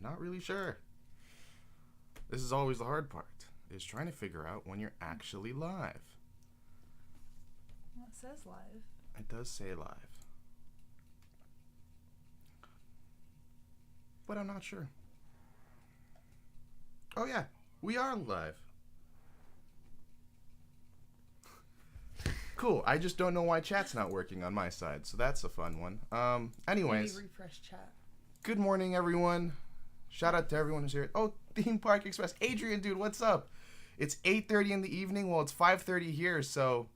not really sure. This is always the hard part, is trying to figure out when you're actually live. Well, it says live. It does say live. But I'm not sure. Oh yeah, we are live. Cool. I just don't know why chat's not working on my side, so that's a fun one. Anyways. Maybe refresh chat. Good morning, everyone. Shout out to everyone who's here. Oh, Theme Park Express. Adrian, dude, what's up? It's 8:30 in the evening. Well, it's 5:30 here, so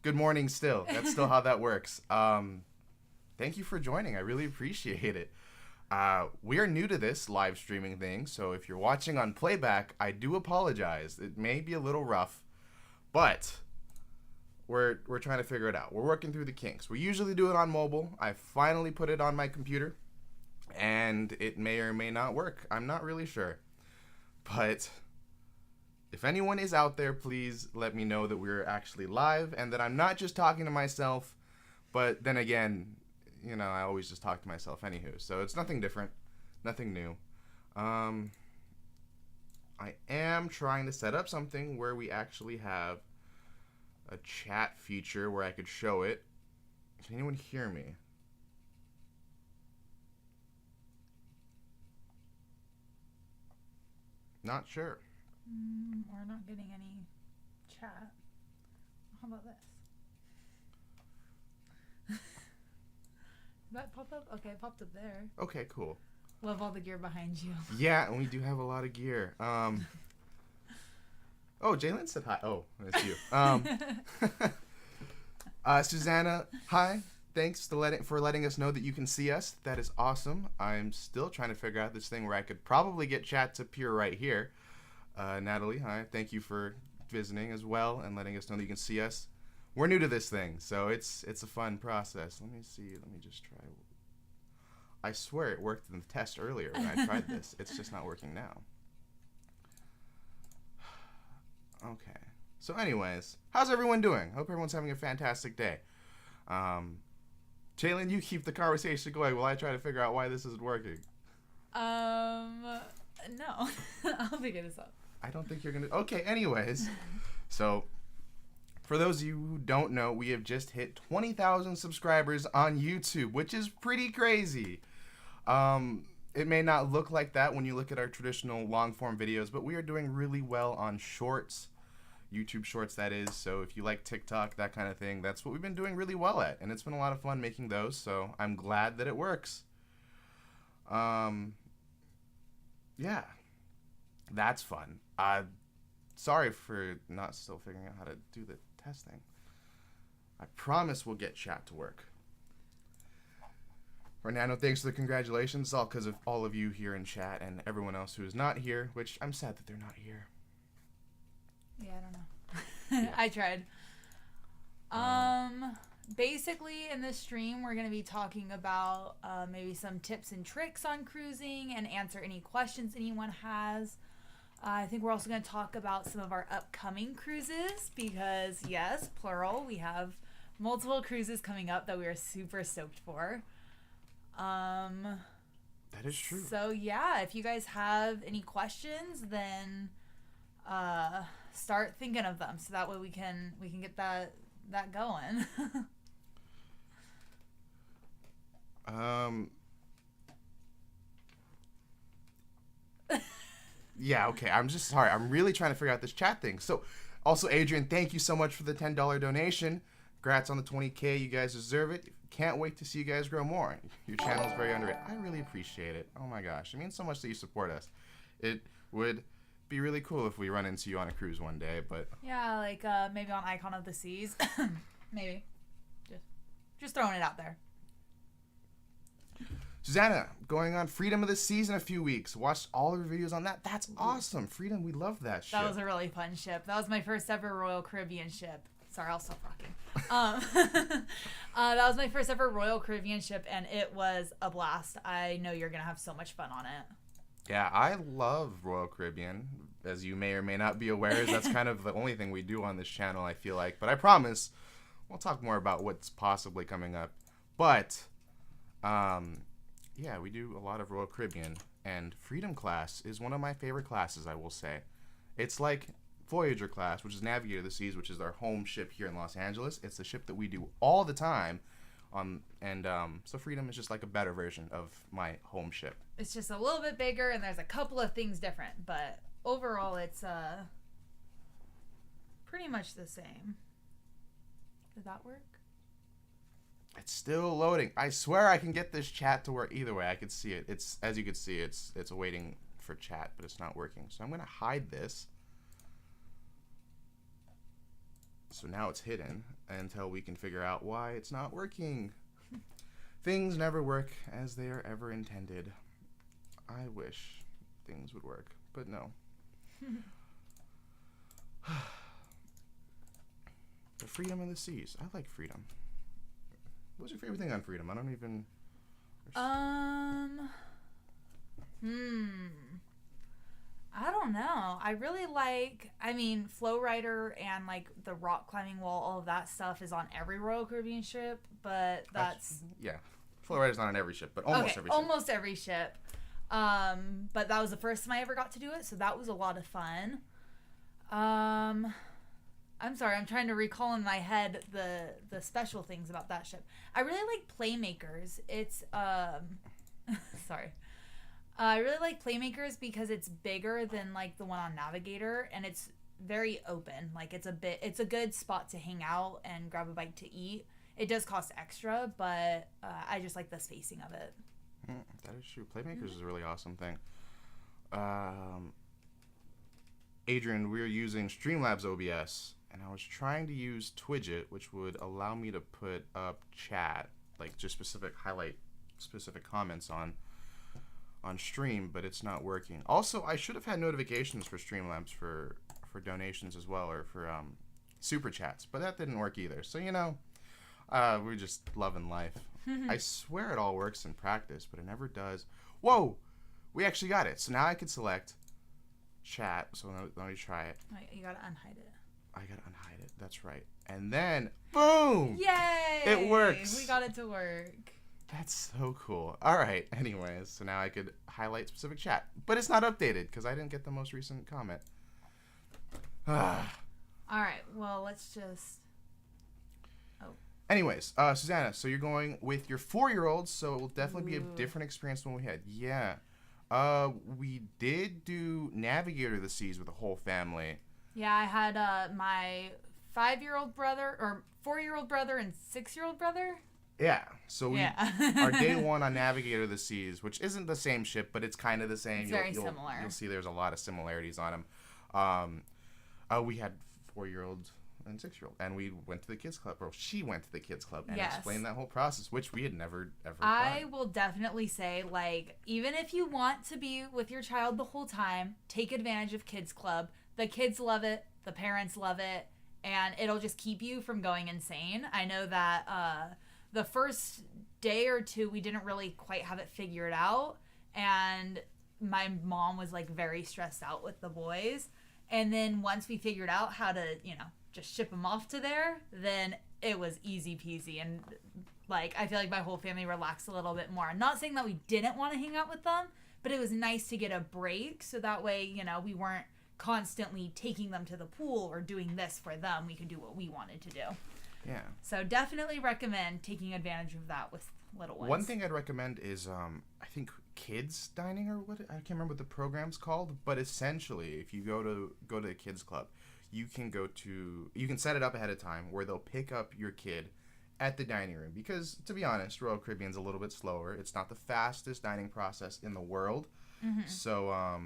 good morning still. That's still how that works. Thank you for joining. I really appreciate it. We are new to this live streaming thing, so if you're watching on playback, I do apologize. It may be a little rough, but we're trying to figure it out. We're working through the kinks. We usually do it on mobile. I finally put it on my computer, and it may or may not work. I'm not really sure. But if anyone is out there, please let me know that we're actually live and that I'm not just talking to myself. But then again, you know, I always just talk to myself anywho. So it's nothing different, nothing new. I am trying to set up something where we actually have a chat feature where I could show it. Can anyone hear me? Not sure. We're not getting any chat. How about this? That popped up? Okay, it popped up there. Okay, cool. Love all the gear behind you. Yeah, and we do have a lot of gear. Oh, Jalen said hi. Oh, it's you. Susanna, hi. Thanks for letting us know that you can see us. That is awesome. I'm still trying to figure out this thing where I could probably get chat to appear right here. Natalie, hi. Thank you for visiting as well and letting us know that you can see us. We're new to this thing, so it's a fun process. Let me see. Let me just try. I swear it worked in the test earlier when I tried this. It's just not working now. Okay. So anyways, how's everyone doing? Hope everyone's having a fantastic day. Jalen, you keep the conversation going while I try to figure out why this isn't working. No. I'll figure this out. I don't think you're going to... Okay, anyways. So, for those of you who don't know, we have just hit 20,000 subscribers on YouTube, which is pretty crazy. It may not look like that when you look at our traditional long-form videos, but we are doing really well on shorts. YouTube shorts, that is. So if you like TikTok, that kind of thing, that's what we've been doing really well at. And it's been a lot of fun making those, so I'm glad that it works. Yeah. That's fun. Sorry for not still figuring out how to do the testing. I promise we'll get chat to work. Fernando, thanks for the congratulations. It's all because of all of you here in chat and everyone else who is not here, which I'm sad that they're not here. Yeah, I don't know. Yeah. I tried. Basically, in this stream, we're going to be talking about maybe some tips and tricks on cruising and answer any questions anyone has. I think we're also going to talk about some of our upcoming cruises because, yes, plural, we have multiple cruises coming up that we are super stoked for. That is true. So, yeah, if you guys have any questions, then start thinking of them so that way we can get that going. Yeah, okay. I'm just sorry. I'm really trying to figure out this chat thing. So, also, Adrian, thank you so much for the $10 donation. Congrats on the 20K. You guys deserve it. Can't wait to see you guys grow more. Your channel is very underrated. I really appreciate it. Oh my gosh. It means so much that you support us. It would be really cool if we run into you on a cruise one day, but... Yeah, like maybe on Icon of the Seas. Maybe. Just throwing it out there. Susanna, going on Freedom of the Seas in a few weeks. Watched all of your videos on that. That's awesome. Freedom, we love that ship. That was a really fun ship. That was my first ever Royal Caribbean ship. Sorry, I'll stop rocking. That was my first ever Royal Caribbean ship, and it was a blast. I know you're going to have so much fun on it. Yeah, I love Royal Caribbean. As you may or may not be aware, that's kind of the only thing we do on this channel, I feel like. But I promise we'll talk more about what's possibly coming up. But yeah, we do a lot of Royal Caribbean, and Freedom class is one of my favorite classes, I will say. It's like Voyager class, which is Navigator of the Seas, which is our home ship here in Los Angeles. It's the ship that we do all the time. So Freedom is just like a better version of my home ship. It's just a little bit bigger, and there's a couple of things different, but overall it's pretty much the same. Did that work? It's still loading. I swear I can get this chat to work. Either way, I can see it. It's, as you can see, it's waiting for chat, but it's not working. So I'm gonna hide this. So now it's hidden until we can figure out why it's not working. Things never work as they are ever intended. I wish things would work, but no. The freedom of the seas. I like freedom. What's your favorite thing on Freedom? I don't even... I don't know. I really like, Flow Rider and, like, the rock climbing wall, all of that stuff is on every Royal Caribbean ship, but that's... Yeah. Flow Rider's not on every ship, but almost every ship. Almost every ship. But that was the first time I ever got to do it, so that was a lot of fun. I'm sorry, I'm trying to recall in my head the special things about that ship. I really like Playmakers. It's, sorry. I really like Playmakers because it's bigger than, like, the one on Navigator, and it's very open. Like, it's a good spot to hang out and grab a bite to eat. It does cost extra, but I just like the spacing of it. That is true. Playmakers is a really awesome thing. Adrian, we're using Streamlabs OBS, and I was trying to use Twidget, which would allow me to put up chat, like just highlight specific comments on stream, but it's not working. Also, I should have had notifications for Streamlabs for donations as well, or for super chats, but that didn't work either. So, we're just loving life. I swear it all works in practice, but it never does. Whoa! We actually got it. So now I can select chat. So let me try it. Wait, you gotta unhide it. I gotta unhide it. That's right. And then, boom! Yay! It works. We got it to work. That's so cool. All right. Anyways, so now I could highlight specific chat, but it's not updated because I didn't get the most recent comment. All right. Well, let's just. Anyways, Susanna, so you're going with your 4-year-old, so it will definitely be a different experience than we had. Yeah. We did do Navigator of the Seas with the whole family. Yeah, I had my 5-year-old brother, or 4-year-old brother, and 6-year-old brother. Yeah. So our day one on Navigator of the Seas, which isn't the same ship, but it's kind of the same. It's very similar. You'll see there's a lot of similarities on them. We had 4-year-old and 6-year-old, and we went to the kids club, or she went to the kids club and explained that whole process, which we had never ever I will definitely say, like, even if you want to be with your child the whole time, take advantage of kids club. The kids love it, the parents love it, and it'll just keep you from going insane. I know that the first day or two we didn't really quite have it figured out, and my mom was, like, very stressed out with the boys, and then once we figured out how to, just ship them off to there, then it was easy peasy. And, like, I feel like my whole family relaxed a little bit more. I'm not saying that we didn't want to hang out with them, but it was nice to get a break, so that way, we weren't constantly taking them to the pool or doing this for them. We could do what we wanted to do. Yeah. So definitely recommend taking advantage of that with little ones. One thing I'd recommend is, I think kids dining, or what, I can't remember what the program's called, but essentially, if you go to the kids club, you can set it up ahead of time where they'll pick up your kid at the dining room, because to be honest, Royal Caribbean's a little bit slower. It's not the fastest dining process in the world. So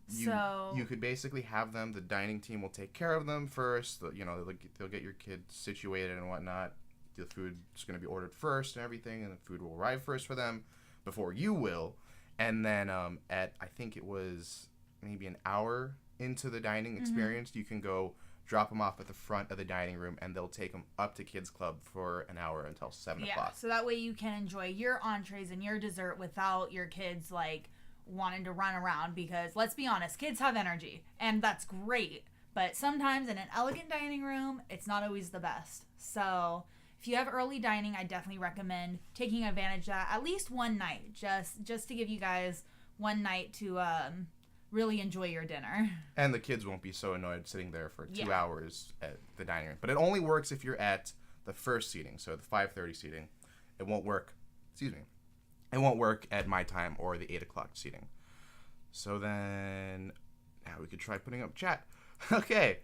you could basically have them, the dining team will take care of them first. They'll get your kid situated and whatnot. The food's going to be ordered first and everything, and the food will arrive first for them before you will. And then at, I think it was maybe an hour into the dining experience, you can go drop them off at the front of the dining room, and they'll take them up to kids club for an hour until 7 o'clock. So that way you can enjoy your entrees and your dessert without your kids, like, wanting to run around, because let's be honest, kids have energy, and that's great, but sometimes in an elegant dining room, it's not always the best. So if you have early dining, I definitely recommend taking advantage of that at least one night, just to give you guys one night to really enjoy your dinner. And the kids won't be so annoyed sitting there for 2 hours at the dining room. But it only works if you're at the first seating, so the 5:30 seating. It won't work. Excuse me. It won't work at my time or the 8 o'clock seating. So then, now we could try putting up chat. Okay,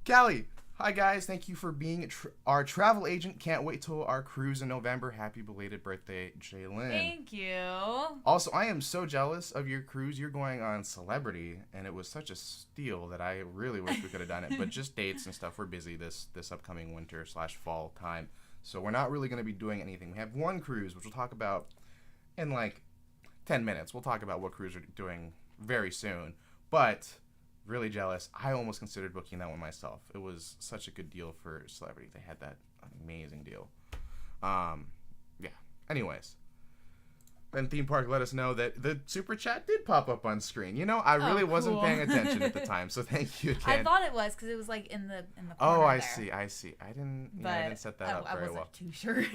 Callie. Hi guys, thank you for being our travel agent. Can't wait till our cruise in November. Happy belated birthday, Jalen. Thank you. Also, I am so jealous of your cruise. You're going on Celebrity, and it was such a steal that I really wish we could have done it. But just dates and stuff, we're busy this upcoming winter/fall time. So we're not really going to be doing anything. We have one cruise, which we'll talk about in like 10 minutes. We'll talk about what cruise we're doing very soon. But really jealous. I almost considered booking that one myself. It was such a good deal for Celebrity. They had that amazing deal. Yeah. Anyways. Then Theme Park let us know that the super chat did pop up on screen. You know, I really wasn't paying attention at the time, so thank you again. I thought it was because it was like in the corner. Oh, I there. see. I didn't set that up very well. I wasn't too sure.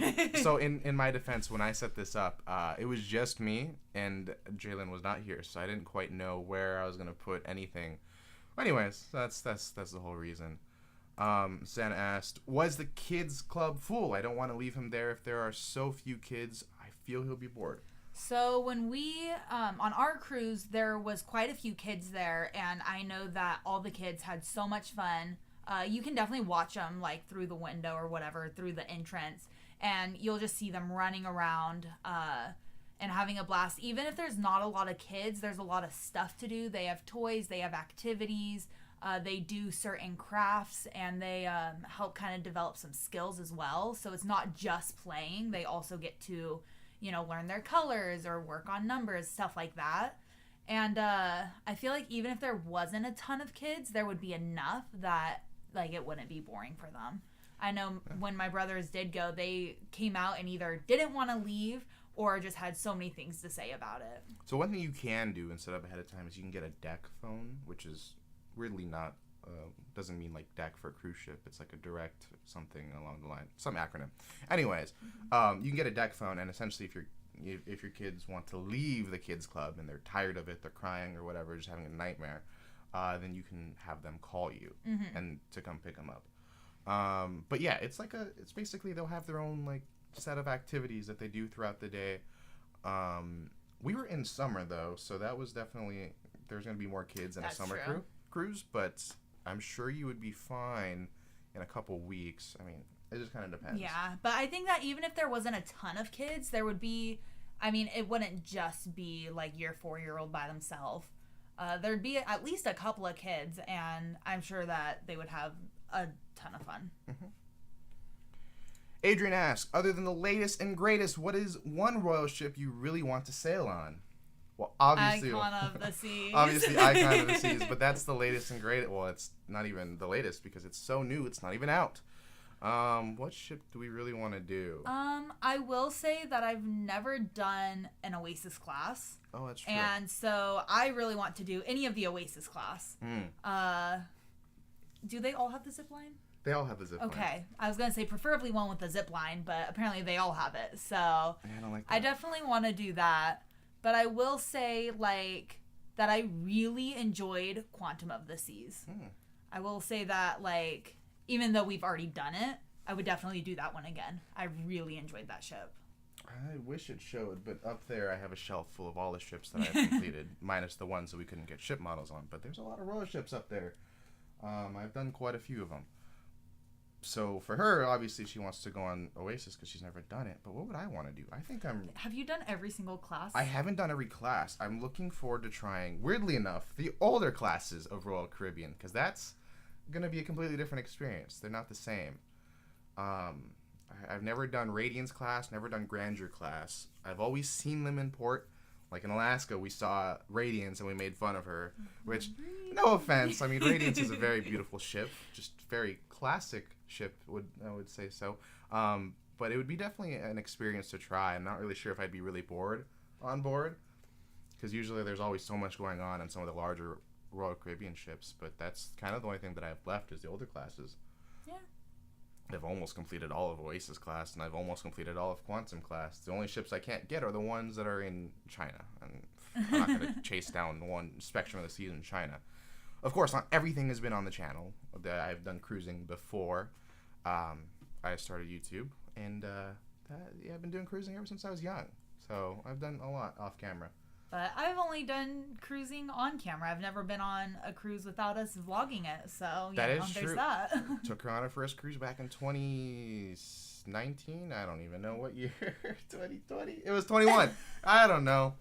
So in my defense, when I set this up, it was just me and Jalen was not here, so I didn't quite know where I was gonna put anything. Anyways, that's the whole reason. Santa asked, was the kids club full? I don't want to leave him there if there are so few kids. I feel he'll be bored. So when we, on our cruise, there was quite a few kids there, and I know that all the kids had so much fun. You can definitely watch them, like, through the window or whatever, through the entrance, and you'll just see them running around and having a blast. Even if there's not a lot of kids, there's a lot of stuff to do. They have toys, they have activities, they do certain crafts, and they help kind of develop some skills as well. So it's not just playing. They also get to, you know, learn their colors or work on numbers, stuff like that. And I feel like even if there wasn't a ton of kids, there would be enough that, like, it wouldn't be boring for them. I know when my brothers did go, they came out and either didn't want to leave or just had so many things to say about it. So one thing you can do and set up ahead of time is you can get a deck phone, which is weirdly not, doesn't mean like deck for a cruise ship. It's like a direct something along the line, some acronym. Anyways, you can get a deck phone, and essentially if your kids want to leave the kids club and they're tired of it, they're crying or whatever, just having a nightmare, then you can have them call you and to come pick them up. But yeah, it's basically they'll have their own like set of activities that they do throughout the day. We were in summer though, so that was definitely, there's going to be more kids in a summer cruise, but I'm sure you would be fine in a couple weeks. I mean, it just kind of depends. Yeah, but I think that even if there wasn't a ton of kids, there would be, I mean, it wouldn't just be like your 4-year-old by themselves. There'd be at least a couple of kids, and I'm sure that they would have a ton of fun. Mm-hmm. Adrian asks, other than the latest and greatest, what is one royal ship you really want to sail on? Well, obviously, Icon of the Seas. Obviously, Icon of the Seas, but that's the latest and greatest. Well, it's not even the latest because it's so new. It's not even out. What ship do we really want to do? I will say that I've never done an Oasis class. Oh, that's true. And so I really want to do any of the Oasis class. Do they all have the zip line? They all have the zip line. Okay. I was going to say preferably one with the zip line, but apparently they all have it. So I don't like that. I definitely want to do that. But I will say, like, that I really enjoyed Quantum of the Seas. I will say that, like, even though we've already done it, I would definitely do that one again. I really enjoyed that ship. I wish it showed, but up there I have a shelf full of all the ships that I've completed, minus the ones that we couldn't get ship models on. But there's a lot of royal ships up there. I've done quite a few of them. So for her, obviously, she wants to go on Oasis because she's never done it. But what would I want to do? Have you done every single class? I haven't done every class. I'm looking forward to trying, weirdly enough, the older classes of Royal Caribbean because that's going to be a completely different experience. They're not the same. I've never done Radiance class, never done Grandeur class. I've always seen them in port. Like in Alaska, we saw Radiance and we made fun of her, which, no offense, I mean, Radiance is a very beautiful ship, just very classic ship, I would say so. But it would be definitely an experience to try. I'm not really sure if I'd be really bored on board, because usually there's always so much going on some of the larger Royal Caribbean ships, but that's kind of the only thing that I have left is the older classes. Yeah. I've almost completed all of Oasis class, and I've almost completed all of Quantum class. The only ships I can't get are the ones that are in China. And I'm not going to chase down one Spectrum of the Seas in China. Of course, not everything has been on the channel. I've done cruising before I started YouTube, and I've been doing cruising ever since I was young. So I've done a lot off camera. But I've only done cruising on camera. I've never been on a cruise without us vlogging it. So, there's true. that. Took her on her first cruise back in 2019. I don't even know what year. 2020? It was 21. I don't know.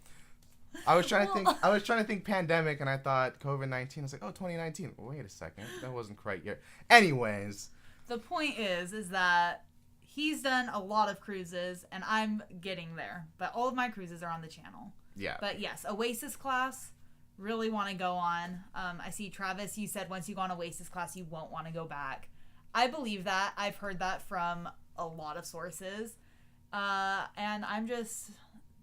I was trying to think pandemic, and I thought COVID-19. I was like, 2019. Wait a second. That wasn't quite yet. Anyways. The point is that he's done a lot of cruises, and I'm getting there. But all of my cruises are on the channel. Yeah. But yes, Oasis class, really want to go on. I see Travis, you said once you go on Oasis class, you won't want to go back. I believe that. I've heard that from a lot of sources. And I'm just,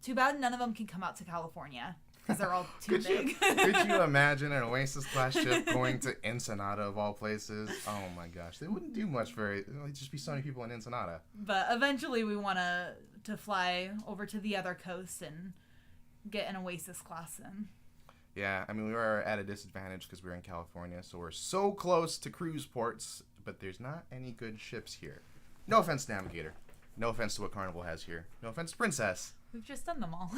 too bad none of them can come out to California because they're all too big. Could you imagine an Oasis class ship going to Ensenada of all places? Oh my gosh. They wouldn't do much for it. There'd just be so many people in Ensenada. But eventually we want to fly over to the other coast and get an Oasis class in. Yeah, I mean, we are at a disadvantage because we're in California, so we're so close to cruise ports, but there's not any good ships here. No offense to Navigator. No offense to what Carnival has here. No offense to Princess. We've just done them all.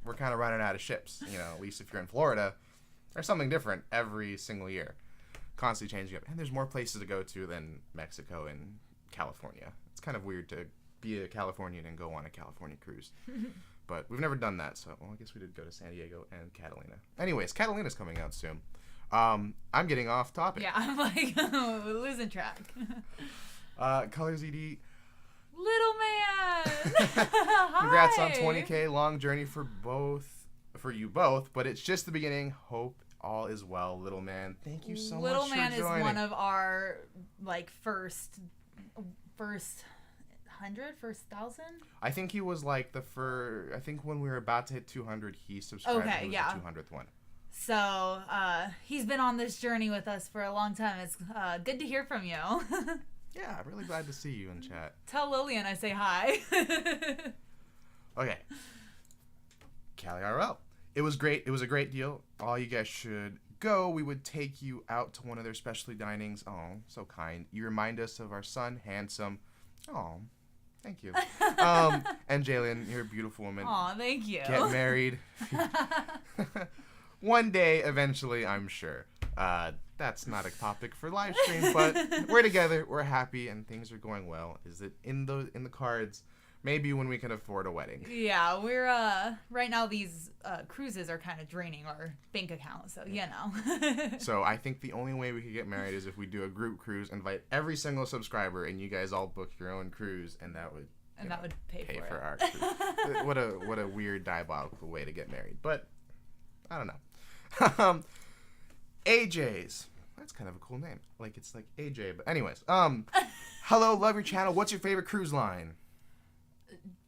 We're kind of running out of ships. At least if you're in Florida, there's something different every single year. Constantly changing up. And there's more places to go to than Mexico and California. It's kind of weird to be a Californian and go on a California cruise. But we've never done that, so I guess we did go to San Diego and Catalina. Anyways, Catalina's coming out soon. I'm getting off topic. Yeah, I'm like losing track. Colors ED. Little man. Congrats Hi. on 20K. Long journey for you both, but it's just the beginning. Hope all is well, little man. Thank you so Little much for man joining. is one of our first 1,000. I think he was like the first. I think when we were about to hit 200, he subscribed. Okay, he was yeah. the 200th one. So he's been on this journey with us for a long time. It's good to hear from you. Yeah, I'm really glad to see you in chat. Tell Lillian I say hi. Okay. Cali RL. It was great. It was a great deal. All you guys should go. We would take you out to one of their specialty dinings. Oh, so kind. You remind us of our son, handsome. Oh, thank you. And Jalen, you're a beautiful woman. Aw, thank you. Get married. One day, eventually, I'm sure. That's not a topic for live stream, but we're together, we're happy, and things are going well. Is it in the cards? Maybe when we can afford a wedding. Yeah, we're right now these cruises are kind of draining our bank account, so you know. So I think the only way we could get married is if we do a group cruise, invite every single subscriber, and you guys all book your own cruise, and that would would pay for our cruise. What a weird diabolical way to get married, but I don't know. AJ's. That's kind of a cool name. Like it's like AJ, but anyways. Hello, love your channel. What's your favorite cruise line?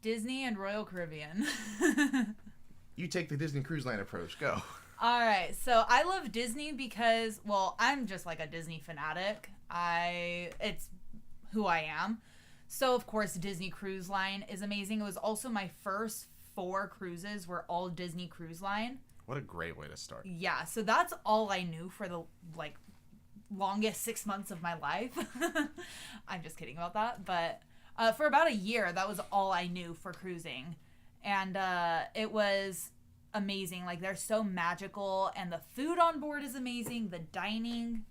Disney and Royal Caribbean. You take the Disney Cruise Line approach. Go. All right. So I love Disney because, well, I'm just like a Disney fanatic. It's who I am. So, of course, Disney Cruise Line is amazing. It was also my first 4 cruises were all Disney Cruise Line. What a great way to start. Yeah. So that's all I knew for the, longest 6 months of my life. I'm just kidding about that. But for about a year, that was all I knew for cruising. And it was amazing. They're so magical. And the food on board is amazing. The dining,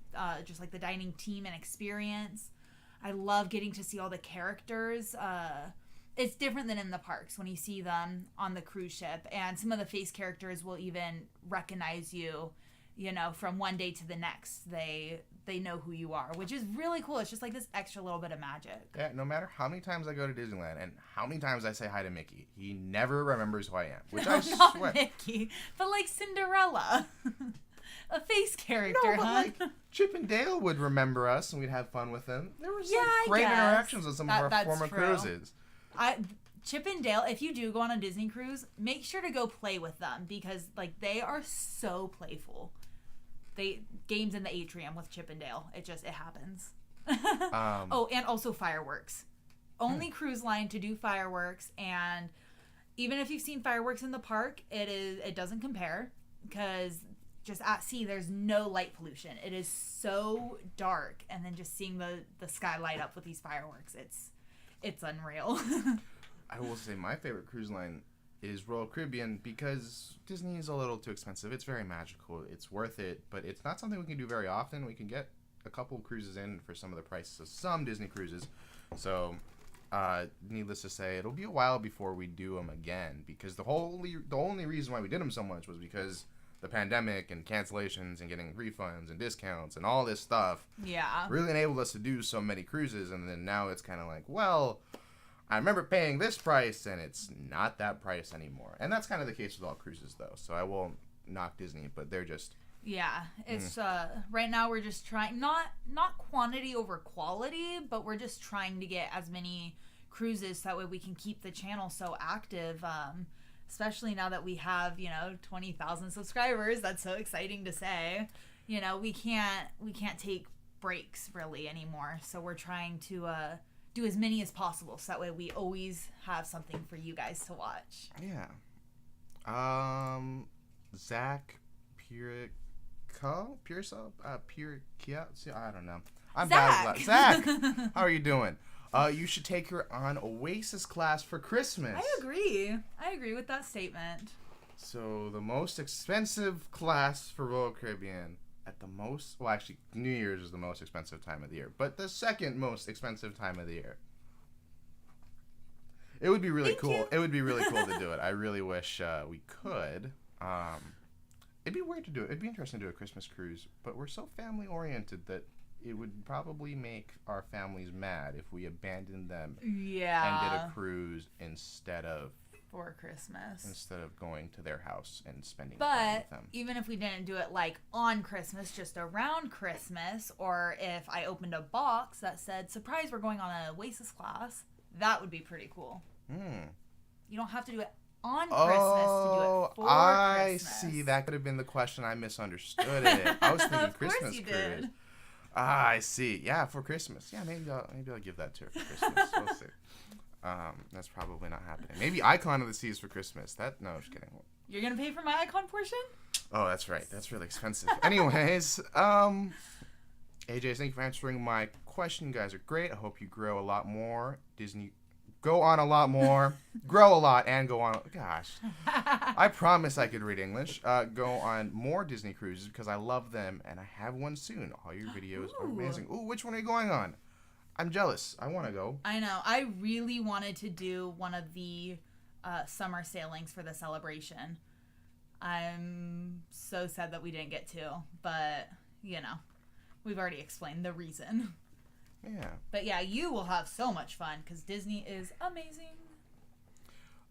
just the dining team and experience. I love getting to see all the characters. It's different than in the parks when you see them on the cruise ship. And some of the face characters will even recognize you, from one day to the next. They know who you are, which is really cool. It's just this extra little bit of magic. Yeah, no matter how many times I go to Disneyland and how many times I say hi to Mickey, he never remembers who I am. Which I Not swear. Mickey, but Cinderella. A face character, No, but huh? Chip and Dale would remember us and we'd have fun with them. There was I great guess. interactions with some of our That's former true. cruises. Chip and Dale, if you do go on a Disney cruise, make sure to go play with them because they are so playful. Games in the atrium with Chip and Dale. It happens. Oh, and also fireworks. Only cruise line to do fireworks, and even if you've seen fireworks in the park, it doesn't compare, because just at sea there's no light pollution. It is so dark, and then just seeing the sky light up with these fireworks, it's unreal. I will say my favorite cruise line is Royal Caribbean, because Disney is a little too expensive. It's very magical. It's worth it, but it's not something we can do very often. We can get a couple of cruises in for some of the prices of some Disney cruises. So, needless to say, it'll be a while before we do them again, because the only reason why we did them so much was because the pandemic and cancellations and getting refunds and discounts and all this stuff really enabled us to do so many cruises. And then now it's kind of like, well, I remember paying this price, and it's not that price anymore. And that's kind of the case with all cruises, though. So I won't knock Disney, but they're just... Yeah, it's right now we're just trying, not quantity over quality, but we're just trying to get as many cruises so that way we can keep the channel so active. Especially now that we have 20,000 subscribers. That's so exciting to say. We can't take breaks really anymore. So we're trying to do as many as possible, so that way we always have something for you guys to watch. Yeah. Zach Pearsall? I don't know. I'm bad with that. Zach, how are you doing? You should take her on Oasis class for Christmas. I agree with that statement. So the most expensive class for Royal Caribbean actually, New Year's is the most expensive time of the year, but the second most expensive time of the year. It would be really cool. It would be really cool to do it. I really wish we could. It'd be weird to do it. It'd be interesting to do a Christmas cruise, but we're so family oriented that it would probably make our families mad if we abandoned them and did a cruise instead of going to their house and spending time with them. But even if we didn't do it like on Christmas, just around Christmas, or if I opened a box that said, surprise, we're going on an Oasis class, that would be pretty cool. You don't have to do it on Christmas to do it for Christmas. See. That could have been the question. I misunderstood it. I was thinking Christmas cruise. Did. I see. Yeah, for Christmas. Yeah, maybe I'll give that to her for Christmas. We'll see. That's probably not happening. Maybe Icon of the Seas for Christmas. No, just kidding. You're gonna pay for my Icon portion? Oh, that's right. That's really expensive. Anyways, AJ, thank you for answering my question. You guys are great. I hope you grow a lot more. Disney, go on a lot more. Grow a lot and go on. Gosh, I promise I could read English. Go on more Disney cruises because I love them and I have one soon. All your videos are amazing. Ooh, which one are you going on? I'm jealous. I want to go. I know. I really wanted to do one of the summer sailings for the celebration. I'm so sad that we didn't get to, but we've already explained the reason. Yeah. But yeah, you will have so much fun because Disney is amazing.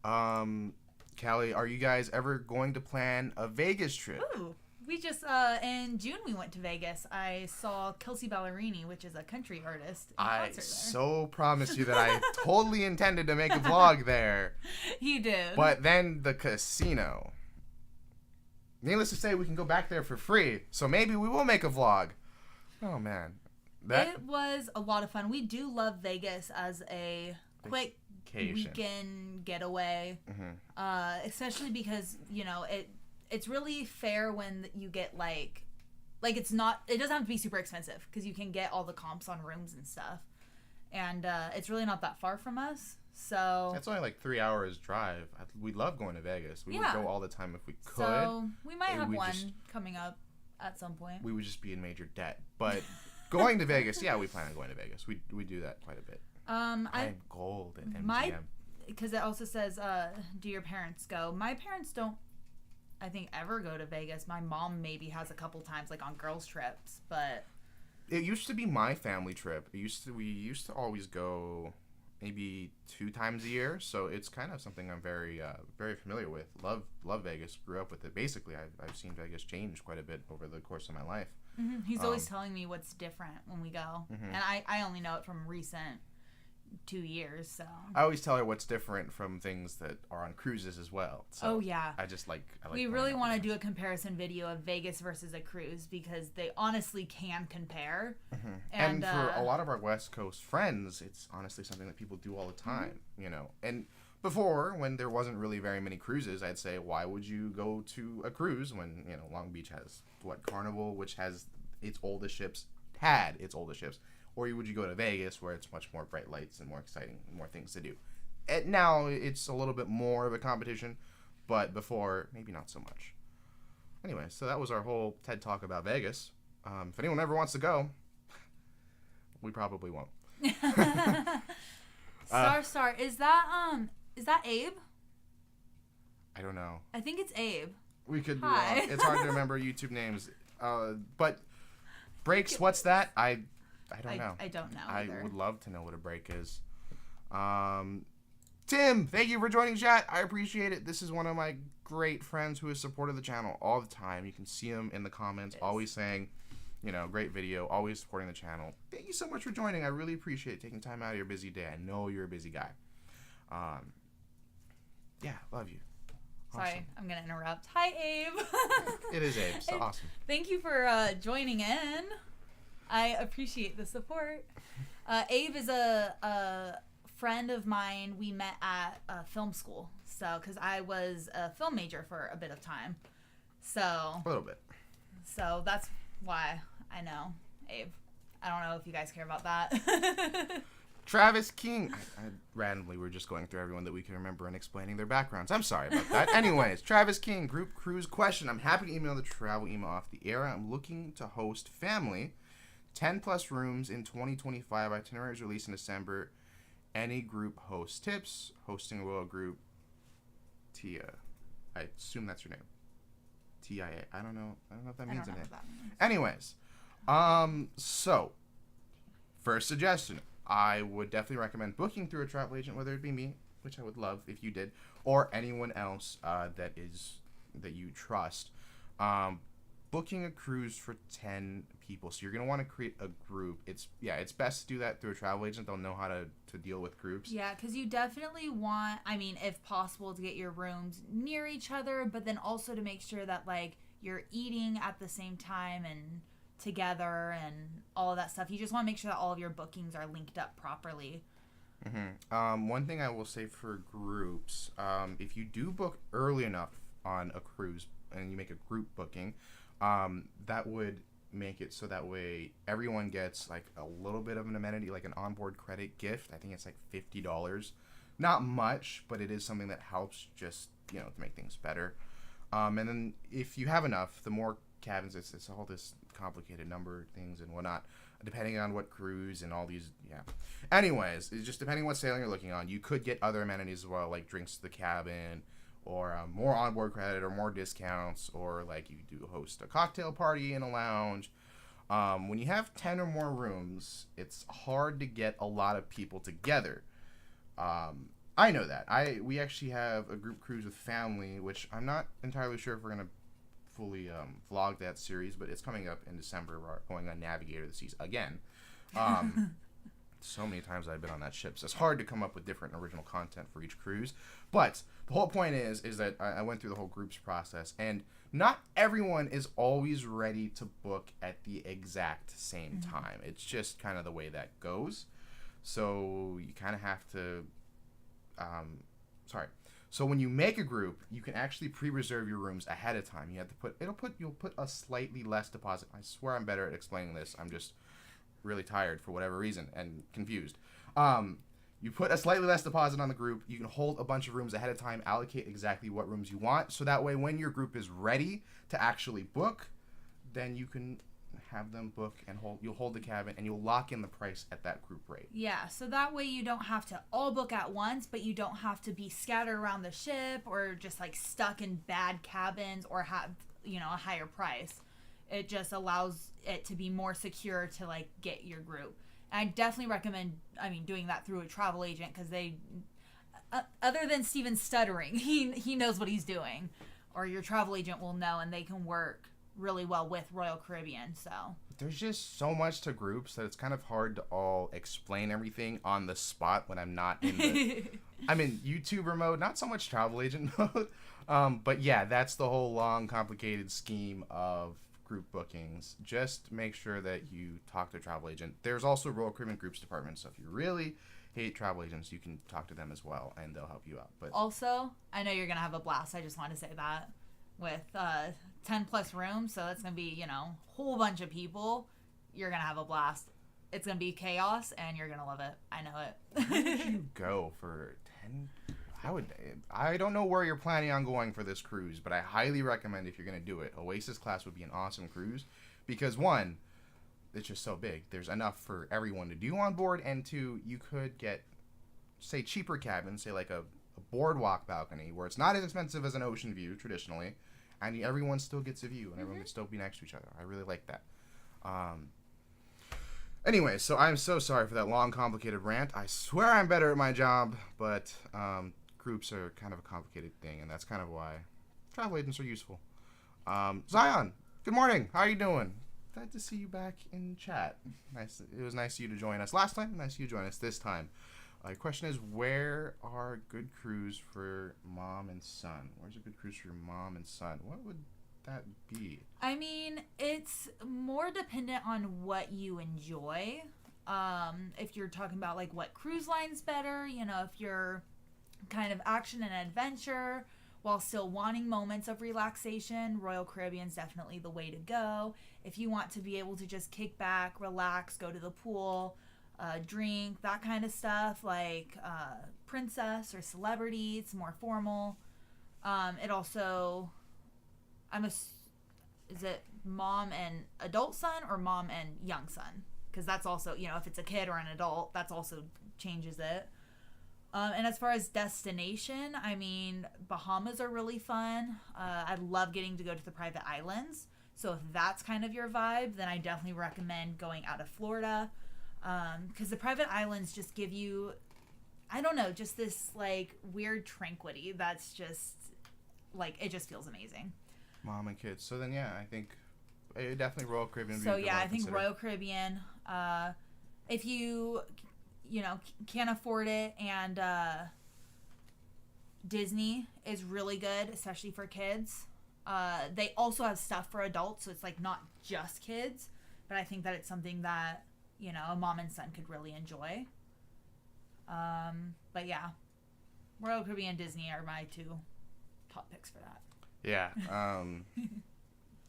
Callie, are you guys ever going to plan a Vegas trip? Ooh. We just, in June, we went to Vegas. I saw Kelsey Ballerini, which is a country artist, in concert there. So promised you that I totally intended to make a vlog there. You did. But then the casino. Needless to say, we can go back there for free, so maybe we will make a vlog. Oh, man. It was a lot of fun. We do love Vegas as a quick weekend getaway, especially because, it's really fair when you get it doesn't have to be super expensive because you can get all the comps on rooms and stuff. And it's really not that far from us. So it's only 3 hours drive. We love going to Vegas. We would go all the time if we could. So we might have one coming up at some point. We would just be in major debt. But going to Vegas, yeah, we plan on going to Vegas. We do that quite a bit. I'm gold at MGM. Because it also says, do your parents go? My parents don't, I think, ever go to Vegas. My mom maybe has a couple times, on girls' trips, but... It used to be my family trip. We used to always go maybe 2 times a year, so it's kind of something I'm very very familiar with. Love Vegas. Grew up with it. Basically, I've seen Vegas change quite a bit over the course of my life. Mm-hmm. He's always telling me what's different when we go, and I only know it from recent 2 years. So I always tell her what's different from things that are on cruises as well. So oh yeah, I like we really want to do a comparison video of Vegas versus a cruise because they honestly can compare. Mm-hmm. And for a lot of our West Coast friends, it's honestly something that people do all the time, you know. And before, when there wasn't really very many cruises, I'd say, why would you go to a cruise when, you know, Long Beach has Carnival, which has its oldest ships, or would you go to Vegas where it's much more bright lights and more exciting, more things to do? And now it's a little bit more of a competition, but before, maybe not so much. Anyway, so that was our whole TED Talk about Vegas. If anyone ever wants to go, we probably won't. Star, is that Abe? I don't know. I think it's Abe. We could. Hi. It's hard to remember YouTube names. But breaks. What's that? I don't know. I don't know either. I would love to know what a break is. Tim, thank you for joining chat. I appreciate it. This is one of my great friends who has supported the channel all the time. You can see him in the comments, always saying, you know, great video, always supporting the channel. Thank you so much for joining. I really appreciate taking time out of your busy day. I know you're a busy guy. Yeah, love you. Sorry, Awesome. I'm going to interrupt. Hi, Abe. It is Abe, so awesome. Thank you for joining in. I appreciate the support. Abe is a friend of mine. We met at film school. So, because I was a film major for a bit of time. So. A little bit. So that's why I know Abe. I don't know if you guys care about that. Travis King. I randomly, we're just going through everyone that we can remember and explaining their backgrounds. I'm sorry about that. Anyways, Travis King, group cruise question. I'm happy to email the travel email off the air. I'm looking to host family. 10 plus rooms in 2025. Itineraries released in December. Any group host tips. Hosting a royal group. Tia. I assume that's your name. TIA. I don't know if that means anything. Anyways. So, first suggestion. I would definitely recommend booking through a travel agent, whether it be me, which I would love if you did, or anyone else that you trust. Booking a cruise for 10 people. So you're going to want to create a group. It's best to do that through a travel agent. They'll know how to deal with groups. Yeah, because you definitely want, I mean, if possible, to get your rooms near each other, but then also to make sure that, like, you're eating at the same time and together and all of that stuff. You just want to make sure that all of your bookings are linked up properly. Mm-hmm. One thing I will say for groups, if you do book early enough on a cruise and you make a group booking, that would make it so that way everyone gets like a little bit of an amenity, like an onboard credit gift. I think it's like $50. Not much, but it is something that helps just, you know, to make things better. And then if you have enough, the more cabins, it's all this complicated number of things and whatnot, depending on what cruise and all these, Anyways, it's just depending on what sailing you're looking on, you could get other amenities as well, like drinks to the cabin, or more onboard credit, or more discounts, or like you do host a cocktail party in a lounge. When you have 10 or more rooms, it's hard to get a lot of people together. I know that. We actually have a group cruise with family, which I'm not entirely sure if we're going to fully vlog that series, but it's coming up in December. We're going on Navigator this season again. So many times I've been on that ship, so it's hard to come up with different original content for each cruise. But the whole point is that I went through the whole groups process, and not everyone is always ready to book at the exact same time. It's just kind of the way that goes. So you kind of have to, So when you make a group, you can actually pre-reserve your rooms ahead of time. You have to you'll put a slightly less deposit. I swear I'm better at explaining this. I'm just really tired for whatever reason and confused. You put a slightly less deposit on the group. You can hold a bunch of rooms ahead of time, allocate exactly what rooms you want, so that way when your group is ready to actually book, then you can have them book and you'll hold the cabin and you'll lock in the price at that group rate. Yeah, so that way you don't have to all book at once, but you don't have to be scattered around the ship or just like stuck in bad cabins or have, a higher price. It just allows it to be more secure to like get your group. And I definitely recommend, doing that through a travel agent, because they, other than Steven stuttering, he knows what he's doing, or your travel agent will know, and they can work really well with Royal Caribbean. So there's just so much to groups that it's kind of hard to all explain everything on the spot when I'm not in the... I'm in YouTuber mode, not so much travel agent mode. But yeah, that's the whole long, complicated scheme of group bookings. Just make sure that you talk to a travel agent. There's also Royal Caribbean Groups Department, so if you really hate travel agents, you can talk to them as well, and they'll help you out. But also, I know you're going to have a blast. I just want to say that. With 10 plus rooms, so it's going to be, you know, a whole bunch of people. You're going to have a blast. It's going to be chaos, and you're going to love it. I know it. Where would you go for 10? I don't know where you're planning on going for this cruise, but I highly recommend if you're going to do it. Oasis class would be an awesome cruise because, one, it's just so big. There's enough for everyone to do on board, and two, you could get, say, cheaper cabins, say like a boardwalk balcony, where it's not as expensive as an ocean view traditionally, and everyone still gets a view, and everyone can still be next to each other. I really like that. Anyway, so I'm so sorry for that long, complicated rant. I swear I'm better at my job, but groups are kind of a complicated thing, and that's kind of why travel agents are useful. Zion, good morning. How are you doing? Glad to see you back in chat. Nice. It was nice of you to join us last time. Nice of you to join us this time. The question is, where are good crews for mom and son? Where's a good cruise for your mom and son? What would that be? I mean, it's more dependent on what you enjoy. If you're talking about, like, what cruise line's better, you know, if you're kind of action and adventure while still wanting moments of relaxation, Royal Caribbean's definitely the way to go. If you want to be able to just kick back, relax, go to the pool, drink, that kind of stuff, like Princess or Celebrity, it's more formal. It also, is it mom and adult son or mom and young son? Because that's also, you know, if it's a kid or an adult, that's also changes it. And as far as destination, I mean, Bahamas are really fun. I love getting to go to the private islands. So if that's kind of your vibe, then I definitely recommend going out of Florida. Because the private islands just give you, I don't know, just this, like, weird tranquility that's just, like, it just feels amazing. Mom and kids. So then, yeah, I think definitely Royal Caribbean. So, yeah, I think Royal Caribbean, if you know, can't afford it, and Disney is really good, especially for kids. They also have stuff for adults, so it's, like, not just kids, but I think that it's something that, you know, a mom and son could really enjoy. But yeah, Royal Caribbean and Disney are my two top picks for that. Yeah.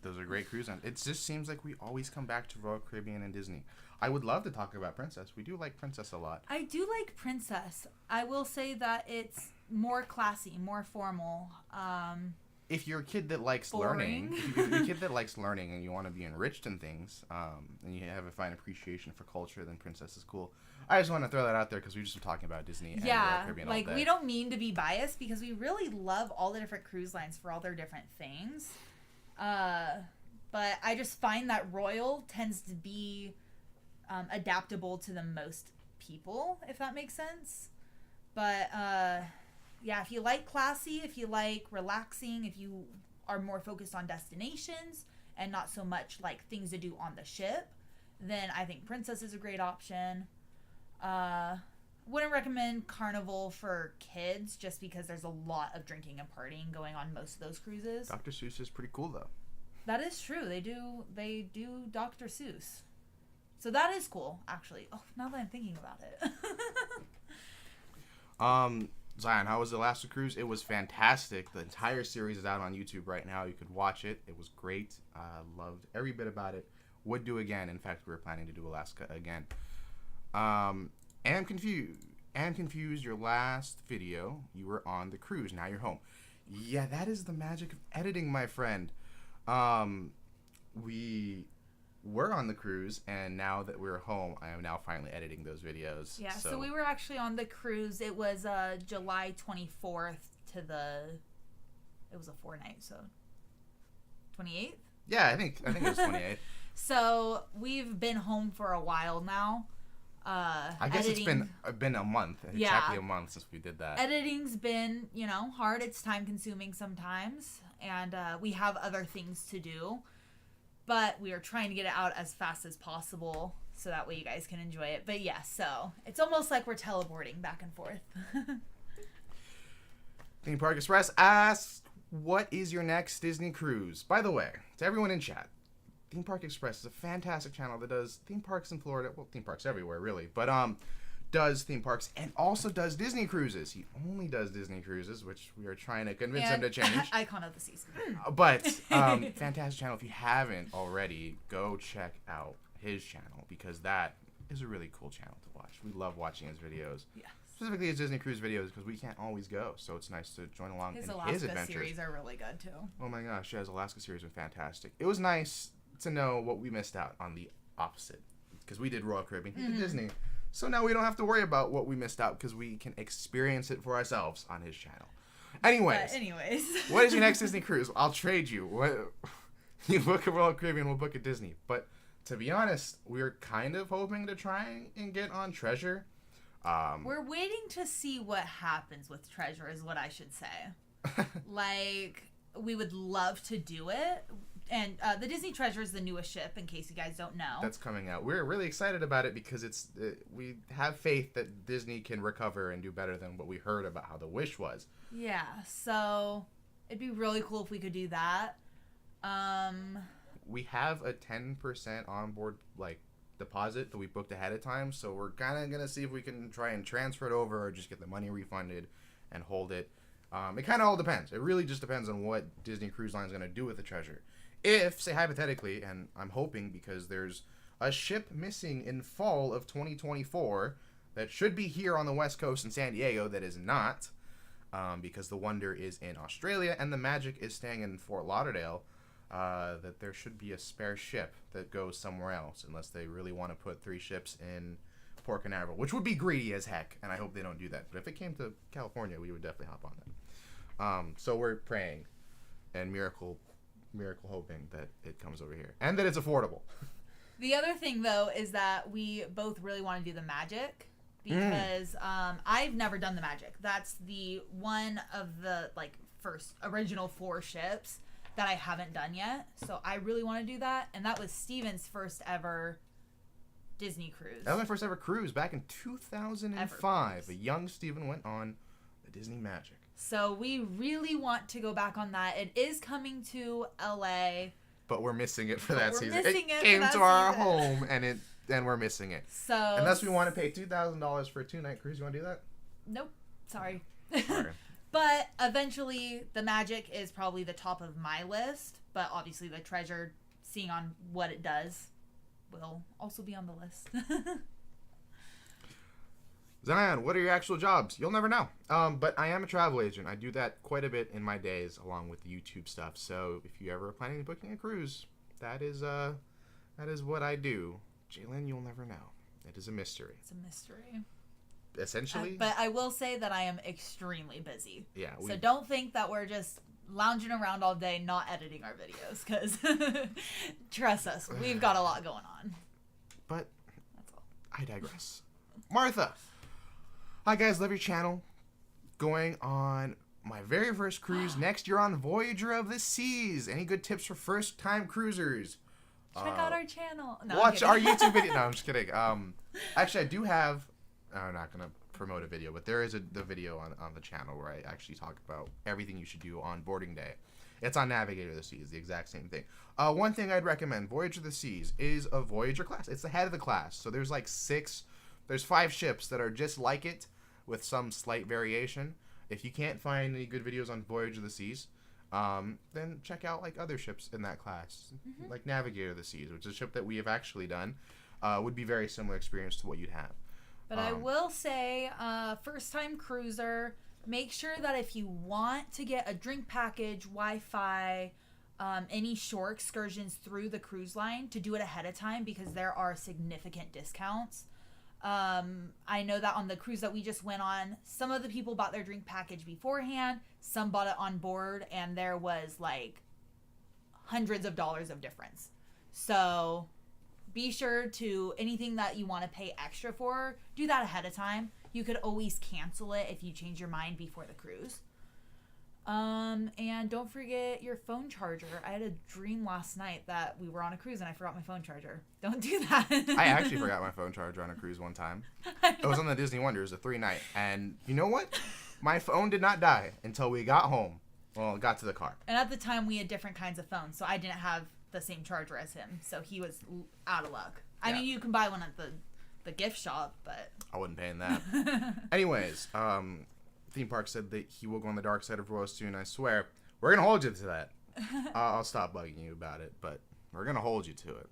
Those are great cruise lines. It just seems like we always come back to Royal Caribbean and Disney. I would love to talk about Princess. We do like Princess a lot. I do like Princess. I will say that it's more classy, more formal. If you're a kid that likes learning, and you want to be enriched in things, and you have a fine appreciation for culture, then Princess is cool. I just want to throw that out there because we just been talking about Disney and Royal Caribbean all day. Like, we don't mean to be biased because we really love all the different cruise lines for all their different things. But I just find that Royal tends to be adaptable to the most people, if that makes sense. But yeah, if you like classy, if you like relaxing, if you are more focused on destinations and not so much like things to do on the ship, then I think Princess is a great option. Wouldn't recommend Carnival for kids just because there's a lot of drinking and partying going on most of those cruises. Dr. Seuss is pretty cool though. That is true. They do Dr. Seuss. So that is cool, actually. Oh, now that I'm thinking about it. Zion, how was the Alaska cruise? It was fantastic. The entire series is out on YouTube right now. You could watch it. It was great. Loved every bit about it. Would do again. In fact, we were planning to do Alaska again. Am confused. Your last video, you were on the cruise. Now you're home. Yeah, that is the magic of editing, my friend. We were on the cruise, and now that we're home, I am now finally editing those videos. Yeah, so we were actually on the cruise. It was July 24th to it was a 4-night, so 28th? Yeah, I think it was 28th. So we've been home for a while now. I guess editing, it's been a month, exactly a month since we did that. Editing's been, hard. It's time consuming sometimes, and we have other things to do. but we are trying to get it out as fast as possible so that way you guys can enjoy it. But yeah, so it's almost like we're teleporting back and forth. Theme Park Express asks, what is your next Disney cruise? By the way, to everyone in chat, Theme Park Express is a fantastic channel that does theme parks in Florida. Well, theme parks everywhere, really. But does theme parks and also does Disney cruises. He only does Disney cruises, which we are trying to convince him to change. Icon of the season. But fantastic channel. If you haven't already, go check out his channel because that is a really cool channel to watch. We love watching his videos. Yeah. Specifically his Disney cruise videos because we can't always go, so it's nice to join along in his adventures. Alaska series are really good too. Oh my gosh, yeah, his Alaska series was fantastic. It was nice to know what we missed out on the opposite because we did Royal Caribbean, he did Disney. So now we don't have to worry about what we missed out because we can experience it for ourselves on his channel. Anyways, what is your next Disney cruise? I'll trade you. What you book a Royal Caribbean, we'll book a Disney. But to be honest, we're kind of hoping to try and get on Treasure. We're waiting to see what happens with Treasure is what I should say. Like, we would love to do it. And the Disney Treasure is the newest ship, in case you guys don't know. That's coming out. We're really excited about it because we have faith that Disney can recover and do better than what we heard about how the Wish was. Yeah, so it'd be really cool if we could do that. We have a 10% onboard deposit that we booked ahead of time, so we're kind of gonna see if we can try and transfer it over or just get the money refunded and hold it. It kind of all depends. It really just depends on what Disney Cruise Line is gonna do with the Treasure. If, say hypothetically, and I'm hoping because there's a ship missing in fall of 2024 that should be here on the West Coast in San Diego that is not, because the Wonder is in Australia and the Magic is staying in Fort Lauderdale, that there should be a spare ship that goes somewhere else unless they really want to put 3 ships in Port Canaveral, which would be greedy as heck, and I hope they don't do that. But if it came to California, we would definitely hop on that. So we're praying and miracle hoping that it comes over here and that it's affordable. The other thing though is that we both really want to do the Magic because I've never done the Magic. That's the one of the first original 4 ships that I haven't done yet. So I really want to do that, and that was Steven's first ever Disney cruise. That was my first ever cruise back in 2005. A young Steven went on the Disney Magic. So we really want to go back on that. It is coming to LA. But we're missing it for that season. It came to our home and we're missing it. So unless we want to pay $2,000 for a 2-night cruise, you want to do that? Nope. Sorry. Okay. But eventually the Magic is probably the top of my list. But obviously the Treasure, seeing on what it does, will also be on the list. Zion, what are your actual jobs? You'll never know. But I am a travel agent. I do that quite a bit in my days, along with the YouTube stuff. So if you ever are planning on booking a cruise, that is what I do. Jalen, you'll never know. It is a mystery. It's a mystery. Essentially. But I will say that I am extremely busy. Yeah. So don't think that we're just lounging around all day not editing our videos, because trust us, we've got a lot going on. But that's all. I digress. Martha. Hi guys, love your channel. Going on my very first cruise next year on Voyager of the Seas. Any good tips for first time cruisers? Check out our channel. No, watch our YouTube video. No, I'm just kidding. Actually I do have, I'm not gonna promote a video, but there is the video on the channel where I actually talk about everything you should do on boarding day. It's on Navigator of the Seas, the exact same thing. One thing I'd recommend, Voyager of the Seas is a Voyager class. It's the head of the class. So there's there's 5 ships that are just like it with some slight variation. If you can't find any good videos on Voyage of the Seas, then check out other ships in that class, like Navigator of the Seas, which is a ship that we have actually done. Would be very similar experience to what you'd have. But I will say, first time cruiser, make sure that if you want to get a drink package, Wi-Fi, any shore excursions through the cruise line, to do it ahead of time, because there are significant discounts. I know that on the cruise that we just went on, some of the people bought their drink package beforehand, some bought it on board, and there was hundreds of dollars of difference. So be sure to, anything that you want to pay extra for, do that ahead of time. You could always cancel it if you change your mind before the cruise. And don't forget your phone charger. I had a dream last night that we were on a cruise and I forgot my phone charger. Don't do that. I actually forgot my phone charger on a cruise one time. It was on the Disney Wonder. It was a 3-night. And you know what? My phone did not die until we got home. Well, got to the car. And at the time, we had different kinds of phones, so I didn't have the same charger as him. So he was out of luck. I mean, you can buy one at the gift shop, but... I wouldn't pay him that. Anyways, theme park said that he will go on the dark side of Royal soon. I swear, we're gonna hold you to that. I'll stop bugging you about it, but we're gonna hold you to it.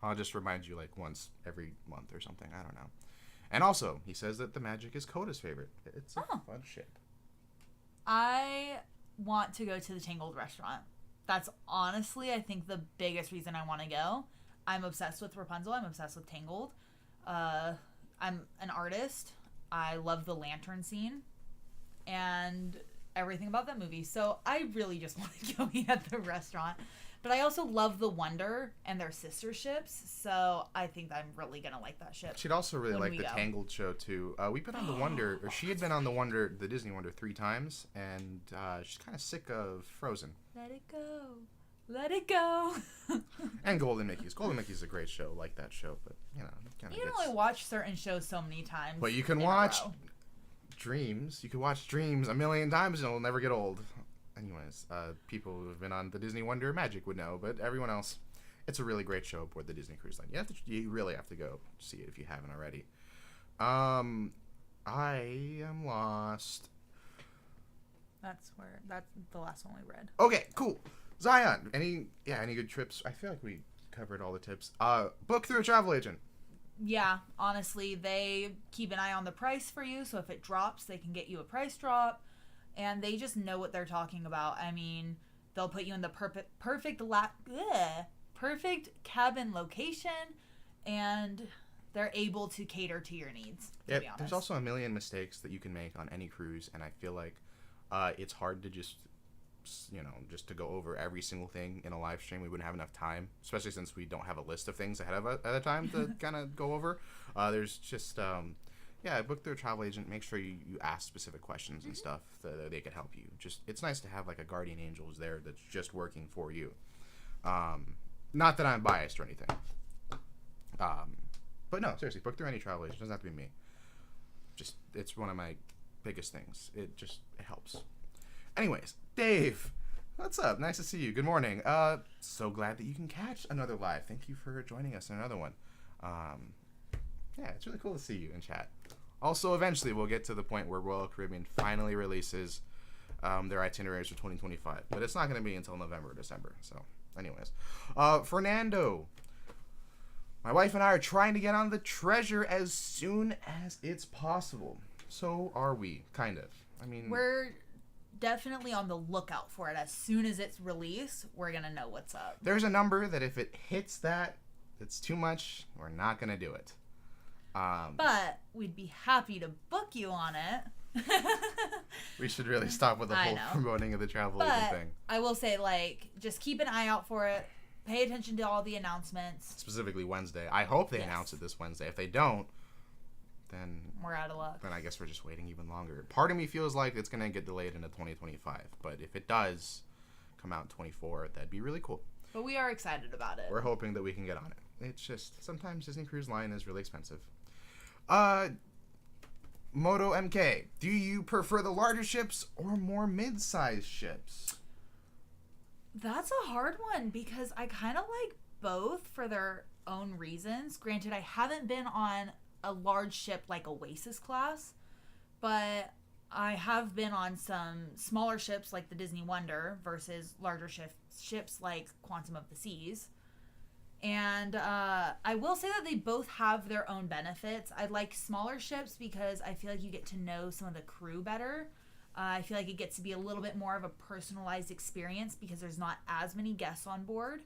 I'll just remind you like once every month or something. I don't know. And also, he says that the Magic is Coda's favorite. It's a fun ship. I want to go to the Tangled restaurant. That's honestly, I think, the biggest reason I want to go. I'm obsessed with Rapunzel. I'm obsessed with Tangled. I'm an artist. I love the lantern scene and everything about that movie. So I really just want to go eat at the restaurant. But I also love the Wonder and their sister ships. So I think I'm really going to like that ship. She'd also really like the Tangled show, too. We've been on the Wonder, or she had been on the Wonder, the Disney Wonder 3 times. And she's kind of sick of Frozen. Let it go. Let it go. And Golden Mickey's. Golden Mickey's a great show. Like that show. But, you know. You can only watch certain shows so many times. But you can watch Dreams. You can watch Dreams a million times and it'll never get old. Anyways, people who have been on the Disney Wonder Magic would know, but everyone else, it's a really great show aboard the Disney Cruise Line. You really have to go see it if you haven't already. I am lost. That's the last one we read. Okay, cool. Zion, any good trips? I feel like we covered all the tips. Book through a travel agent. Yeah, honestly, they keep an eye on the price for you, so if it drops, they can get you a price drop. And they just know what they're talking about. I mean, they'll put you in the perfect cabin location, and they're able to cater to your needs, to be honest. There's also a million mistakes that you can make on any cruise, and I feel like it's hard to just to go over every single thing in a live stream. We wouldn't have enough time, especially since we don't have a list of things ahead of us at a time to kind of go over. There's just... book through a travel agent. Make sure you ask specific questions and stuff that they can help you. Just it's nice to have like a guardian angel who's there that's just working for you. Not that I'm biased or anything. But no, seriously, book through any travel agent. It doesn't have to be me. Just it's one of my biggest things. It helps. Anyways, Dave, what's up? Nice to see you. Good morning. So glad that you can catch another live. Thank you for joining us in another one. Yeah, it's really cool to see you in chat. Also, eventually, we'll get to the point where Royal Caribbean finally releases their itineraries for 2025. But it's not going to be until November or December. So, anyways. Fernando. My wife and I are trying to get on the Treasure as soon as it's possible. So are we, kind of. I mean... We're definitely on the lookout for it. As soon as it's released, we're going to know what's up. There's a number that if it hits that, it's too much. We're not going to do it. But we'd be happy to book you on it. We should really stop with the whole promoting of the travel agent thing. I will say, just keep an eye out for it. Pay attention to all the announcements. Specifically Wednesday. I hope they announce it this Wednesday. If they don't, then... we're out of luck. Then I guess we're just waiting even longer. Part of me feels like it's going to get delayed into 2025. But if it does come out in 24, that'd be really cool. But we are excited about it. We're hoping that we can get on it. It's just, sometimes Disney Cruise Line is really expensive. Moto MK, do you prefer the larger ships or more mid-sized ships? That's a hard one because I kind of like both for their own reasons. Granted, I haven't been on a large ship like Oasis class, but I have been on some smaller ships like the Disney Wonder versus larger ships like Quantum of the Seas. And I will say that they both have their own benefits. I like smaller ships because I feel like you get to know some of the crew better. I feel like it gets to be a little bit more of a personalized experience because there's not as many guests on board.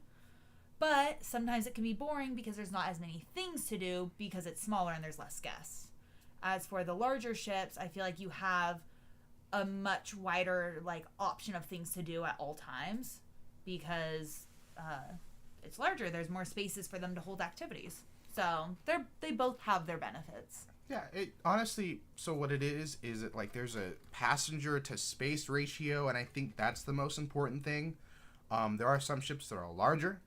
But sometimes it can be boring because there's not as many things to do because it's smaller and there's less guests. As for the larger ships, I feel like you have a much wider option of things to do at all times because... it's larger. There's more spaces for them to hold activities. So they both have their benefits. Yeah, it honestly. So what it is it like there's a passenger to space ratio, and I think that's the most important thing. There are some ships that are larger,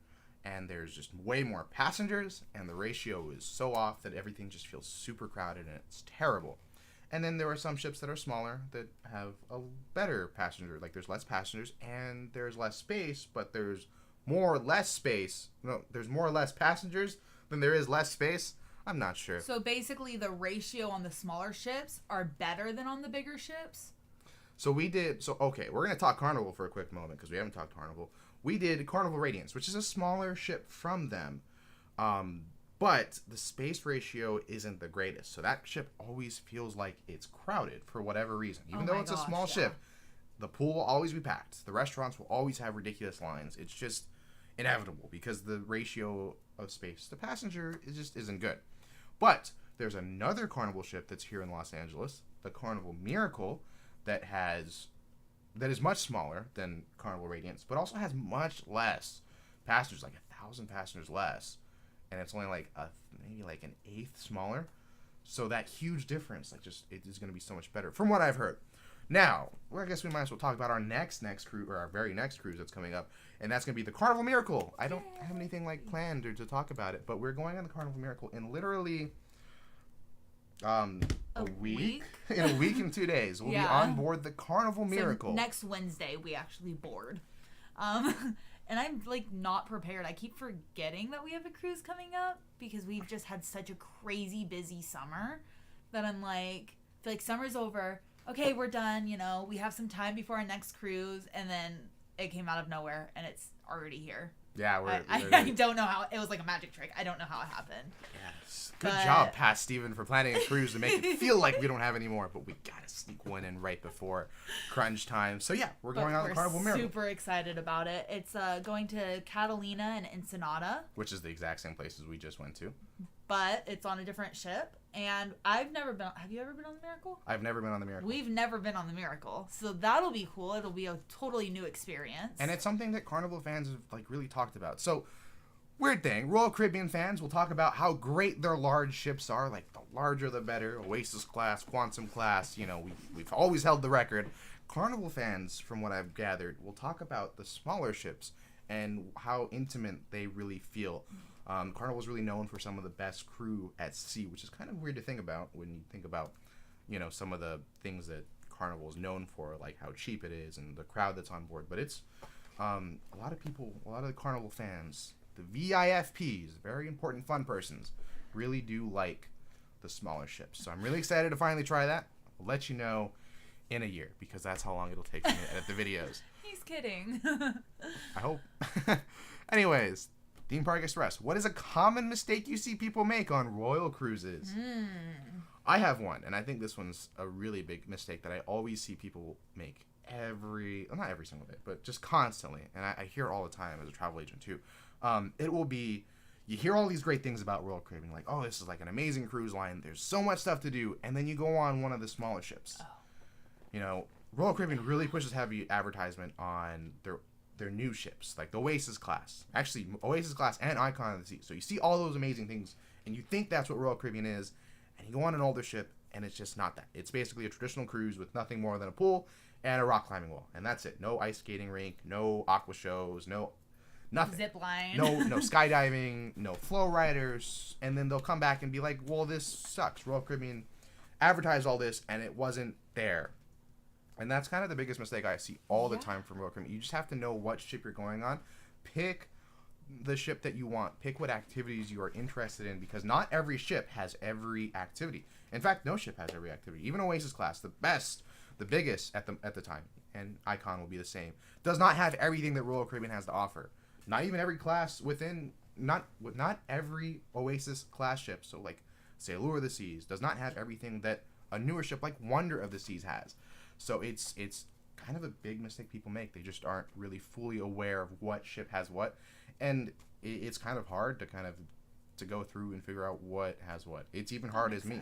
and there's just way more passengers, and the ratio is so off that everything just feels super crowded and it's terrible. And then there are some ships that are smaller that have a better passenger. Like there's less passengers and there's less space, but there's more or less space. No, there's more or less passengers than there is less space. I'm not sure. So basically the ratio on the smaller ships are better than on the bigger ships? Okay, we're going to talk Carnival for a quick moment because we haven't talked Carnival. We did Carnival Radiance, which is a smaller ship from them. But the space ratio isn't the greatest. So that ship always feels like it's crowded for whatever reason. Even though it's a small ship, the pool will always be packed. The restaurants will always have ridiculous lines. It's just inevitable because the ratio of space to passenger just isn't good. But there's another Carnival ship that's here in Los Angeles, the Carnival Miracle, that is much smaller than Carnival Radiance, but also has much less passengers, like 1,000 passengers less, and it's only like maybe like an eighth smaller. So that huge difference, it is going to be so much better, from what I've heard. Now, I guess we might as well talk about our next cruise, or our very next cruise that's coming up, and that's going to be the Carnival Miracle. I don't have anything planned to talk about it, but we're going on the Carnival Miracle in literally a week? In a week and 2 days. We'll be on board the Carnival Miracle. So next Wednesday, we actually board. And I'm not prepared. I keep forgetting that we have a cruise coming up because we've just had such a crazy busy summer that I'm I feel like summer's over. Okay, we're done. We have some time before our next cruise, and then it came out of nowhere, and it's already here. Yeah, I don't know how. It was like a magic trick. I don't know how it happened. Yes. Good job, Pat Steven, for planning a cruise to make it feel like we don't have any more, but we gotta sneak one in right before crunch time. So yeah, we're going on the Carnival Miracle. We're super excited about it. It's going to Catalina and Ensenada, which is the exact same places we just went to, but it's on a different ship. And I've never been. Have you ever been on the Miracle? I've never been on the Miracle. We've never been on the Miracle, so that'll be cool. It'll be a totally new experience. And it's something that Carnival fans have really talked about. So, weird thing, Royal Caribbean fans will talk about how great their large ships are. Like the larger the better. Oasis class, Quantum class. We've always held the record. Carnival fans, from what I've gathered, will talk about the smaller ships and how intimate they really feel. Carnival is really known for some of the best crew at sea, which is kind of weird to think about when you think about, some of the things that Carnival is known for, like how cheap it is and the crowd that's on board. But it's a lot of the Carnival fans, the VIFPs, very important fun persons, really do like the smaller ships. So I'm really excited to finally try that. I'll let you know in a year because that's how long it'll take me to edit the videos. He's kidding. I hope. Anyways. Theme Park Express. What is a common mistake you see people make on royal cruises? I have one, and I think this one's a really big mistake that I always see people make not every single day, but just constantly. And I hear it all the time as a travel agent too. It will be, you hear all these great things about Royal Caribbean, like, oh, this is like an amazing cruise line. There's so much stuff to do. And then you go on one of the smaller ships. Royal Caribbean really pushes heavy advertisement on their new ships, like the Oasis class. Actually, Oasis class and Icon of the Sea. So you see all those amazing things, and you think that's what Royal Caribbean is, and you go on an older ship, and it's just not that. It's basically a traditional cruise with nothing more than a pool and a rock climbing wall, and that's it. No ice skating rink, no aqua shows, nothing. Zip line. No skydiving, no flow riders, and then they'll come back and be like, well, this sucks. Royal Caribbean advertised all this, and it wasn't there. And that's kind of the biggest mistake I see all the time from Royal Caribbean. You just have to know what ship you're going on. Pick the ship that you want. Pick what activities you are interested in, because not every ship has every activity. In fact, no ship has every activity. Even Oasis class, the best, the biggest at the time, and Icon will be the same, does not have everything that Royal Caribbean has to offer. Not even every class not every Oasis class ship, so like say Allure of the Seas, does not have everything that a newer ship like Wonder of the Seas has. So it's kind of a big mistake people make. They just aren't really fully aware of what ship has what, and it's kind of hard to go through and figure out what has what. It's even hard as me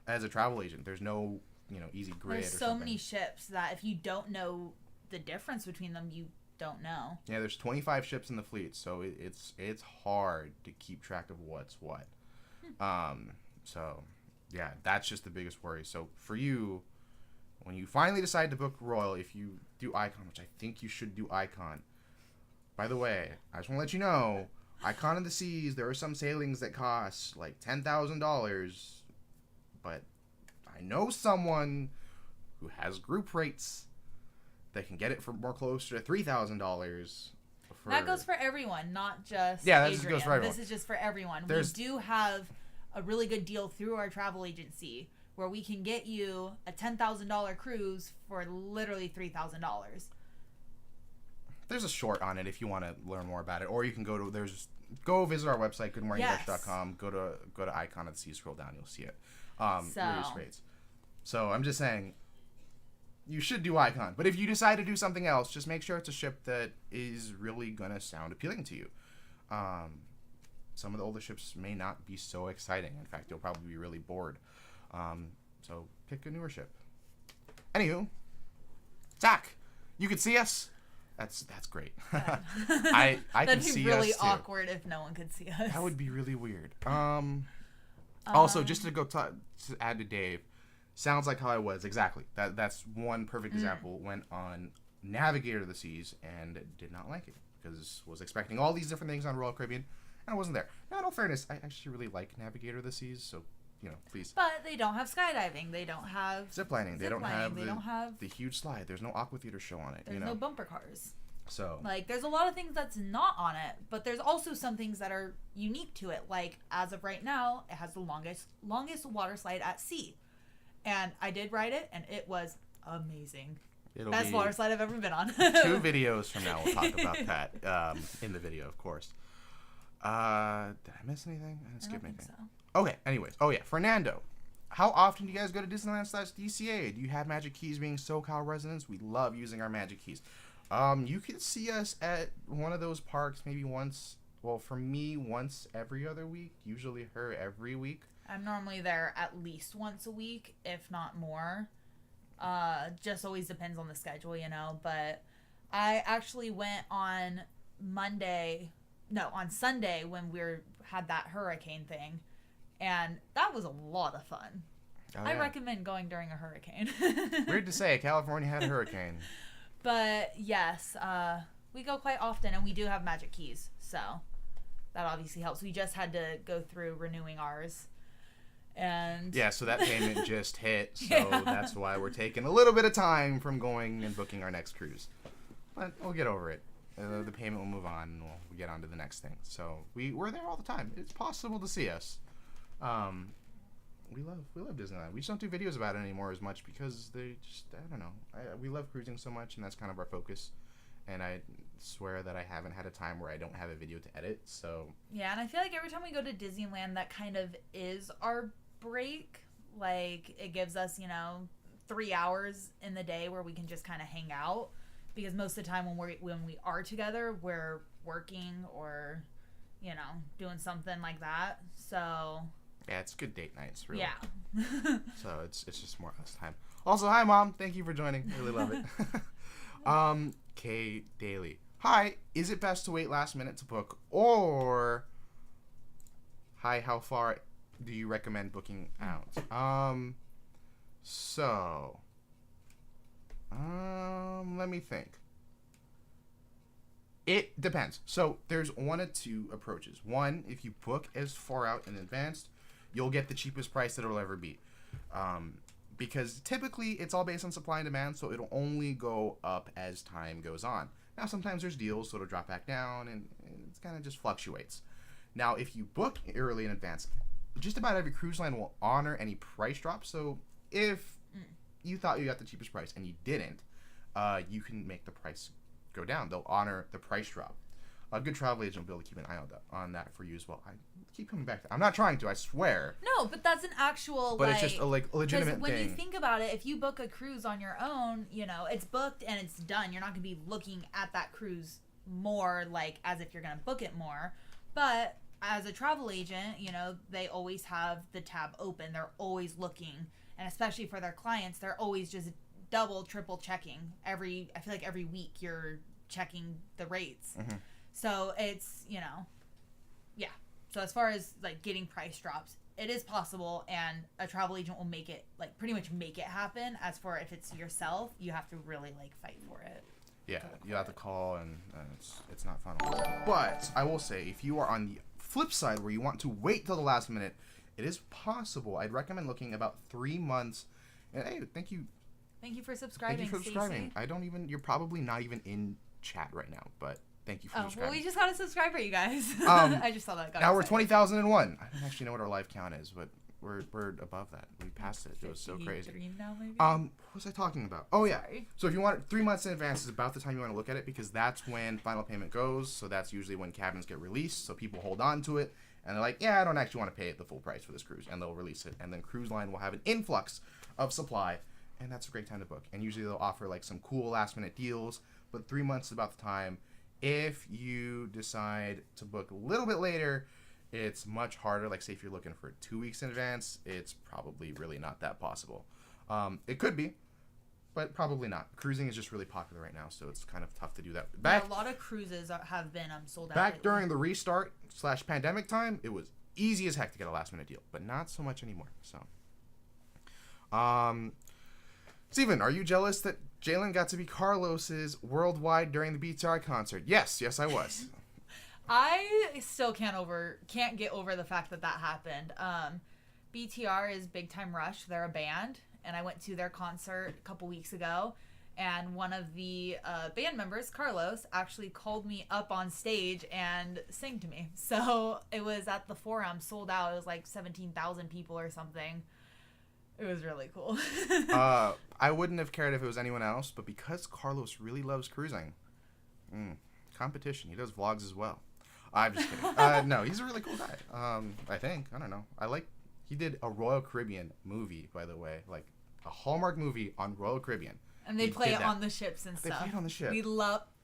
as a travel agent. There's no easy grid. There's so many ships that if you don't know the difference between them, you don't know. Yeah, there's 25 ships in the fleet, so it's hard to keep track of what's what. So Yeah, that's just the biggest worry. So for you, when you finally decide to book Royal, if you do Icon, which I think you should do Icon. By the way, I just want to let you know, Icon of the Seas, there are some sailings that cost like $10,000, but I know someone who has group rates that can get it for more closer to $3,000. That goes for everyone, not just that Adrian. just goes for everyone. This is just for everyone. We do have a really good deal through our travel agency where we can get you a $10,000 cruise for literally $3,000. There's a short on it if you want to learn more about it, or you can go visit our website, goodmorningenglish.com. Go to Icon of the Sea, scroll down, you'll see it. Reduced rates. So I'm just saying, you should do Icon. But if you decide to do something else, just make sure it's a ship that is really going to sound appealing to you. Some of the older ships may not be so exciting. In fact, you'll probably be really bored. So pick a newer ship. Anywho, Zach, you can see us. That's great. I can see us. That'd be really awkward if no one could see us. That would be really weird. Also, just to add to Dave, sounds like how I was exactly. That's one perfect example. Went on Navigator of the Seas and did not like it because was expecting all these different things on Royal Caribbean and I wasn't there. Now, in all fairness, I actually really like Navigator of the Seas, so please. But they don't have skydiving. They don't have ziplining. They don't have the huge slide. There's no aqua theater show on it. There's no bumper cars. So there's a lot of things that's not on it, but there's also some things that are unique to it. Like as of right now, it has the longest water slide at sea, and I did ride it, and it was amazing. Best water slide I've ever been on. 2 videos from now we'll talk about that in the video, of course. Did I miss anything? I didn't skip anything. Think so. Okay, anyways. Oh, yeah. Fernando, how often do you guys go to Disneyland/DCA? Do you have Magic Keys being SoCal residents? We love using our Magic Keys. You can see us at one of those parks maybe once. Well, for me, once every other week. Usually her every week. I'm normally there at least once a week, if not more. Just always depends on the schedule, But I actually went on Sunday when had that hurricane thing. And that was a lot of fun. Oh, I recommend going during a hurricane. Weird to say, California had a hurricane. But yes, we go quite often, and we do have Magic Keys, so that obviously helps. We just had to go through renewing ours. And yeah, so that payment just hit, so that's why we're taking a little bit of time from going and booking our next cruise. But we'll get over it. The payment will move on, and we'll get on to the next thing. So we're there all the time. It's possible to see us. We love Disneyland. We just don't do videos about it anymore as much because they just, I don't know. We love cruising so much, and that's kind of our focus. And I swear that I haven't had a time where I don't have a video to edit. So yeah, and I feel like every time we go to Disneyland, that kind of is our break. Like it gives us 3 hours in the day where we can just kind of hang out, because most of the time when we are together, we're working or doing something like that. So yeah, it's good date nights, really. Yeah. So it's just more us time. Also, hi Mom, thank you for joining. Really love it. K Daly, hi. Is it best to wait last minute to book, or hi? How far do you recommend booking out? Let me think. It depends. So there's one of two approaches. One, if you book as far out in advance, you'll get the cheapest price that it'll ever be. Because typically it's all based on supply and demand, so it'll only go up as time goes on. Now sometimes there's deals, so it'll drop back down, and it kind of just fluctuates. Now if you book early in advance, just about every cruise line will honor any price drop. So if you thought you got the cheapest price and you didn't, you can make the price go down. They'll honor the price drop. A good travel agent will be able to keep an eye on that for you as well. I keep coming back to that. I'm not trying to, I swear. No, but that's an actual, but it's just a legitimate thing. When you think about it, if you book a cruise on your own, it's booked and it's done. You're not going to be looking at that cruise more as if you're going to book it more. But as a travel agent, they always have the tab open. They're always looking. And especially for their clients, they're always just double, triple checking. I feel like every week you're checking the rates. So it's, yeah. So as far as getting price drops, it is possible, and a travel agent will make it, like, pretty much make it happen. As for if it's yourself, you have to really, like, fight for it. Yeah, you have to call, and it's not fun. But I will say, if you are on the flip side where you want to wait till the last minute, it is possible. I'd recommend looking about 3 months. And hey, thank you. Thank you for subscribing. Thank you for subscribing. Stacey. You're probably not even in chat right now, but thank you for subscribing. Well, we just got a subscriber, you guys. I just saw that. Now we're 20,001. I don't actually know what our live count is, but we're above that. We passed it. It was so crazy. Now, maybe? What was I talking about? Oh yeah. Sorry. So if you want it 3 months in advance is about the time you want to look at it, because that's when final payment goes. So that's usually when cabins get released. So people hold on to it and they're like, yeah, I don't actually want to pay the full price for this cruise, and they'll release it. And then cruise line will have an influx of supply, and that's a great time to book. And usually they'll offer like some cool last minute deals, but 3 months is about the time. If you decide to book a little bit later, it's much harder. Like, say if you're looking for 2 weeks in advance, it's probably really not that possible. It could be, but probably not. Cruising is just really popular right now, so it's kind of tough to do that. A lot of cruises have been sold out. Back during the restart / pandemic time, it was easy as heck to get a last minute deal, but not so much anymore. So, Steven, are you jealous that Jalen got to be Carlos's worldwide during the BTR concert? Yes, I was. I still can't get over the fact that happened. BTR is Big Time Rush. They're a band, and I went to their concert a couple weeks ago, and one of the band members, Carlos, actually called me up on stage and sang to me. So it was at the Forum, sold out. It was like 17,000 people or something. It was really cool. I wouldn't have cared if it was anyone else, but because Carlos really loves cruising, competition. He does vlogs as well. I'm just kidding. No, he's a really cool guy. I think. I don't know. He did a Royal Caribbean movie, by the way, like a Hallmark movie on Royal Caribbean. And they play it on the ships and stuff. They play it on the ship.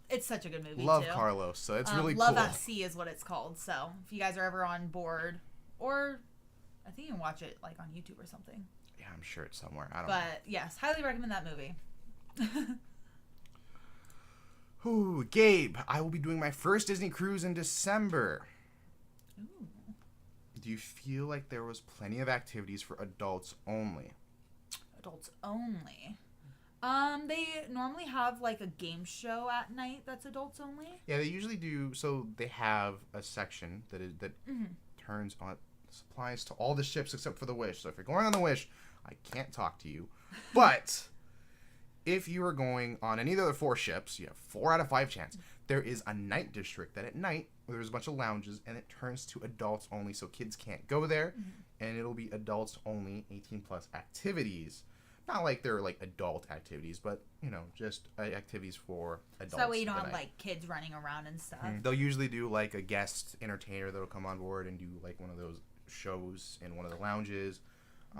It's such a good movie, Love too. Carlos, so it's really Love cool. at Sea is what it's called. So if you guys are ever on board, or I think you can watch it like on YouTube or something. Yeah, I'm sure it's somewhere. I don't know. But yes, highly recommend that movie. Ooh, Gabe, I will be doing my first Disney cruise in December. Ooh. Do you feel like there was plenty of activities for adults only? Adults only? They normally have like a game show at night that's adults only. Yeah, they usually do. So they have a section that turns on, supplies to all the ships except for the Wish. So if you're going on the Wish, I can't talk to you. But if you are going on any of the other 4 ships, you have 4 out of 5 chance. There is a night district that at night, where there's a bunch of lounges, and it turns to adults only, so kids can't go there. And it'll be adults only, 18 plus activities. Not like they're like adult activities, but just activities for adults. So that way you don't have like kids running around and stuff. They'll usually do like a guest entertainer that'll come on board and do like one of those shows in one of the lounges.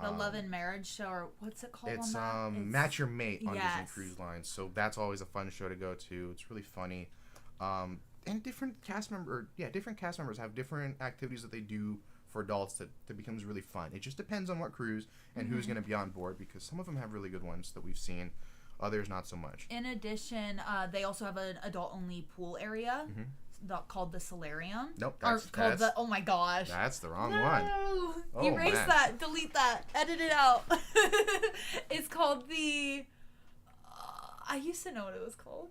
The Love and Marriage show, or what's it called? It's Match Your Mate on Disney Cruise Lines. So that's always a fun show to go to. It's really funny. And different cast members have different activities that they do for adults that becomes really fun. It just depends on what cruise and who's going to be on board, because some of them have really good ones that we've seen, others not so much. In addition, they also have an adult-only pool area called the Solarium. Nope, oh my gosh. That's the wrong one. Oh, erase that, delete that, edit it out. It's called the... I used to know what it was called.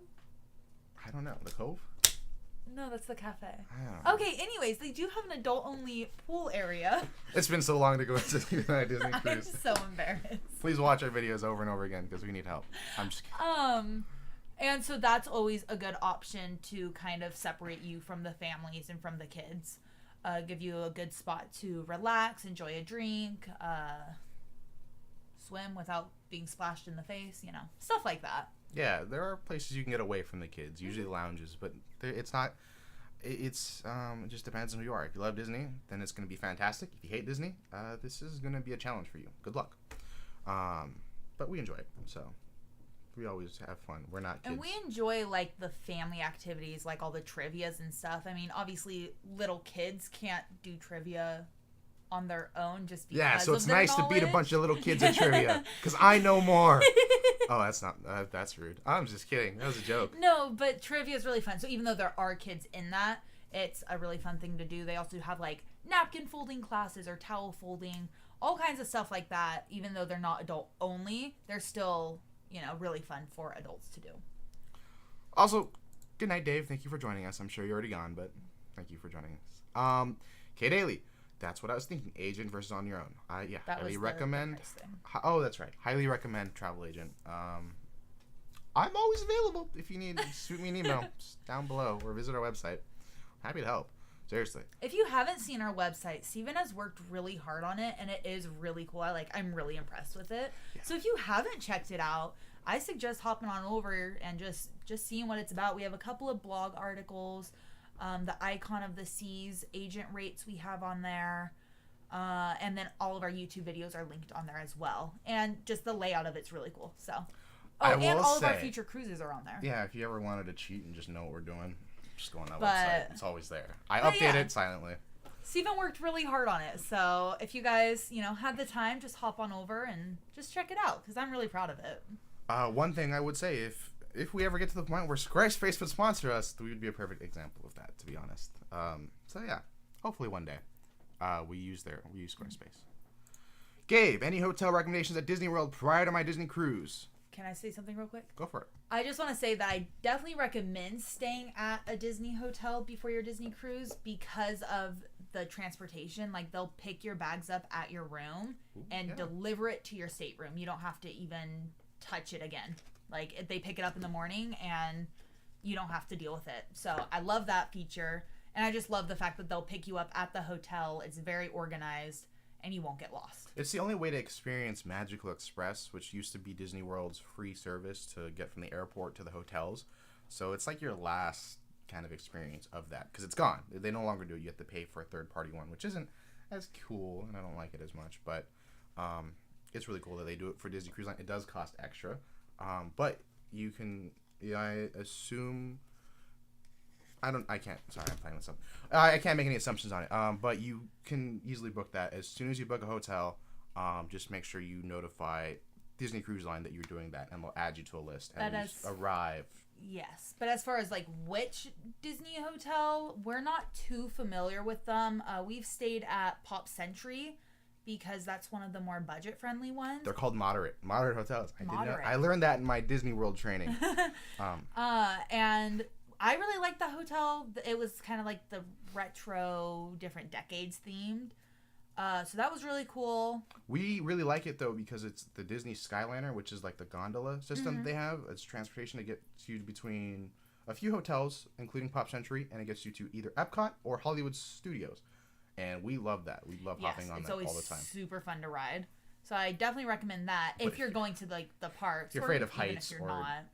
I don't know. The Cove? No, that's the cafe. Okay, anyways, they do have an adult-only pool area. It's been so long to go to Disney cruise. I'm so embarrassed. Please watch our videos over and over again, because we need help. I'm just kidding. And so that's always a good option to kind of separate you from the families and from the kids. Give you a good spot to relax, enjoy a drink, swim without being splashed in the face, stuff like that. Yeah, there are places you can get away from the kids, usually lounges, but it's not. It just depends on who you are. If you love Disney, then it's going to be fantastic. If you hate Disney, this is going to be a challenge for you. Good luck. But we enjoy it, so we always have fun. We're not kids. And we enjoy like the family activities, like all the trivias and stuff. I mean, obviously, little kids can't do trivia on their own just because yeah, so it's of their nice knowledge. to beat a bunch of little kids at trivia because I know more. Oh, that's not that's rude. I'm just kidding. That was a joke. No, but trivia is really fun. So even though there are kids in that, It's a really fun thing to do. They also have like napkin folding classes or towel folding, all kinds of stuff like that. Even though they're not adult only, they're still, really fun for adults to do. Also, good night, Dave. Thank you for joining us. I'm sure you're already gone, but thank you for joining us. K Daly. That's what I was thinking. Agent versus on your own. Highly recommend. Oh, that's right. Highly recommend travel agent. I'm always available if you need. Shoot me an email down below or visit our website. Happy to help. Seriously. If you haven't seen our website, Steven has worked really hard on it, and it is really cool. I'm really impressed with it. Yeah. So if you haven't checked it out, I suggest hopping on over and just seeing what it's about. We have a couple of blog articles. The Icon of the Seas agent rates we have on there. And then all of our YouTube videos are linked on there as well. And just the layout of it's really cool. So, and all of our future cruises are on there. Yeah, if you ever wanted to cheat and just know what we're doing, just go on that website. It's always there. I update it silently. Steven worked really hard on it. So if you guys, had the time, just hop on over and just check it out because I'm really proud of it. One thing I would say, if we ever get to the point where Squarespace would sponsor us, we would be a perfect example of that, to be honest. Hopefully one day we use Squarespace. Gabe, any hotel recommendations at Disney World prior to my Disney cruise? Can I say something real quick? Go for it. I just want to say that I definitely recommend staying at a Disney hotel before your Disney cruise because of the transportation. Like, they'll pick your bags up at your room and deliver it to your stateroom. You don't have to even touch it again. Like, they pick it up in the morning and you don't have to deal with it. So I love that feature. And I just love the fact that they'll pick you up at the hotel. It's very organized and you won't get lost. It's the only way to experience Magical Express, which used to be Disney World's free service to get from the airport to the hotels. So it's like your last kind of experience of that because it's gone. They no longer do it. You have to pay for a third-party one, which isn't as cool, and I don't like it as much. But it's really cool that they do it for Disney Cruise Line. It does cost extra, but you can. I assume. I can't. Sorry, I'm playing with something. I can't make any assumptions on it. But you can easily book that as soon as you book a hotel. Just make sure you notify Disney Cruise Line that you're doing that, and they'll add you to a list and arrive. Yes, but as far as like which Disney hotel, we're not too familiar with them. We've stayed at Pop Century because that's one of the more budget-friendly ones. They're called moderate hotels. I learned that in my Disney World training. And I really liked that hotel. It was kind of like the retro, different decades themed. So that was really cool. We really like it, though, because it's the Disney Skyliner, which is like the gondola system they have. It's transportation that gets you between a few hotels, including Pop Century, and it gets you to either Epcot or Hollywood Studios. And we love that. We love hopping on that all the time. It's always super fun to ride. So I definitely recommend that if you're going to like the parks. If you're afraid of heights or not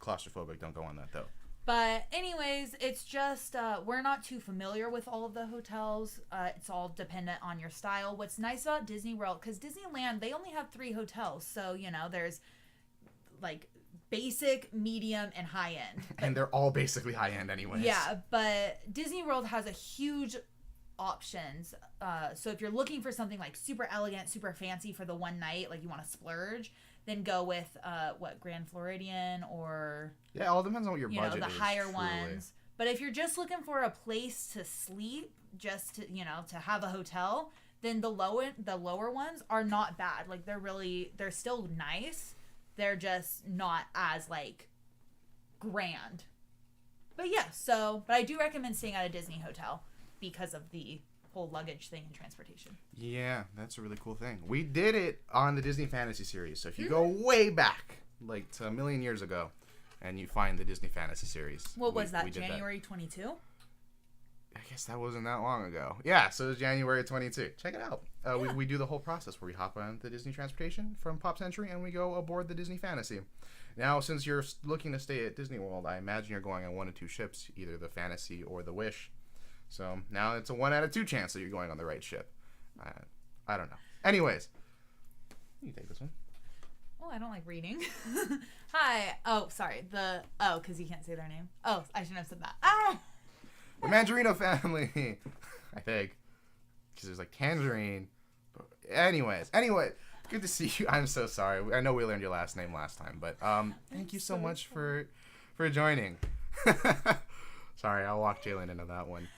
claustrophobic, don't go on that, though. But anyways, it's just, we're not too familiar with all of the hotels. It's all dependent on your style. What's nice about Disney World, because Disneyland, they only have 3 hotels. So, there's like basic, medium, and high end. And they're all basically high end anyways. Yeah, but Disney World has a huge options. So if you're looking for something like super elegant, super fancy for the one night, like you want to splurge, then go with Grand Floridian or it all depends on what your budget is. The higher ones. But if you're just looking for a place to sleep, just to to have a hotel, then the lower ones are not bad. Like they're still nice. They're just not as like grand. But but I do recommend staying at a Disney hotel because of the whole luggage thing and transportation. Yeah, that's a really cool thing. We did it on the Disney Fantasy series. So if you go way back, like to a million years ago, and you find the Disney Fantasy series. What was that, January 22? I guess that wasn't that long ago. Yeah, so it was January 22. Check it out. We do the whole process where we hop on the Disney transportation from Pop Century and we go aboard the Disney Fantasy. Now, since you're looking to stay at Disney World, I imagine you're going on 1 of 2 ships, either the Fantasy or the Wish. So now it's a 1 out of 2 chance that you're going on the right ship. I don't know. Anyways, you take this one. Oh, I don't like reading. Hi. Oh, sorry. Because you can't say their name. Oh, I shouldn't have said that. Ah! The Mandarino family, I think. Because there's like Tangerine. Anyways, good to see you. I'm so sorry. I know we learned your last name last time, but thank you so much for joining. Sorry, I'll walk Jalen into that one.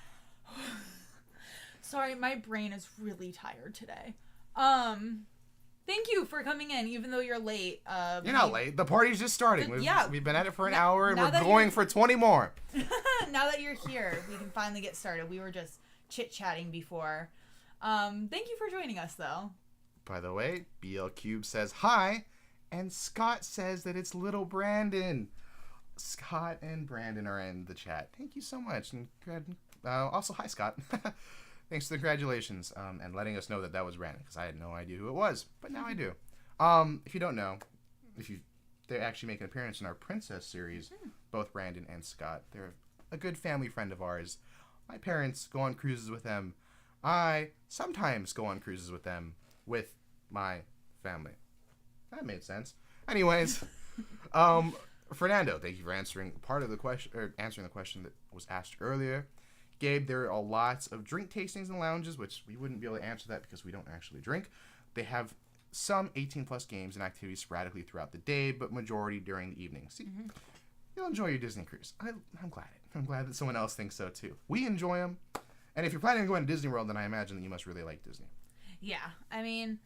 Sorry, my brain is really tired today. Thank you for coming in, even though you're late. You're not late. The party's just starting. We've been at it for an hour, and we're going for 20 more. Now that you're here, we can finally get started. We were just chit-chatting before. Thank you for joining us, though. By the way, BL Cube says hi, and Scott says that it's little Brandon. Scott and Brandon are in the chat. Thank you so much. And also, hi, Scott. Thanks for the congratulations and letting us know that was Brandon, because I had no idea who it was, but now I do. If you don't know, they actually make an appearance in our Princess series, both Brandon and Scott. They're a good family friend of ours. My parents go on cruises with them. I sometimes go on cruises with them with my family. That made sense. Anyways, Fernando, thank you for answering part of the question, or answering the question that was asked earlier. Gabe, there are lots of drink tastings and lounges, which we wouldn't be able to answer that because we don't actually drink. They have some 18-plus games and activities sporadically throughout the day, but majority during the evening. See, you'll enjoy your Disney cruise. I'm glad. I'm glad that someone else thinks so, too. We enjoy them. And if you're planning on going to Disney World, then I imagine that you must really like Disney. Yeah, I mean,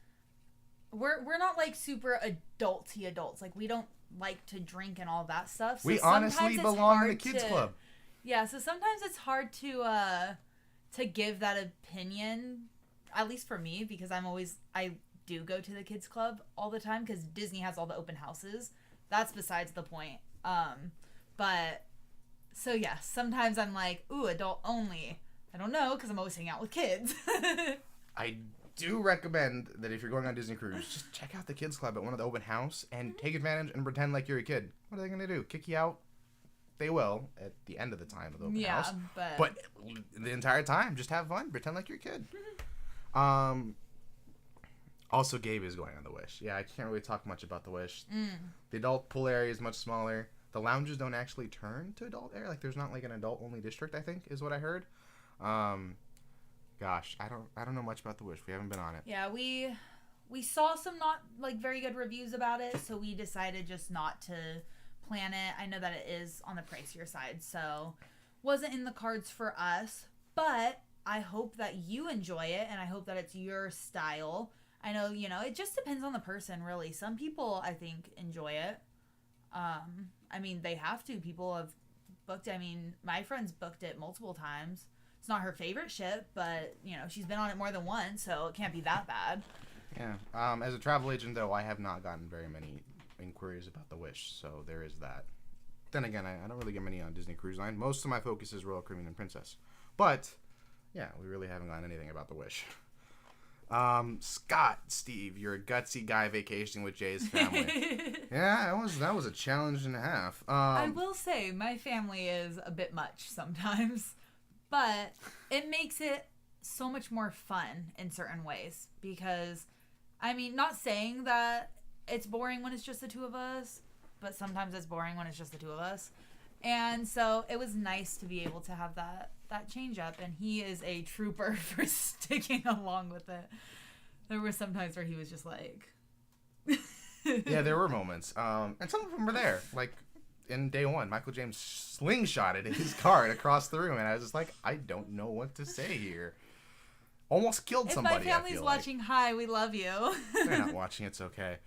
we're not, like, super adulty adults. Like, we don't like to drink and all that stuff. So we honestly belong in the kids club. Yeah, so sometimes it's hard to give that opinion, at least for me, because I do go to the kids club all the time because Disney has all the open houses. That's besides the point. But so yeah, sometimes I'm like, ooh, adult only. I don't know because I'm always hanging out with kids. I do recommend that if you're going on Disney cruise, just check out the kids club at one of the open house and take advantage and pretend like you're a kid. What are they gonna do? Kick you out? They will at the end of the time of the open house. But the entire time, just have fun. Pretend like you're a kid. Also, Gabe is going on the Wish. Yeah, I can't really talk much about the Wish. The adult pool area is much smaller. The lounges don't actually turn to adult area. Like, there's not like an adult-only district, I think, is what I heard. Gosh, I don't know much about the Wish. We haven't been on it. Yeah, we saw some not like very good reviews about it, so we decided just not to plan it. I know that it is on the pricier side, so wasn't in the cards for us, but I hope that you enjoy it, and I hope that it's your style. I know, it just depends on the person, really. Some people, I think, enjoy it. I mean, they have to. People have booked, my friend's booked it multiple times. It's not her favorite ship, but, she's been on it more than once, so it can't be that bad. Yeah. As a travel agent, though, I have not gotten very many inquiries about the Wish, so there is that. Then again, I don't really get many on Disney Cruise Line. Most of my focus is Royal Caribbean and Princess. But, yeah, we really haven't gotten anything about the Wish. Scott, Steve, you're a gutsy guy vacationing with Jay's family. Yeah, that was a challenge and a half. I will say, my family is a bit much sometimes, but it makes it so much more fun in certain ways because, not saying that it's boring when it's just the two of us, but sometimes it's boring when it's just the two of us. And so it was nice to be able to have that change up, and he is a trooper for sticking along with it. There were some times where he was just like... Yeah, there were moments. And some of them were there. Like, in day one, Michael James slingshotted his card across the room, and I was just like, I don't know what to say here. Almost killed somebody, If my family's watching, hi, we love you. They're not watching, it's okay.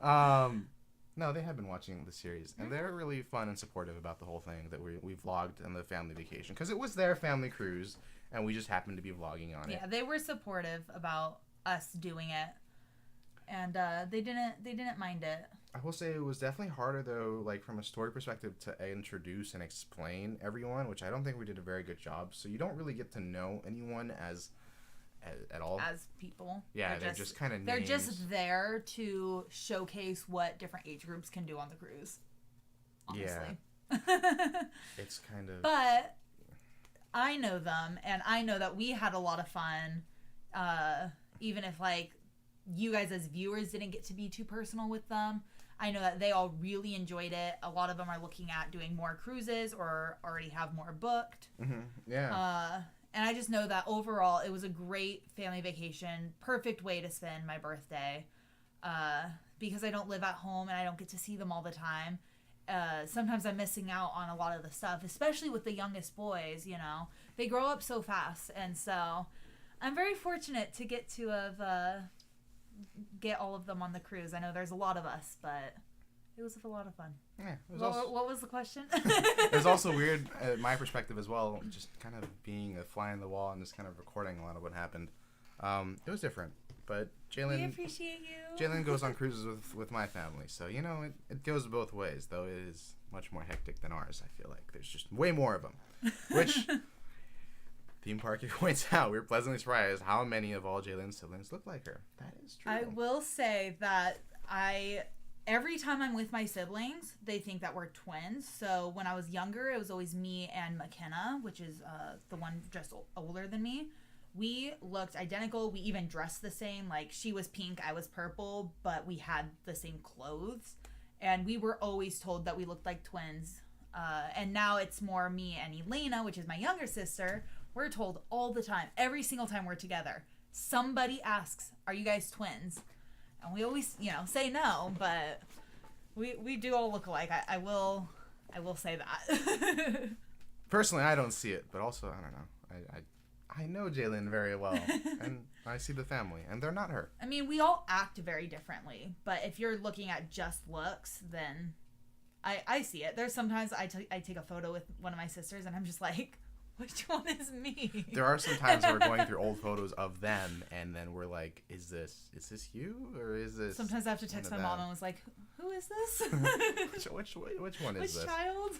No, they have been watching the series, and they're really fun and supportive about the whole thing that we vlogged on the family vacation, because it was their family cruise, and we just happened to be vlogging on it. Yeah, they were supportive about us doing it, and they didn't mind it. I will say it was definitely harder, though, like from a story perspective, to introduce and explain everyone, which I don't think we did a very good job. So you don't really get to know anyone at all as people. Yeah, they're just kind of names. They're just there to showcase what different age groups can do on the cruise. Honestly. Yeah. It's kind of... But I know them, and I know that we had a lot of fun, even if, like, you guys as viewers didn't get to be too personal with them. I know that they all really enjoyed it. A lot of them are looking at doing more cruises or already have more booked. Mm-hmm. Yeah. And I just know that overall it was a great family vacation, perfect way to spend my birthday, because I don't live at home and I don't get to see them all the time. sometimes I'm missing out on a lot of the stuff, especially with the youngest boys, you know. They grow up so fast, and so I'm very fortunate to get to get all of them on the cruise. I know there's a lot of us, but it was a lot of fun. Yeah. What was the question? It was also weird, my perspective as well, just kind of being a fly on the wall and just kind of recording a lot of what happened. It was different, but We Jalen appreciate you. Jalen goes on cruises with my family, so you know it goes both ways. Though it is much more hectic than ours. I feel like there's just way more of them, which theme park points out. We were pleasantly surprised how many of all Jalen's siblings look like her. That is true. I will say that every time I'm with my siblings, they think that we're twins. So when I was younger, it was always me and McKenna, which is the one just older than me. We looked identical. We even dressed the same. Like, she was pink, I was purple, but we had the same clothes. And we were always told that we looked like twins. And now it's more me and Elena, which is my younger sister. We're told all the time, every single time we're together, somebody asks, "Are you guys twins?" And we always, say no, but we do all look alike. I will say that. Personally, I don't see it, but also I don't know. I know Jalen very well, and I see the family, and they're not her. I mean, we all act very differently, but if you're looking at just looks, then I see it. There's sometimes I take a photo with one of my sisters, and I'm just like, which one is me? There are some times where we're going through old photos of them, and then we're like, is this you, or is this... Sometimes I have to text my mom and was like, who is this? which one is this? Which child?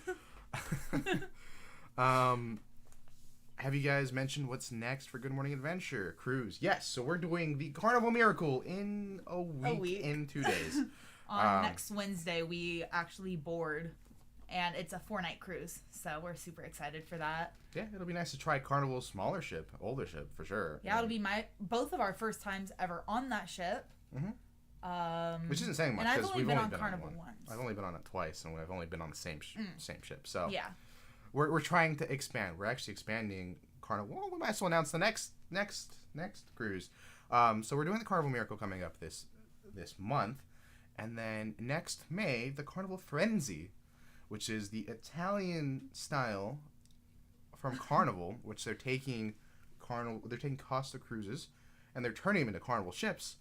Have you guys mentioned what's next for Good Morning Adventure Cruise? Yes, so we're doing the Carnival Miracle in a week. In 2 days. On next Wednesday, we actually board, and it's a 4-night cruise, so we're super excited for that. Yeah, it'll be nice to try Carnival's smaller ship, older ship, for sure. Yeah, it'll be both of our first times ever on that ship. Mm-hmm. Which isn't saying much, because we've only been on Carnival once. I've only been on it twice, and I've only been on the same ship, so... Yeah. We're trying to expand. We're actually expanding Carnival. Well, we might as well announce the next cruise. So we're doing the Carnival Miracle coming up this month, and then next May the Carnival Frenzy, which is the Italian style from Carnival, which they're taking Costa cruises, and they're turning them into Carnival ships,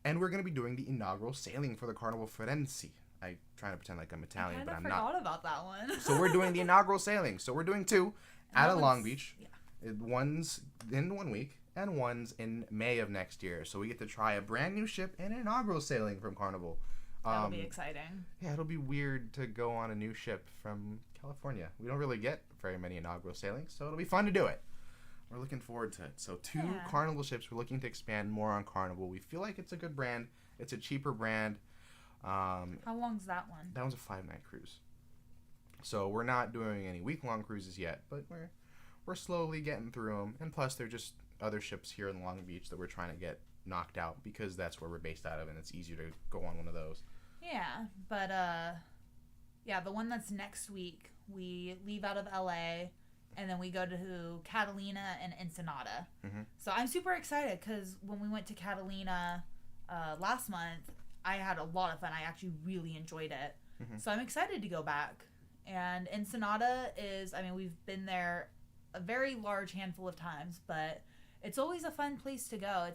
and we're going to be doing the inaugural sailing for the Carnival Frenzy. I try to pretend like I'm Italian, but I'm not. I forgot about that one. So we're doing the inaugural sailing. So we're doing 2 at Long Beach. Yeah. One's in 1 week, and one's in May of next year. So we get to try a brand new ship and an inaugural sailing from Carnival. That'll be exciting. Yeah, it'll be weird to go on a new ship from California. We don't really get very many inaugural sailings, so it'll be fun to do it. We're looking forward to it. So 2 Carnival ships. We're looking to expand more on Carnival. We feel like it's a good brand. It's a cheaper brand. How long's that one? That one's a 5-night cruise. So we're not doing any week-long cruises yet, but we're slowly getting through them. And plus, they're just other ships here in Long Beach that we're trying to get knocked out because that's where we're based out of, and it's easier to go on one of those. Yeah, but the one that's next week, we leave out of LA, and then we go to Catalina and Ensenada. Mm-hmm. So I'm super excited because when we went to Catalina last month, I had a lot of fun. I actually really enjoyed it. Mm-hmm. So I'm excited to go back. And Ensenada we've been there a very large handful of times, but it's always a fun place to go.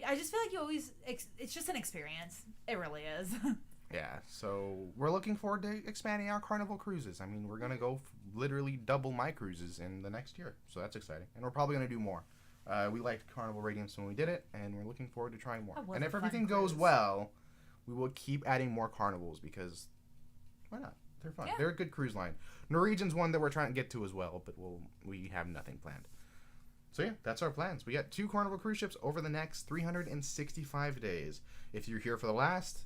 I just feel like it's just an experience. It really is. Yeah, so we're looking forward to expanding our Carnival cruises. I mean, we're going to go literally double my cruises in the next year. So that's exciting. And we're probably going to do more. We liked Carnival Radiance when we did it, and we're looking forward to trying more. And if everything goes well, we will keep adding more Carnivals because why not? They're fun. Yeah. They're a good cruise line. Norwegian's one that we're trying to get to as well, but we have nothing planned. So yeah, that's our plans. We got 2 Carnival cruise ships over the next 365 days. If you're here for the last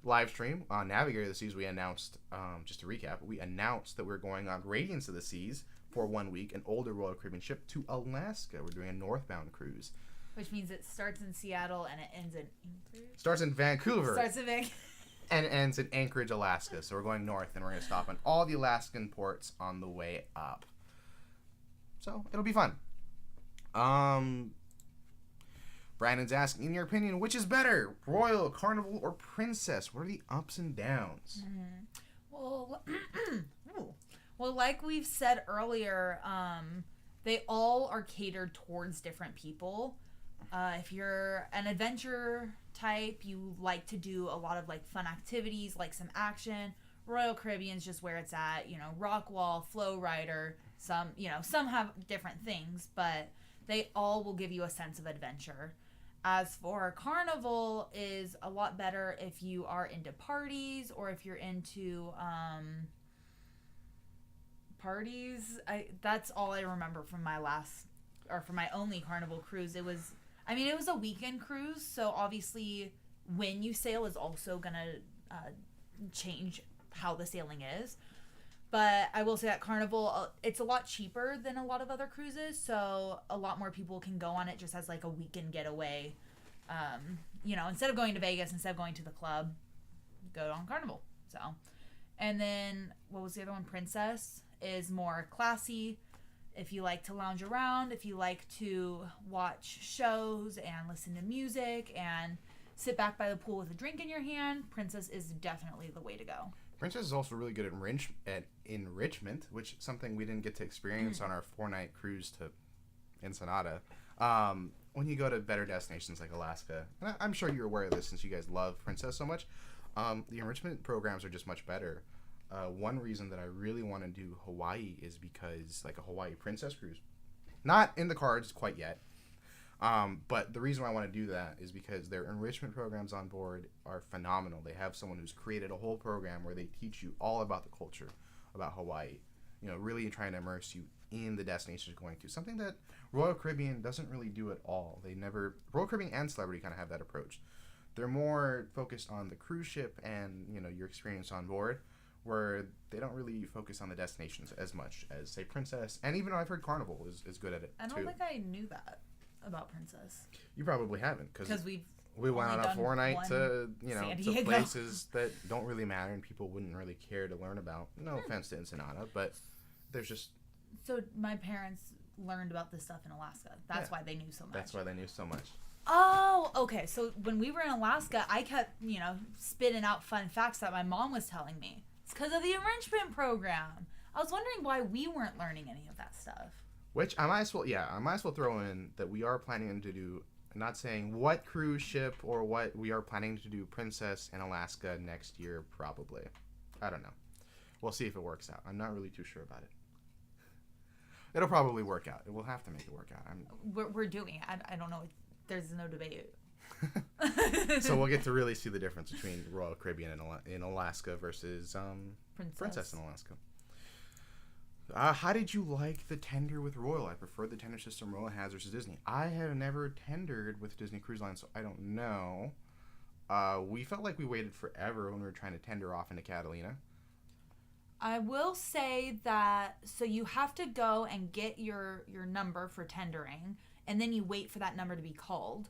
live stream on Navigator of the Seas, we announced, just to recap, we announced that we're going on Radiance of the Seas for 1 week, an older Royal Caribbean ship, to Alaska. We're doing a northbound cruise. Which means it starts in Seattle and it ends in Anchorage? Starts in Vancouver. Starts in Vancouver. And ends in Anchorage, Alaska. So we're going north, and we're going to stop on all the Alaskan ports on the way up. So it'll be fun. Brandon's asking, in your opinion, which is better, Royal, Carnival, or Princess? What are the ups and downs? Mm-hmm. Well, well, like we've said earlier, they all are catered towards different people. If you're an adventure type, you like to do a lot of like fun activities, like some action. Royal Caribbean's just where it's at. Rock Wall, Flow Rider. Some have different things, but they all will give you a sense of adventure. As for Carnival, is a lot better if you are into parties or if you're into parties. That's all I remember from my only Carnival cruise. It was a weekend cruise, so obviously when you sail is also gonna change how the sailing is. But I will say that Carnival, it's a lot cheaper than a lot of other cruises, so a lot more people can go on it just as like a weekend getaway. Instead of going to Vegas, instead of going to the club, go on Carnival. So, and then what was the other one? Princess is more classy. If you like to lounge around, if you like to watch shows and listen to music and sit back by the pool with a drink in your hand, Princess is definitely the way to go. Princess is also really good at enrichment, which is something we didn't get to experience on our 4-night cruise to Ensenada. When you go to better destinations like Alaska, and I'm sure you're aware of this since you guys love Princess so much, the enrichment programs are just much better. One reason that I really want to do Hawaii is because, like a Hawaii Princess cruise, not in the cards quite yet, but the reason why I want to do that is because their enrichment programs on board are phenomenal. They have someone who's created a whole program where they teach you all about the culture, about Hawaii, really trying to immerse you in the destination you're going to. Something that Royal Caribbean doesn't really do at all. Royal Caribbean and Celebrity kind of have that approach. They're more focused on the cruise ship and, your experience on board, where they don't really focus on the destinations as much as, say, Princess. And even I've heard Carnival is good at it, I don't think I knew that about Princess. You probably haven't, because we went on a 4-night to, to places that don't really matter and people wouldn't really care to learn about. No offense to Ensenada, but there's just... So my parents learned about this stuff in Alaska. That's why they knew so much. That's why they knew so much. Oh, okay. So when we were in Alaska, I kept, spitting out fun facts that my mom was telling me. It's because of the enrichment program. I was wondering why we weren't learning any of that stuff. Which I might as well throw in that we are planning to do, not saying what cruise ship or what we are planning to do Princess in Alaska next year, probably. I don't know. We'll see if it works out. I'm not really too sure about it. It'll probably work out. We'll have to make it work out. We're doing it. I don't know. There's no debate. So we'll get to really see the difference between Royal Caribbean in Alaska versus Princess in Alaska. How did you like the tender with Royal? I prefer the tender system Royal has versus Disney. I have never tendered with Disney Cruise Line, so I don't know. We felt like we waited forever when we were trying to tender off into Catalina. I will say that, so you have to go and get your number for tendering, and then you wait for that number to be called.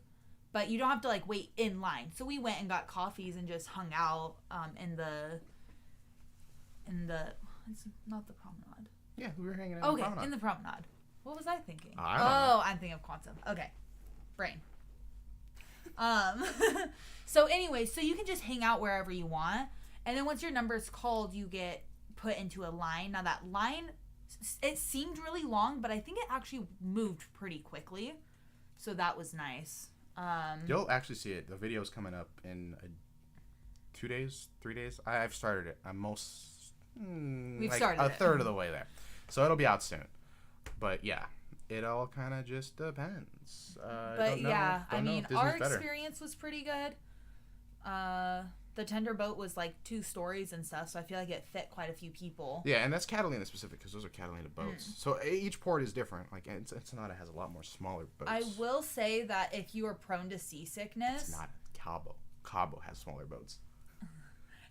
But you don't have to, wait in line. So we went and got coffees and just hung out in the it's not the promenade. Yeah, we were hanging out in the promenade. Okay, in the promenade. What was I thinking? I don't know. I'm thinking of Quantum. Okay. Brain. So anyway, so you can just hang out wherever you want. And then once your number is called, you get put into a line. Now that line, it seemed really long, but I think it actually moved pretty quickly. So that was nice. You'll actually see it. The video's coming up in 2 days, 3 days. I've started it. I'm We've started a third of the way there. So it'll be out soon. But yeah, it all kind of just depends. Our experience was pretty good. The tender boat was 2 stories and stuff, so I feel like it fit quite a few people. Yeah, and that's Catalina specific because those are Catalina boats. So each port is different. Ensenada has a lot more smaller boats. I will say that if you are prone to seasickness... It's not Cabo. Cabo has smaller boats.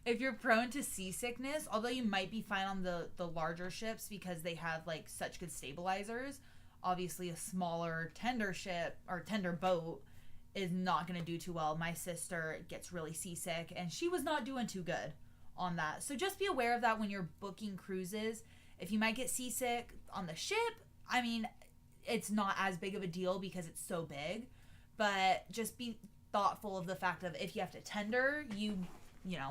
If you're prone to seasickness, although you might be fine on the larger ships because they have such good stabilizers, obviously a smaller tender ship or tender boat is not going to do too well. My sister gets really seasick and she was not doing too good on that. So just be aware of that when you're booking cruises. If you might get seasick on the ship, it's not as big of a deal because it's so big, but just be thoughtful of the fact of if you have to tender, you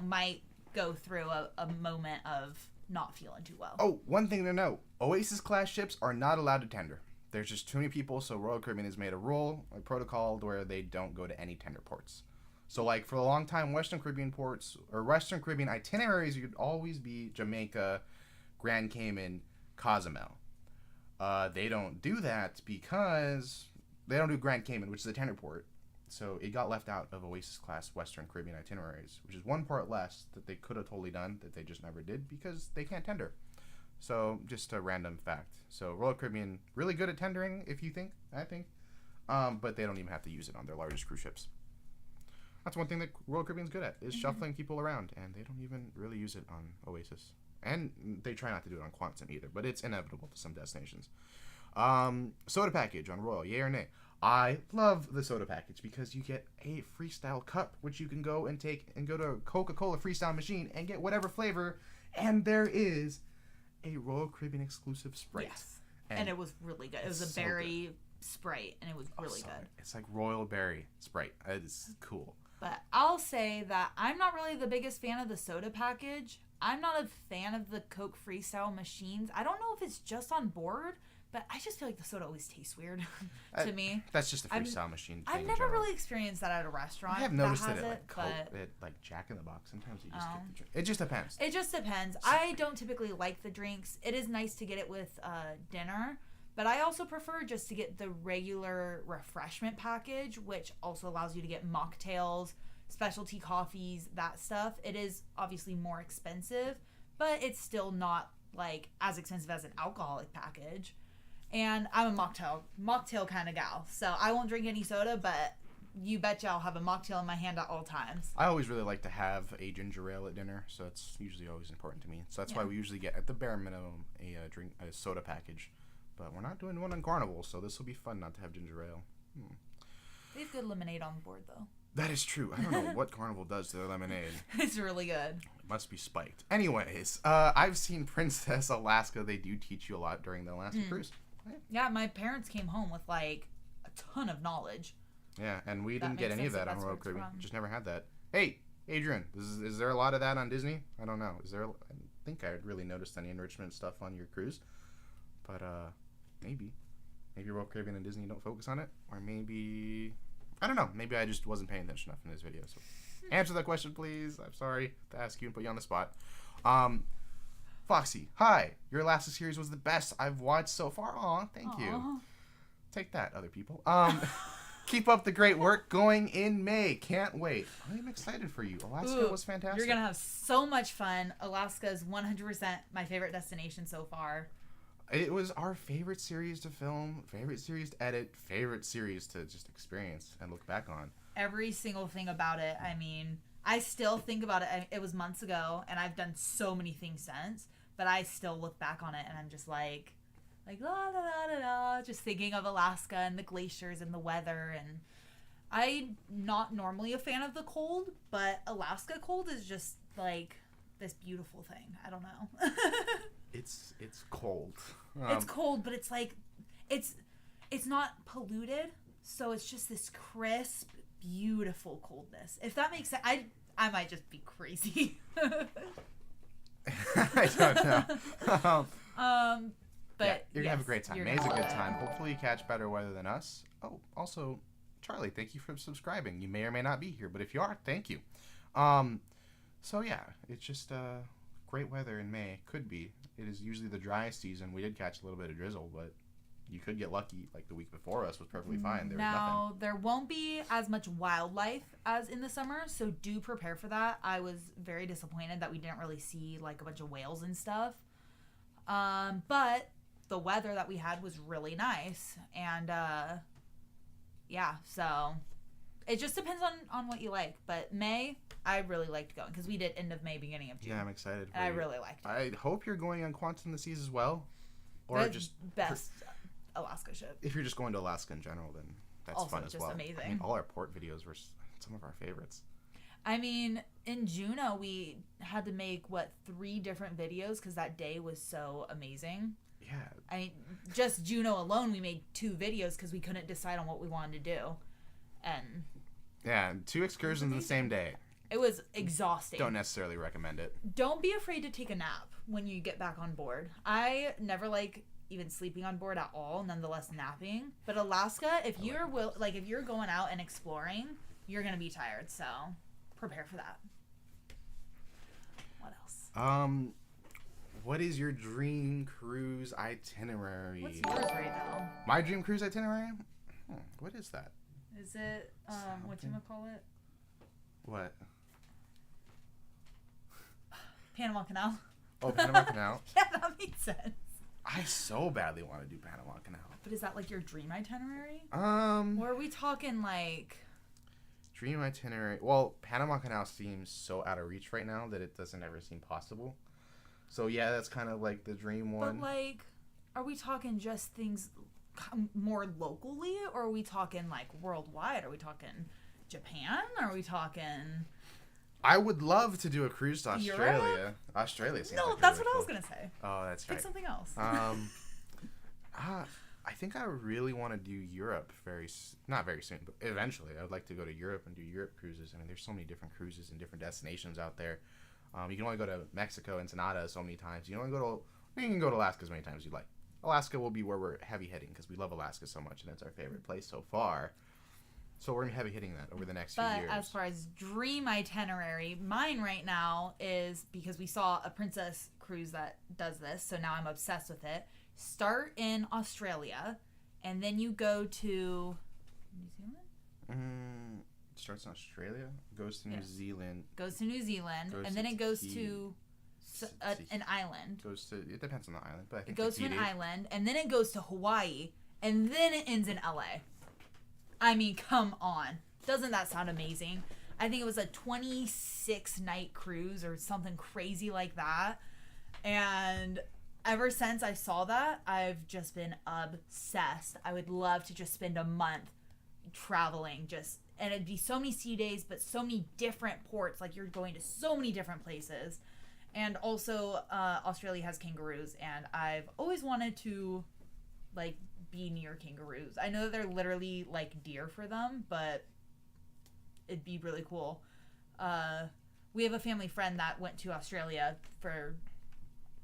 might go through a moment of not feeling too well. Oh, one thing to note. Oasis class ships are not allowed to tender. There's just too many people, so Royal Caribbean has made a rule, a protocol, where they don't go to any tender ports. So, like, for a long time, Western Caribbean ports, or Western Caribbean itineraries, you'd always be Jamaica, Grand Cayman, Cozumel. They don't do that because they don't do Grand Cayman, which is a tender port. So it got left out of Oasis class Western Caribbean itineraries, which is one port less that they could have totally done that they just never did because they can't tender. So just a random fact. So Royal Caribbean, really good at tendering, I think. But they don't even have to use it on their largest cruise ships. That's one thing that Royal Caribbean's good at, is shuffling people around, and they don't even really use it on Oasis. And they try not to do it on Quantum either, but it's inevitable to some destinations. Soda package on Royal, yay or nay? I love the soda package because you get a freestyle cup, which you can go and take and go to a Coca-Cola freestyle machine and get whatever flavor, and there is a Royal Caribbean exclusive Sprite. Yes, and it was really good. It was a berry Sprite, and it was really good. It's like Royal Berry Sprite. It's cool. But I'll say that I'm not really the biggest fan of the soda package. I'm not a fan of the Coke freestyle machines. I don't know if it's just on board, but I just feel like the soda always tastes weird to me. That's just a freestyle machine. I've never really experienced that at a restaurant. I have noticed it at like Jack in the Box. Sometimes you just get the drink. It just depends. It just depends. I don't typically like the drinks. It is nice to get it with dinner, but I also prefer just to get the regular refreshment package, which also allows you to get mocktails, specialty coffees, that stuff. It is obviously more expensive, but it's still not like as expensive as an alcoholic package. And I'm a mocktail kind of gal, so I won't drink any soda, but you betcha I'll have a mocktail in my hand at all times. I always really like to have a ginger ale at dinner, so it's usually always important to me. So that's why we usually get, at the bare minimum, a soda package. But we're not doing one on Carnival, so this will be fun not to have ginger ale. They have good lemonade on board, though. That is true. I don't know what Carnival does to their lemonade. It's really good. It must be spiked. Anyways, I've seen Princess Alaska. They do teach you a lot during the Alaska cruise. Yeah, my parents came home with like a ton of knowledge. Yeah, and we didn't get any of that on Royal Caribbean. Just never had that. Hey, Adrian, is there a lot of that on Disney? I don't know. I think I really noticed any enrichment stuff on your cruise, but maybe Royal Caribbean and Disney don't focus on it, or maybe I don't know. Maybe I just wasn't paying attention enough in this video. So answer that question, please. I'm sorry to ask you and put you on the spot. Foxy, hi. Your Alaska series was the best I've watched so far. Aw, thank you. Take that, other people. Keep up the great work going in May. Can't wait. I'm excited for you. Alaska was fantastic. You're going to have so much fun. Alaska is 100% my favorite destination so far. It was our favorite series to film, favorite series to edit, favorite series to just experience and look back on. Every single thing about it. I mean, I still think about it. It was months ago, and I've done so many things since. But I still look back on it and I'm just like la la la la la, just thinking of Alaska and the glaciers and the weather. And I'm not normally a fan of the cold, but Alaska cold is just like this beautiful thing. I don't know. It's cold. It's cold, but it's like it's not polluted, so it's just this crisp, beautiful coldness. If that makes sense, I might just be crazy. I don't know. But yeah, you're gonna have a great time. May's a good time. Hopefully you catch better weather than us. Oh, also, Charlie, thank you for subscribing. You may or may not be here, but if you are, thank you. So yeah, it's just great weather in May. Could be. It is usually the driest season. We did catch a little bit of drizzle, but you could get lucky. Like the week before us was perfectly fine. There was nothing. There won't be as much wildlife as in the summer, so do prepare for that. I was very disappointed that we didn't really see like a bunch of whales and stuff. But the weather that we had was really nice, and yeah, so it just depends on what you like. But May, I really liked going because we did end of May, beginning of June. Yeah, I'm excited. I really liked it. I hope you're going on Quantum of the Seas as well, or just best. Alaska ship. If you're just going to Alaska in general, then that's also fun as well. Amazing. I mean, all our port videos were some of our favorites. I mean, in Juneau, we had to make 3 different videos because that day was so amazing. Yeah. I mean, just Juneau alone, we made 2 videos because we couldn't decide on what we wanted to do, and yeah, 2 excursions in the same day. It was exhausting. Don't necessarily recommend it. Don't be afraid to take a nap when you get back on board. I never like even sleeping on board at all, nonetheless napping. But Alaska, if you're going out and exploring, you're going to be tired, so prepare for that. What else? What is your dream cruise itinerary? What's yours right now? My dream cruise itinerary? What is that? Is it, whatchamacallit? What? Panama Canal. Oh, Panama Canal? Yeah, that makes sense. I so badly want to do Panama Canal. But is that like your dream itinerary? Or are we talking like... Dream itinerary. Well, Panama Canal seems so out of reach right now that it doesn't ever seem possible. So yeah, that's kind of like the dream one. But like, are we talking just things more locally, or are we talking like worldwide? Are we talking Japan? Are we talking... I would love to do a cruise to Australia. Europe? Australia seems No, like that's really what I was cool. going to say. Oh, that's right. Pick something else. I think I really want to do Europe not very soon, but eventually. I would like to go to Europe and do Europe cruises. I mean, there's so many different cruises and different destinations out there. You can only go to Mexico and Ensenada so many times. You can go to Alaska as many times as you like. Alaska will be where we're heavy hitting because we love Alaska so much and it's our favorite place so far. So we're heavy hitting that over the next few years. But as far as dream itinerary, mine right now is, because we saw a princess cruise that does this, so now I'm obsessed with it. Start in Australia, and then you go to New Zealand? Starts in Australia, goes to New Zealand. Goes to New Zealand, and then it goes to an island. It depends on the island, but I think it goes to an island, and then it goes to Hawaii, and then it ends in LA. I mean, come on. Doesn't that sound amazing? I think it was a 26-night cruise or something crazy like that. And ever since I saw that, I've just been obsessed. I would love to just spend a month traveling, and it'd be so many sea days, but so many different ports. Like, you're going to so many different places. And also, Australia has kangaroos, and I've always wanted to, like, be near kangaroos. I know that they're literally like deer for them, but it'd be really cool. We have a family friend that went to Australia for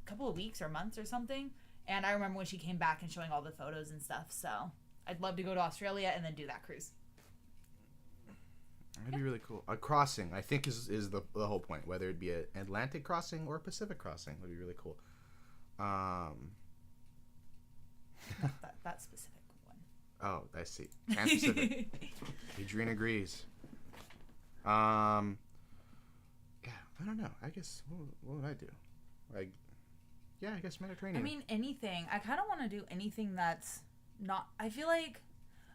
a couple of weeks or months or something, and I remember when she came back and showing all the photos and stuff. So I'd love to go to Australia and then do that cruise. That'd be really cool. A crossing, I think, is the whole point. Whether it be an Atlantic crossing or a Pacific crossing would be really cool. That specific one. Oh, I see. Trans-Pacific. Adrian agrees. Yeah, I don't know. I guess, what would I do? Like, yeah, I guess Mediterranean. I mean, anything. I kind of want to do anything that's not... I feel like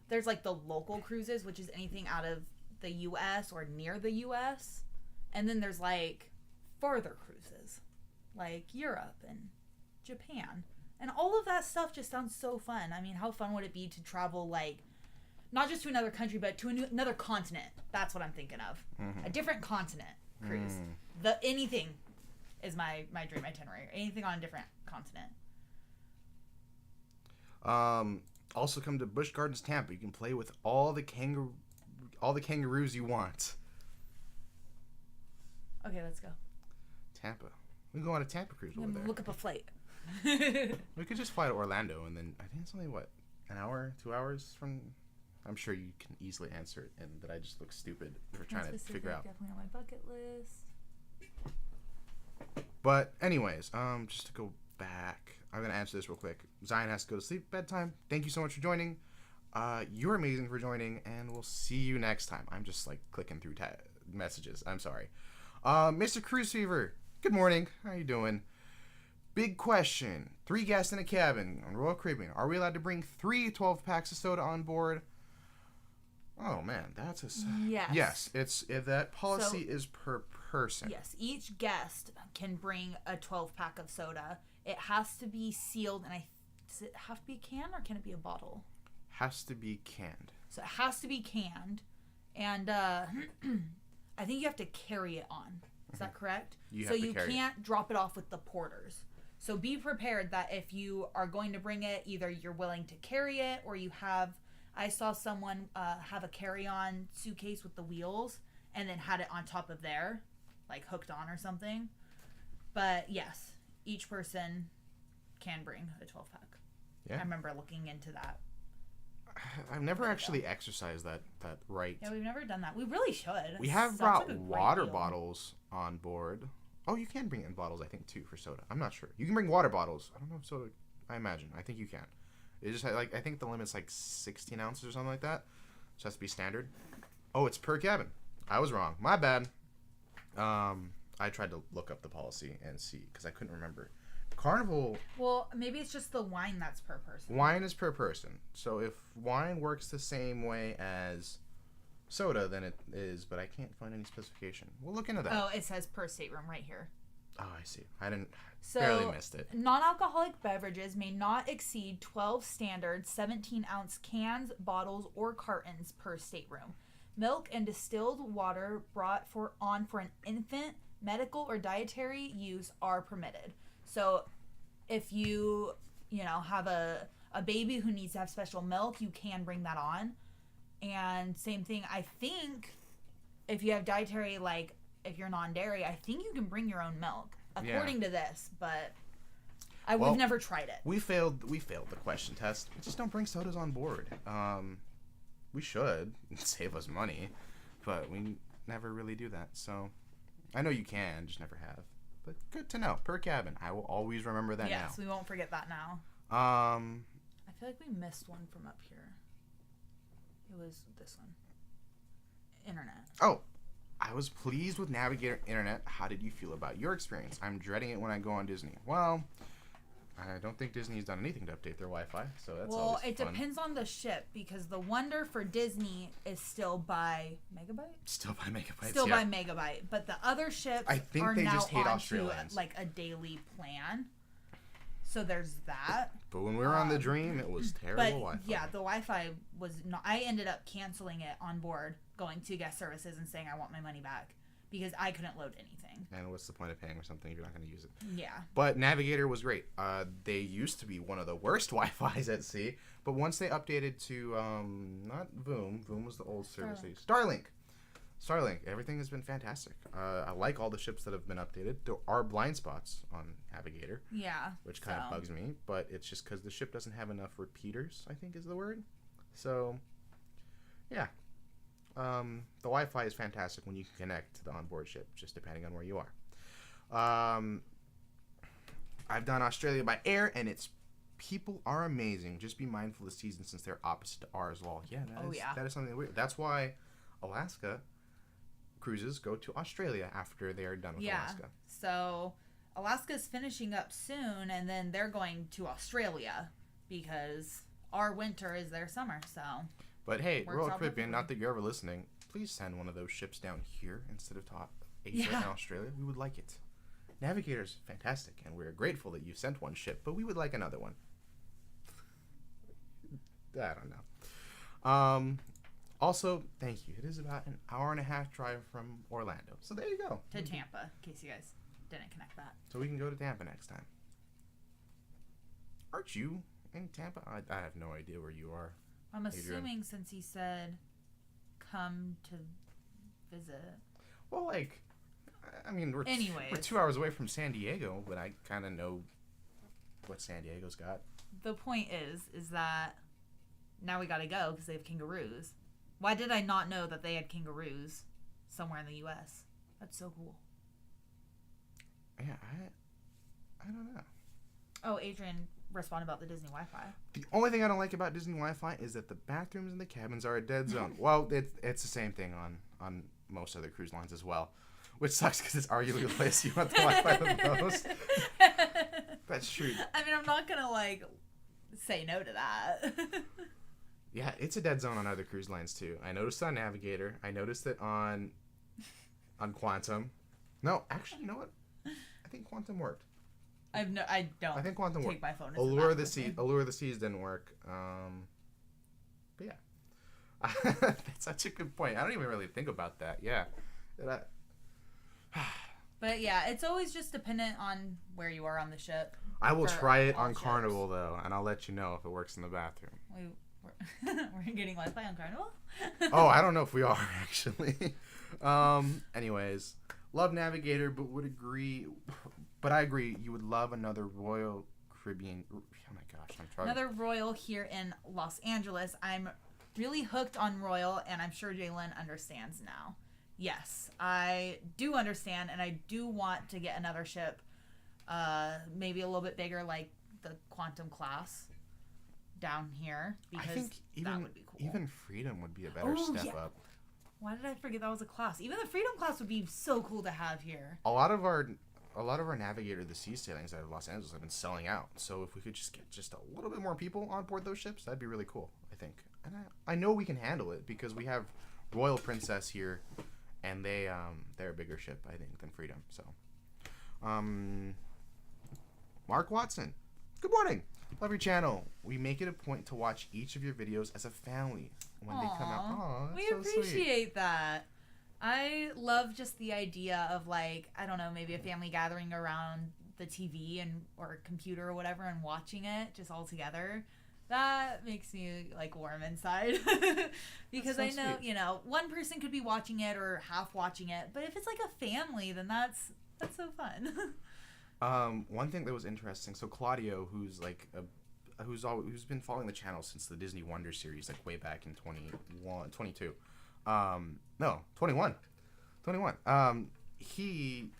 there's, like, the local cruises, which is anything out of the U.S. or near the U.S. And then there's, like, farther cruises, like Europe and Japan. And all of that stuff just sounds so fun. I mean, how fun would it be to travel, like, not just to another country, but to another continent? That's what I'm thinking of. Mm-hmm. A different continent cruise. Anything is my dream itinerary. Anything on a different continent. Also come to Busch Gardens, Tampa. You can play with all the kangaroos you want. Okay, let's go. Tampa. We can go on a Tampa cruise over there. Look up a flight. We could just fly to Orlando, and then I think it's only, an hour, 2 hours from... I'm sure you can easily answer it, and that I just look stupid for trying to figure out. Definitely on my bucket list. But anyways, just to go back, I'm going to answer this real quick. Zion has to go to sleep, bedtime. Thank you so much for joining. You're amazing for joining, and we'll see you next time. I'm just, clicking through messages. I'm sorry. Mr. Cruise Fever, good morning. How you doing? Big question. 3 guests in a cabin on Royal Caribbean. Are we allowed to bring 3 12-packs of soda on board? Oh, man, that's a... Yes. Yes, that policy is per person. Yes, each guest can bring a 12-pack of soda. It has to be sealed, and does it have to be a can, or can it be a bottle? Has to be canned. So it has to be canned, and I think you have to carry it on. Is that correct? You can't drop it off with the porters. So be prepared that if you are going to bring it, either you're willing to carry it, or you have... I saw someone have a carry-on suitcase with the wheels, and then had it on top of there, like hooked on or something. But yes, each person can bring a 12-pack. Yeah. I remember looking into that. I've never actually exercised that right. Yeah, we've never done that. We really should. We have brought water bottles on board. Oh, you can bring in bottles, I think, too, for soda. I'm not sure. You can bring water bottles. I don't know if soda... I imagine. I think you can. It just like I think the limit's like 16 ounces or something like that. So it has to be standard. Oh, it's per cabin. I was wrong. My bad. I tried to look up the policy and see because I couldn't remember. Carnival... Well, maybe it's just the wine that's per person. Wine is per person. So if wine works the same way as soda, then it is, but I can't find any specification. We'll look into that. Oh, it says per stateroom right here. Oh, I see. I barely missed it. Non-alcoholic beverages may not exceed 12 standard 17-ounce cans, bottles, or cartons per stateroom. Milk and distilled water brought for an infant, medical, or dietary use are permitted. So if you have a baby who needs to have special milk, you can bring that on. And same thing, I think if you have dietary, like if you're non-dairy, I think you can bring your own milk according to this, but we've never tried it. We failed the question test. We just don't bring sodas on board. We should save us money, but we never really do that. So I know you can, just never have. But good to know. Per cabin. I will always remember that now. Yes, we won't forget that now. I feel like we missed one from up here. It was this one. Internet. Oh, I was pleased with Navigator Internet. How did you feel about your experience? I'm dreading it when I go on Disney. Well, I don't think Disney's done anything to update their Wi-Fi, so that's always fun. It depends on the ship, because the Wonder for Disney is still by megabyte? Still by megabytes, Still by megabyte, but the other ships I think are they now just hate onto Australians. like a daily plan. So there's that. But when we were on the Dream, it was terrible Wi-Fi. Yeah, the Wi-Fi was not... I ended up canceling it on board, going to guest services and saying I want my money back, because I couldn't load anything. And what's the point of paying for something if you're not going to use it? Yeah. But Navigator was great. They used to be one of the worst Wi-Fis at sea, but once they updated to, not Voom. Voom was the old service. Starlink. Everything has been fantastic. I like all the ships that have been updated. There are blind spots on Navigator. Yeah. Which kind of bugs me, but it's just because the ship doesn't have enough repeaters, I think is the word. So, yeah. The Wi-Fi is fantastic when you can connect to the onboard ship, just depending on where you are. I've done Australia by air, and people are amazing. Just be mindful of the season since they're opposite to ours. Well, yeah, that is something weird. That's why Alaska cruises go to Australia after they are done with Alaska. So Alaska's finishing up soon, and then they're going to Australia because our winter is their summer. So. But hey, Royal Caribbean, not that you're ever listening, please send one of those ships down here instead of to Asia and Australia. We would like it. Navigator's fantastic, and we're grateful that you sent one ship, but we would like another one. I don't know. Also, thank you. It is about an hour and a half drive from Orlando. So there you go. To Tampa, in case you guys didn't connect that. So we can go to Tampa next time. Aren't you in Tampa? I have no idea where you are. I'm assuming since he said come to visit. Well, like, I mean, we're 2 hours away from San Diego, but I kind of know what San Diego's got. The point is that now we gotta go because they have kangaroos. Why did I not know that they had kangaroos somewhere in the U.S.? That's so cool. Yeah, I don't know. Oh, Adrian responded about the Disney Wi-Fi. The only thing I don't like about Disney Wi-Fi is that the bathrooms in the cabins are a dead zone. Well, it's the same thing on most other cruise lines as well, which sucks because it's arguably the place you want the Wi-Fi the most. That's true. I mean, I'm not gonna say no to that. Yeah, it's a dead zone on other cruise lines too. I noticed on Navigator. I noticed it on Quantum. No, actually, you know what? I think Quantum worked. I don't. I think Quantum take worked. my phone. Allure of the Seas didn't work. But yeah, that's such a good point. I don't even really think about that. Yeah. But yeah, it's always just dependent on where you are on the ship. I will try it on Carnival though, and I'll let you know if it works in the bathroom. We're getting Wi-Fi on Carnival? Oh, I don't know if we are actually. Anyways, love Navigator, but I agree, you would love another Royal Caribbean. Oh my gosh, I'm trying. Another Royal here in Los Angeles. I'm really hooked on Royal, and I'm sure Jalen understands now. Yes, I do understand, and I do want to get another ship, maybe a little bit bigger, like the Quantum class down here, because I think that would be cool. Even Freedom would be a better step up. Why did I forget that was a class? Even the Freedom class would be so cool to have here. A lot of our Navigator the Sea sailings out of Los Angeles have been selling out. So if we could just get just a little bit more people on board those ships, that'd be really cool, I think. And I know we can handle it because we have Royal Princess here, and they're a bigger ship, I think, than Freedom. So, Mark Watson, good morning. Love your channel. We make it a point to watch each of your videos as a family when they come out. Aww, we appreciate that. I love just the idea of, like, I don't know, maybe a family gathering around the TV or computer or whatever and watching it just all together. That makes me, like, warm inside. Because I know, sweet. One person could be watching it or half watching it, but if it's like a family, then that's so fun. One thing that was interesting, so Claudio, who's like who's been following the channel since the Disney Wonder series, like way back in 22. No, 21.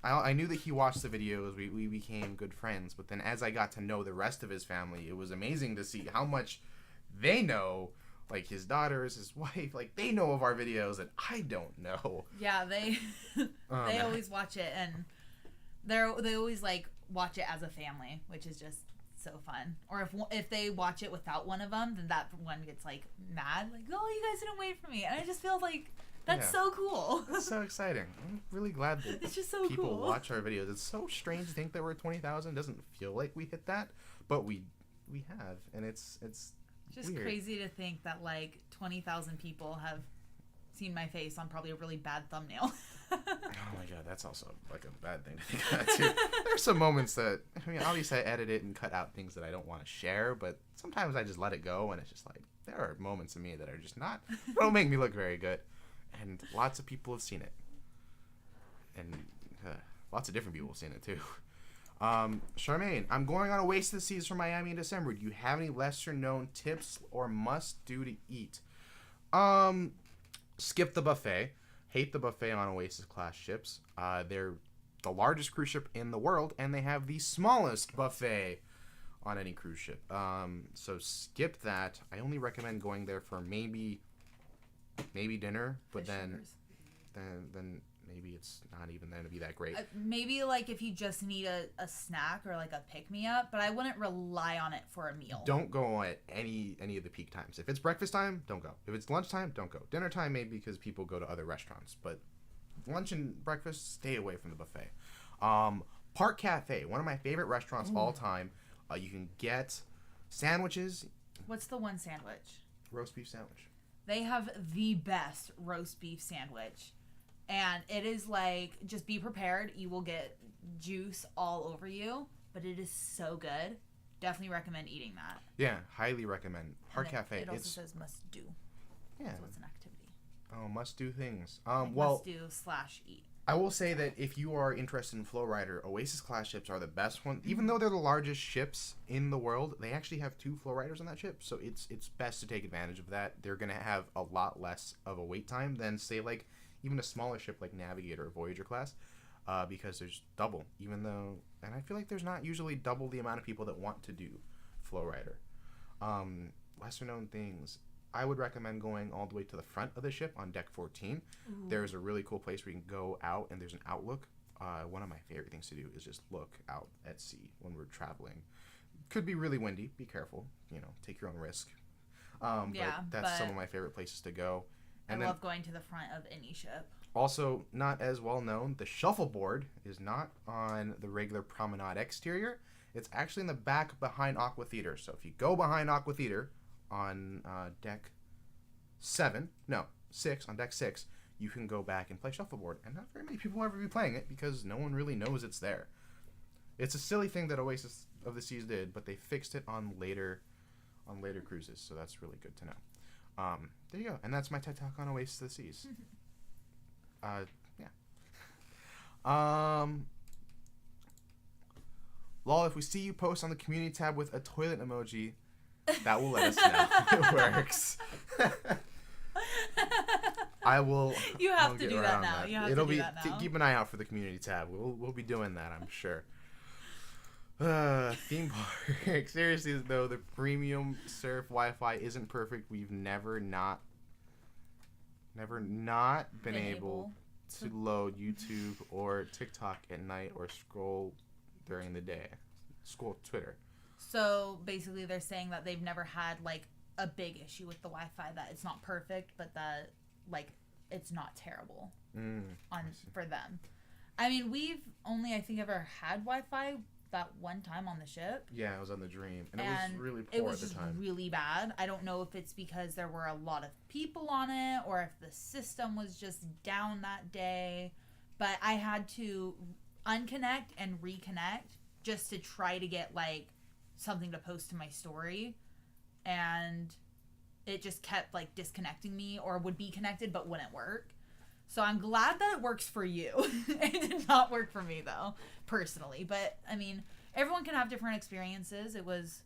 I knew that he watched the videos. We became good friends, but then as I got to know the rest of his family, it was amazing to see how much they know. Like his daughters, his wife, like they know of our videos that I don't know. Yeah, they always watch it, and they always like watch it as a family, which is just so fun. Or if they watch it without one of them, then that one gets like mad, like, oh, you guys didn't wait for me, and I just feel like that's so cool. It's so exciting. I'm really glad that it's just so people cool. watch our videos. It's so strange to think that we're 20,000. Doesn't feel like we hit that, but we have, and it's just weird. Crazy to think that like 20,000 people have seen my face on probably a really bad thumbnail. Oh my god, that's also like a bad thing to think about too. There's some moments that, I mean, obviously I edit it and cut out things that I don't want to share, but sometimes I just let it go, and it's just like, there are moments of me that are just don't make me look very good. And lots of people have seen it. And lots of different people have seen it too. Charmaine, I'm going on Oasis of the Seas from Miami in December. Do you have any lesser known tips or must do to eat? Skip the buffet. Hate the buffet on Oasis class ships. They're the largest cruise ship in the world, and they have the smallest buffet on any cruise ship. So skip that. I only recommend going there for maybe dinner, but then maybe it's not even going to be that great. Maybe like if you just need a snack or like a pick-me-up, but I wouldn't rely on it for a meal. Don't go at any of the peak times. If it's breakfast time, don't go. If it's lunchtime, don't go. Dinner time, maybe, because people go to other restaurants, but lunch and breakfast, stay away from the buffet. Park Cafe, one of my favorite restaurants all time. You can get sandwiches. What's the one sandwich? Roast beef sandwich. They have the best roast beef sandwich. And it is like, just be prepared. You will get juice all over you, but it is so good. Definitely recommend eating that. Yeah, highly recommend. Park Cafe. It also says must do. Yeah. So it's an activity. Oh, must do things. Like well, must do / eat. I will say that if you are interested in Flowrider, Oasis class ships are the best one. Even though they're the largest ships in the world, they actually have 2 Flowriders on that ship, so it's best to take advantage of that. They're gonna have a lot less of a wait time than, say, like even a smaller ship like Navigator or Voyager class, because there's double. Even though, and I feel like there's not usually double the amount of people that want to do Flowrider. Lesser known things. I would recommend going all the way to the front of the ship on deck 14. Ooh. There's a really cool place where you can go out and there's an outlook. One of my favorite things to do is just look out at sea when we're traveling. Could be really windy. Be careful. Take your own risk. But that's some of my favorite places to go. And I love going to the front of any ship. Also, not as well known, the shuffleboard is not on the regular promenade exterior. It's actually in the back behind Aqua Theater. So if you go behind Aqua Theater, on deck 6, on deck 6, you can go back and play shuffleboard, and not very many people will ever be playing it because no one really knows it's there. It's a silly thing that Oasis of the Seas did, but they fixed it on later cruises, so that's really good to know. There you go, and that's my TED Talk on Oasis of the Seas. Yeah. Lol, if we see you post on the community tab with a toilet emoji, that will let us know. It works. I will. You have to do that now. You have to do that now. Keep an eye out for the community tab. We'll be doing that, I'm sure. Theme park. Seriously though, the premium surf Wi-Fi isn't perfect. We've never not been able to load YouTube or TikTok at night or scroll during the day. Scroll Twitter. So basically they're saying that they've never had like a big issue with the Wi-Fi, that it's not perfect, but that like it's not terrible for them. I mean, we've only, I think, ever had Wi-Fi that one time on the ship. Yeah, it was on the Dream, and it was really poor at the time. It was really bad. I don't know if it's because there were a lot of people on it or if the system was just down that day, but I had to unconnect and reconnect just to try to get like something to post to my story, and it just kept like disconnecting me, or would be connected but wouldn't work. So I'm glad that it works for you. It did not work for me though, personally. But I mean, everyone can have different experiences. It was,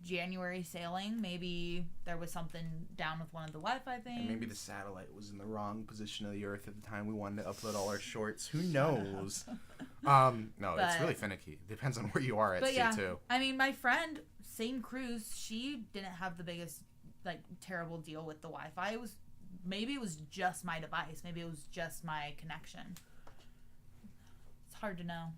January sailing. Maybe there was something down with one of the Wi-Fi things. And maybe the satellite was in the wrong position of the Earth at the time we wanted to upload all our shorts. Who knows? No, it's really finicky. It depends on where you are at sea too. I mean, my friend, same cruise, she didn't have the biggest, like, terrible deal with the Wi-Fi. Maybe it was just my device. Maybe it was just my connection. It's hard to know.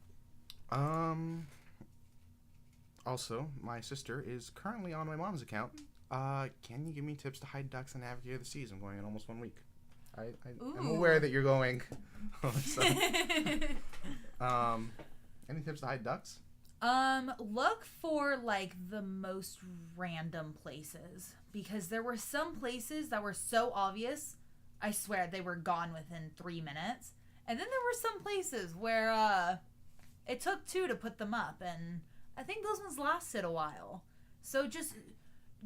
Also, my sister is currently on my mom's account. Can you give me tips to hide ducks and Navigator the Seas? I'm going in almost 1 week. I'm aware that you're going. Any tips to hide ducks? Look for like the most random places, because there were some places that were so obvious, I swear they were gone within 3 minutes. And then there were some places where it took 2 to put them up, and I think those ones lasted a while. So just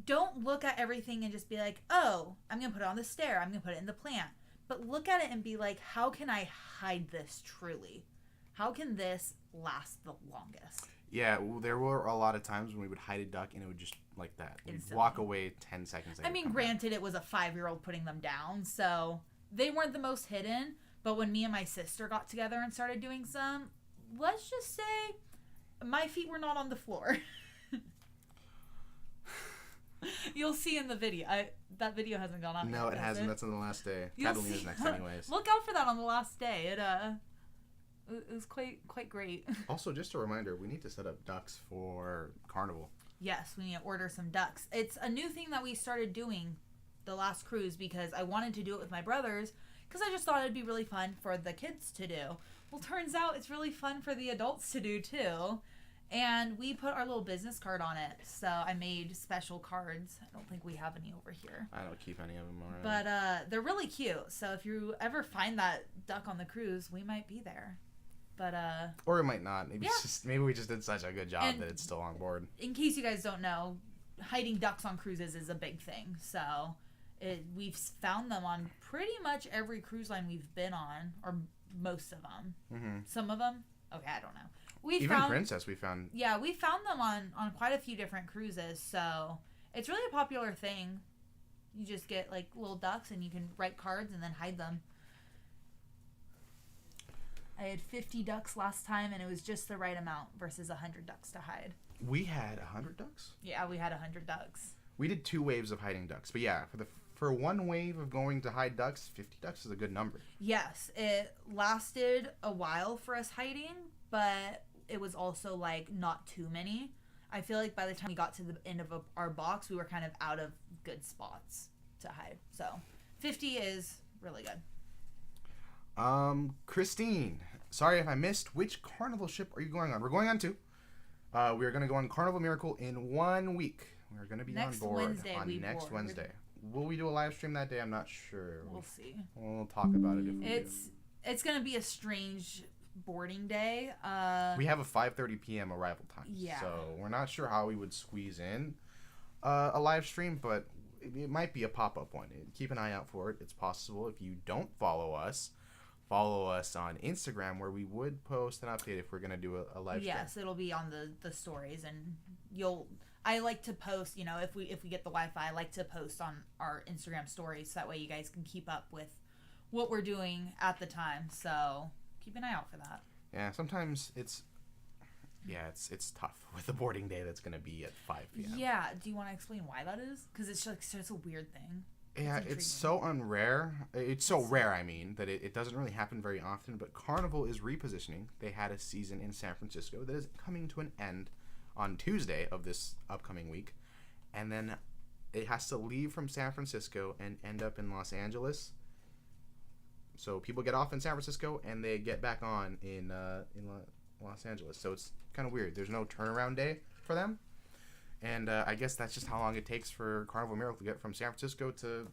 don't look at everything and just be like, oh, I'm going to put it on the stair, I'm going to put it in the plant. But look at it and be like, how can I hide this truly? How can this last the longest? Yeah, there were a lot of times when we would hide a duck and it would just like that. We'd walk away 10 seconds later. I mean, granted, it was a 5-year-old putting them down, so they weren't the most hidden. But when me and my sister got together and started doing some, let's just say my feet were not on the floor. You'll see in the video. That video hasn't gone on. No, it hasn't. That's on the last day. Catalina's next anyways. Look out for that on the last day. It was quite great. Also, just a reminder, we need to set up ducks for Carnival. Yes, we need to order some ducks. It's a new thing that we started doing the last cruise because I wanted to do it with my brothers because I just thought it'd be really fun for the kids to do. Well, turns out it's really fun for the adults to do too. And we put our little business card on it. So I made special cards. I don't think we have any over here. I don't keep any of them around. But they're really cute. So if you ever find that duck on the cruise, we might be there. But or it might not. Maybe we just did such a good job that it's still on board. In case you guys don't know, hiding ducks on cruises is a big thing. So we've found them on pretty much every cruise line we've been on, or most of them. Mm-hmm. Some of them, okay, I don't know. Even Princess we found. Yeah, we found them on quite a few different cruises. So it's really a popular thing. You just get like little ducks and you can write cards and then hide them. I had 50 ducks last time, and it was just the right amount versus 100 ducks to hide. We had 100 ducks? Yeah, we had 100 ducks. We did 2 waves of hiding ducks. But yeah, for one wave of going to hide ducks, 50 ducks is a good number. Yes, it lasted a while for us hiding, but it was also like not too many. I feel like by the time we got to the end of our box, we were kind of out of good spots to hide. So 50 is really good. Christine, sorry if I missed. Which Carnival ship are you going on? We're going on 2. We are going to go on Carnival Miracle in 1 week. We're going to be on board on next Wednesday. Will we do a live stream that day? I'm not sure. We'll see. We'll talk about it if we do. It's going to be a strange boarding day. We have a 5:30 p.m. arrival time. Yeah. So we're not sure how we would squeeze in a live stream, but it might be a pop-up one. Keep an eye out for it. It's possible. If you don't follow us on Instagram, where we would post an update if we're going to do a live stream. Yes, it'll be on the stories, and I like to post, if we get the Wi-Fi, I like to post on our Instagram stories, so that way you guys can keep up with what we're doing at the time. So keep an eye out for that. Yeah, sometimes it's tough with the boarding day that's going to be at 5 p.m. Yeah, do you want to explain why that is? Because it's like such a weird thing. Yeah, it's so unrare. It's so rare, I mean, that it doesn't really happen very often. But Carnival is repositioning. They had a season in San Francisco that is coming to an end on Tuesday of this upcoming week. And then it has to leave from San Francisco and end up in Los Angeles. So people get off in San Francisco and they get back on in Los Angeles. So it's kind of weird. There's no turnaround day for them. And I guess that's just how long it takes for Carnival Miracle to get from San Francisco to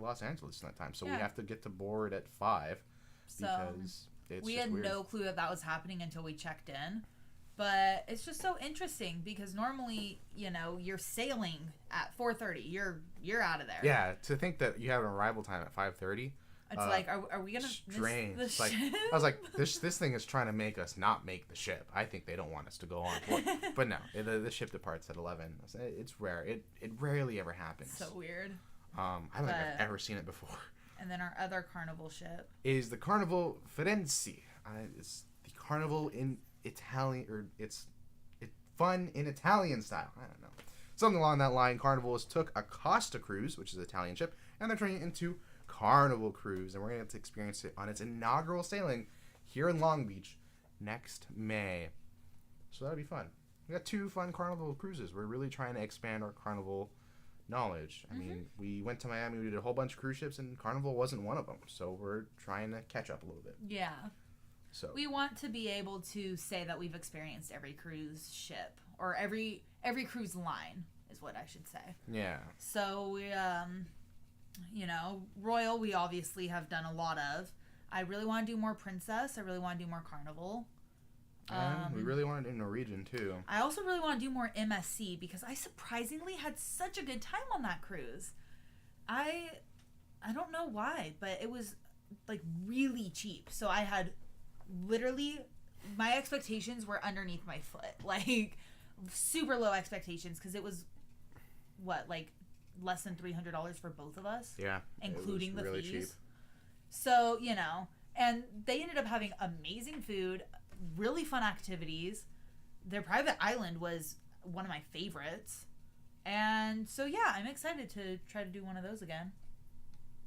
Los Angeles in that time. So we have to get to board at 5 because it's we just had weird. no clue that was happening until we checked in. But it's just so interesting because normally, you're sailing at 4:30. You're out of there. Yeah, to think that you have an arrival time at 5:30. It's like, are we gonna strange? miss the Like, ship? I was like, this thing is trying to make us not make the ship. I think they don't want us to go on board. But no, the ship departs at 11. It's rare. It rarely ever happens. So weird. I don't think I've ever seen it before. And then our other Carnival ship is the Carnival Firenze. It's the Carnival in Italian, or it's fun in Italian style. I don't know. Something along that line. Carnival took a Costa cruise, which is an Italian ship, and they're turning it into Carnival Cruise, and we're going to get to experience it on its inaugural sailing here in Long Beach next May. So that'll be fun. We got 2 fun Carnival cruises. We're really trying to expand our Carnival knowledge. I mean, we went to Miami, we did a whole bunch of cruise ships, and Carnival wasn't one of them. So we're trying to catch up a little bit. Yeah. So we want to be able to say that we've experienced every cruise ship, or every cruise line is what I should say. Yeah. So we Royal, we obviously have done a lot of. I really want to do more Princess. I really want to do more Carnival. And we really want to do Norwegian, too. I also really want to do more MSC because I surprisingly had such a good time on that cruise. I don't know why, but it was, like, really cheap. So I had literally, my expectations were underneath my foot. Like, super low expectations because it was, less than $300 for both of us. Yeah. Including the really fees. Cheap. So, and they ended up having amazing food, really fun activities. Their private island was one of my favorites. And so, yeah, I'm excited to try to do one of those again.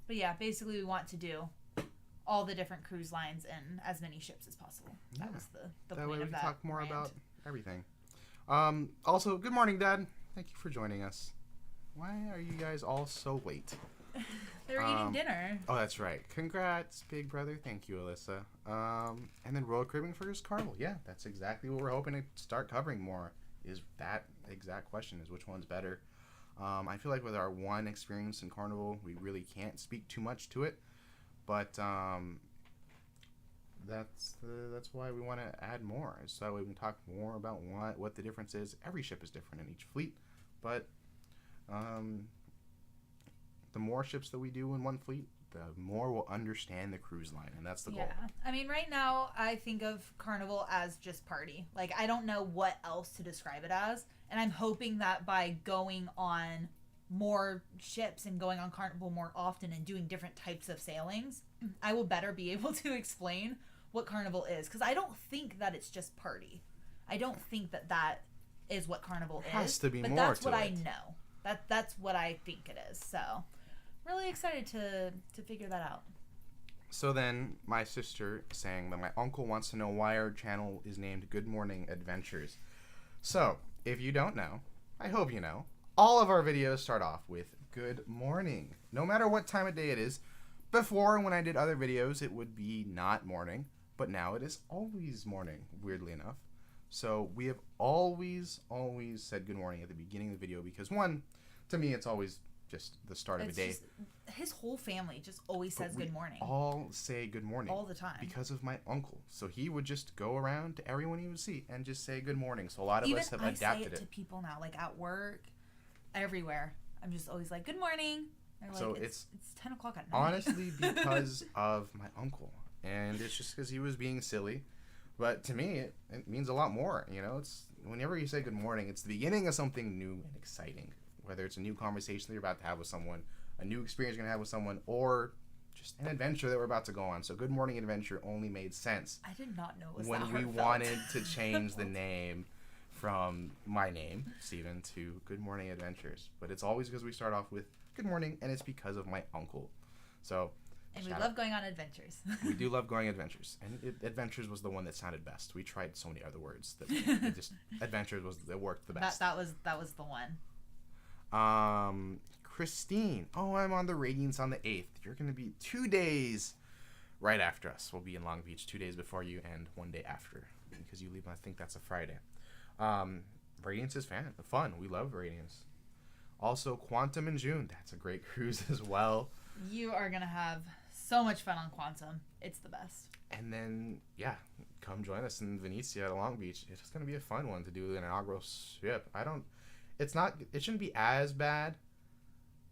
But yeah, basically we want to do all the different cruise lines and as many ships as possible. Yeah. That was the point way we of can that talk more rant. about everything. Also, good morning, Dad. Thank you for joining us. Why are you guys all so late? They're eating dinner. Oh, that's right. Congrats, big brother. Thank you, Alyssa. And then Royal Caribbean first Carnival. Yeah, that's exactly what we're hoping to start covering more. Is that exact question? Is which one's better? I feel like with our one experience in Carnival, we really can't speak too much to it. But that's why we want to add more, so that way we can talk more about what the difference is. Every ship is different in each fleet, but the more ships that we do in one fleet, the more we'll understand the cruise line, and that's the goal. Yeah. I mean, right now, I think of Carnival as just party. Like, I don't know what else to describe it as, and I'm hoping that by going on more ships and going on Carnival more often and doing different types of sailings, I will better be able to explain what Carnival is, because I don't think that it's just party. I don't think that is what Carnival is. It has to be but more that's to what it. I know. That's what I think it is. So, really excited to figure that out. So then, my sister saying that my uncle wants to know why our channel is named Good Morning Adventures. So, if you don't know, I hope you know, all of our videos start off with good morning. No matter what time of day it is. Before, when I did other videos, it would be not morning, but now it is always morning, weirdly enough. So we have always said good morning at the beginning of the video because, one, to me, it's always just the start of a day. His whole family just always says good morning. All say good morning. All the time. Because of my uncle. So he would just go around to everyone he would see and just say good morning. So a lot of us have adapted it. I say it to people now, like at work, everywhere. I'm just always like, good morning. They're So like, it's 10 o'clock at night. Honestly, because of my uncle. And it's just because he was being silly. But to me, it means a lot more. You know, it's whenever you say good morning, it's the beginning of something new and exciting. Whether it's a new conversation that you're about to have with someone, a new experience you're going to have with someone, or just an adventure that we're about to go on. So good morning adventure only made sense. I did not know it was when that we heartfelt. wanted to change the name from my name, Steven, to Good Morning Adventures. But it's always because we start off with good morning, and it's because of my uncle. So... And we love going on adventures. We do love going adventures. And adventures was the one that sounded best. We tried so many other words. Adventures worked the best. That was the one. Christine. Oh, I'm on the Radiance on the 8th. You're going to be 2 days right after us. We'll be in Long Beach 2 days before you and 1 day after. Because you leave, I think that's a Friday. Radiance is fun. We love Radiance. Also, Quantum in June. That's a great cruise as well. You are going to have so much fun on Quantum. It's the best. And then, yeah, come join us in Venezia at Long Beach. It's just going to be a fun one to do an inaugural ship. It shouldn't be as bad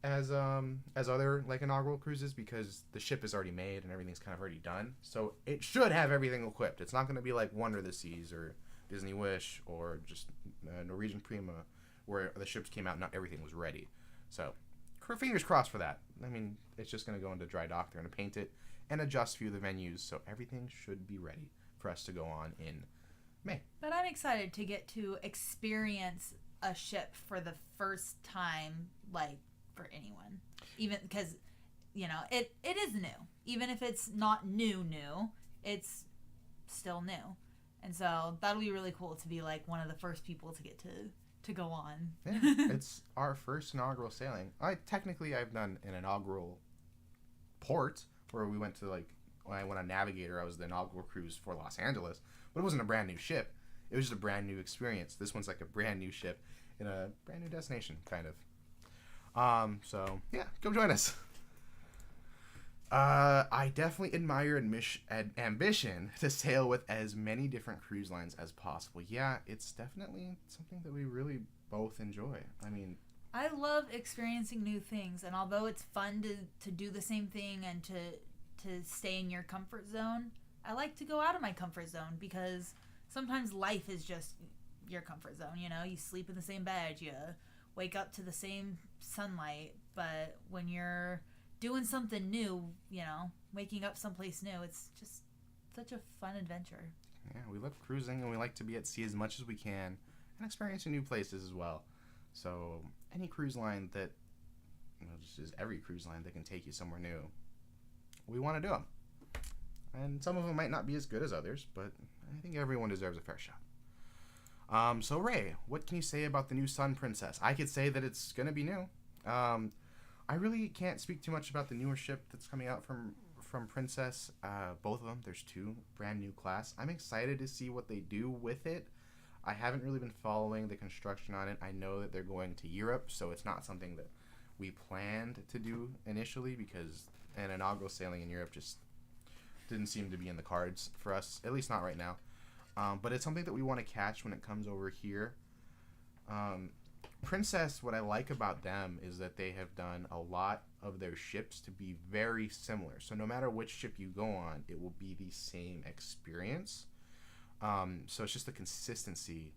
as other, like, inaugural cruises because the ship is already made and everything's kind of already done. So it should have everything equipped. It's not going to be like Wonder of the Seas or Disney Wish or just Norwegian Prima where the ships came out and not everything was ready. So... fingers crossed for that. I mean, it's just going to go into dry dock. They're going to paint it and adjust a few of the venues, so everything should be ready for us to go on in May. But I'm excited to get to experience a ship for the first time, like, for anyone. Even because, you know, it is new. Even if it's not new, it's still new. And so that'll be really cool to be, like, one of the first people to get to go on. Yeah, it's our first inaugural sailing. I've done an inaugural port where we went to, like, when I went on Navigator, I was the inaugural cruise for Los Angeles, but it wasn't a brand new ship. It was just a brand new experience. This one's like a brand new ship in a brand new destination, kind of. So yeah, come join us. I definitely admire ambition to sail with as many different cruise lines as possible. Yeah, it's definitely something that we really both enjoy. I mean, I love experiencing new things, and although it's fun to do the same thing and to stay in your comfort zone, I like to go out of my comfort zone because sometimes life is just your comfort zone. You know, you sleep in the same bed, you wake up to the same sunlight, but when you're doing something new, you know, waking up someplace new, it's just such a fun adventure. Yeah, we love cruising and we like to be at sea as much as we can and experiencing new places as well. So any cruise line that, you know, just is every cruise line that can take you somewhere new, we want to do them. And some of them might not be as good as others, but I think everyone deserves a fair shot. So Ray, what can you say about the new Sun Princess? I could say that it's going to be new. I really can't speak too much about the newer ship that's coming out from Princess. Both of them, there's 2 brand new class. I'm excited to see what they do with it. I haven't really been following the construction on it. I know that they're going to Europe, so it's not something that we planned to do initially because an inaugural sailing in Europe just didn't seem to be in the cards for us, at least not right now. But it's something that we want to catch when it comes over here. Princess, what I like about them is that they have done a lot of their ships to be very similar. So no matter which ship you go on, it will be the same experience. So it's just the consistency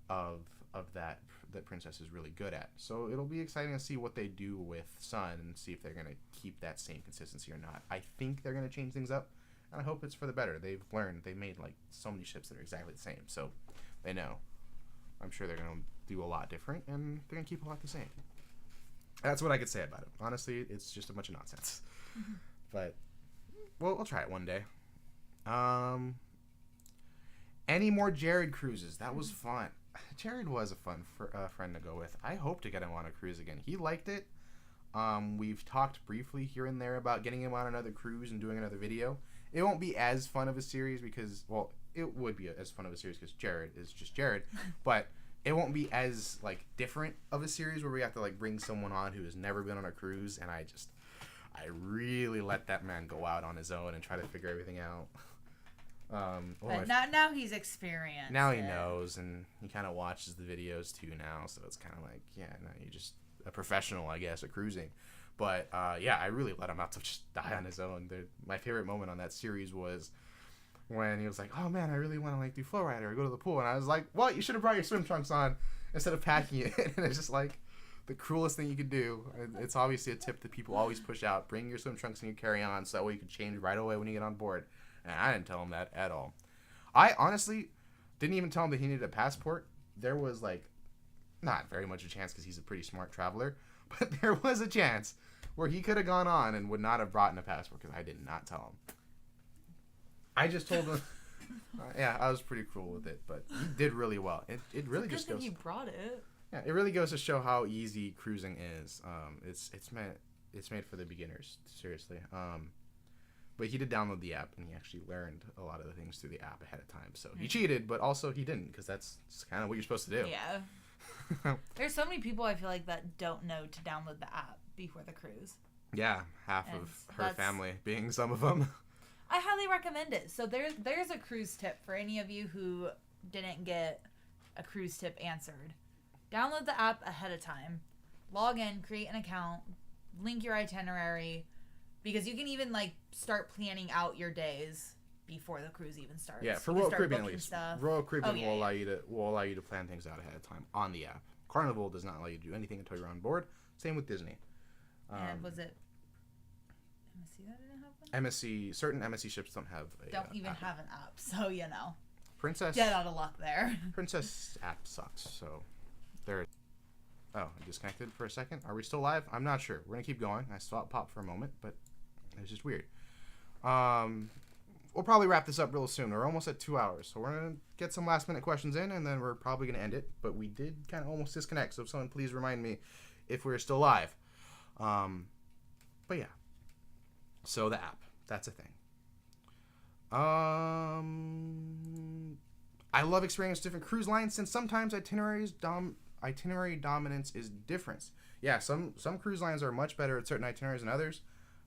of that Princess is really good at. So it'll be exciting to see what they do with Sun and see if they're going to keep that same consistency or not. I think they're going to change things up, and I hope it's for the better. They've learned. They've made like so many ships that are exactly the same, so they know. I'm sure they're going to do a lot different, and they're going to keep a lot the same. That's what I could say about it. Honestly, it's just a bunch of nonsense. Mm-hmm. But we'll try it one day. Any more Jared cruises? That was fun. Jared was a fun friend to go with. I hope to get him on a cruise again. He liked it. We've talked briefly here and there about getting him on another cruise and doing another video. It won't be as fun of a series because, well, it would be as fun of a series because Jared is just Jared, but it won't be as, like, different of a series where we have to, like, bring someone on who has never been on a cruise, and I really let that man go out on his own and try to figure everything out. But now he's experienced. Now he knows, and he kind of watches the videos too now, so it's kind of like, yeah, no, a professional, I guess, at cruising. But yeah, I really let him out to just die on his own. My favorite moment on that series was when he was like, "Oh man, I really want to like do flow rider or go to the pool," and I was like, "Well, you should have brought your swim trunks on instead of packing it." And it's just like the cruelest thing you could do. It's obviously a tip that people always push out: bring your swim trunks and your carry-on, so that way you can change right away when you get on board. And I didn't tell him that at all. I honestly didn't even tell him that he needed a passport. There was like not very much a chance because he's a pretty smart traveler, but there was a chance where he could have gone on and would not have brought in a passport because I did not tell him. I just told him. Yeah, I was pretty cruel with it, but he did really well. It really just goes. He brought it. Yeah, it really goes to show how easy cruising is. It's made for the beginners, seriously. But he did download the app, and he actually learned a lot of the things through the app ahead of time. So he cheated, but also he didn't, because that's kind of what you're supposed to do. Yeah. There's so many people I feel like that don't know to download the app before the cruise. Yeah, half of her family being some of them. I highly recommend it. So there's a cruise tip for any of you who didn't get a cruise tip answered. Download the app ahead of time. Log in, create an account, link your itinerary, because you can even like start planning out your days before the cruise even starts. Yeah, for Royal Caribbean at least. Royal Caribbean will allow you to plan things out ahead of time on the app. Carnival does not allow you to do anything until you're on board. Same with Disney. And was it MSC that didn't have one? Certain MSC ships don't have have an app, so you know. Princess dead out of luck there. Princess app sucks, so there. Oh, I disconnected for a second. Are we still live? I'm not sure. We're gonna keep going. I saw it pop for a moment, but it's just weird. We'll probably wrap this up real soon. We're almost at 2 hours, so we're gonna get some last minute questions in, and then we're probably gonna end it. But we did kind of almost disconnect, so if someone please remind me if we're still live. But yeah. So the app, that's a thing. I love experiencing different cruise lines since sometimes itinerary dominance is different. Yeah, some cruise lines are much better at certain itineraries than others.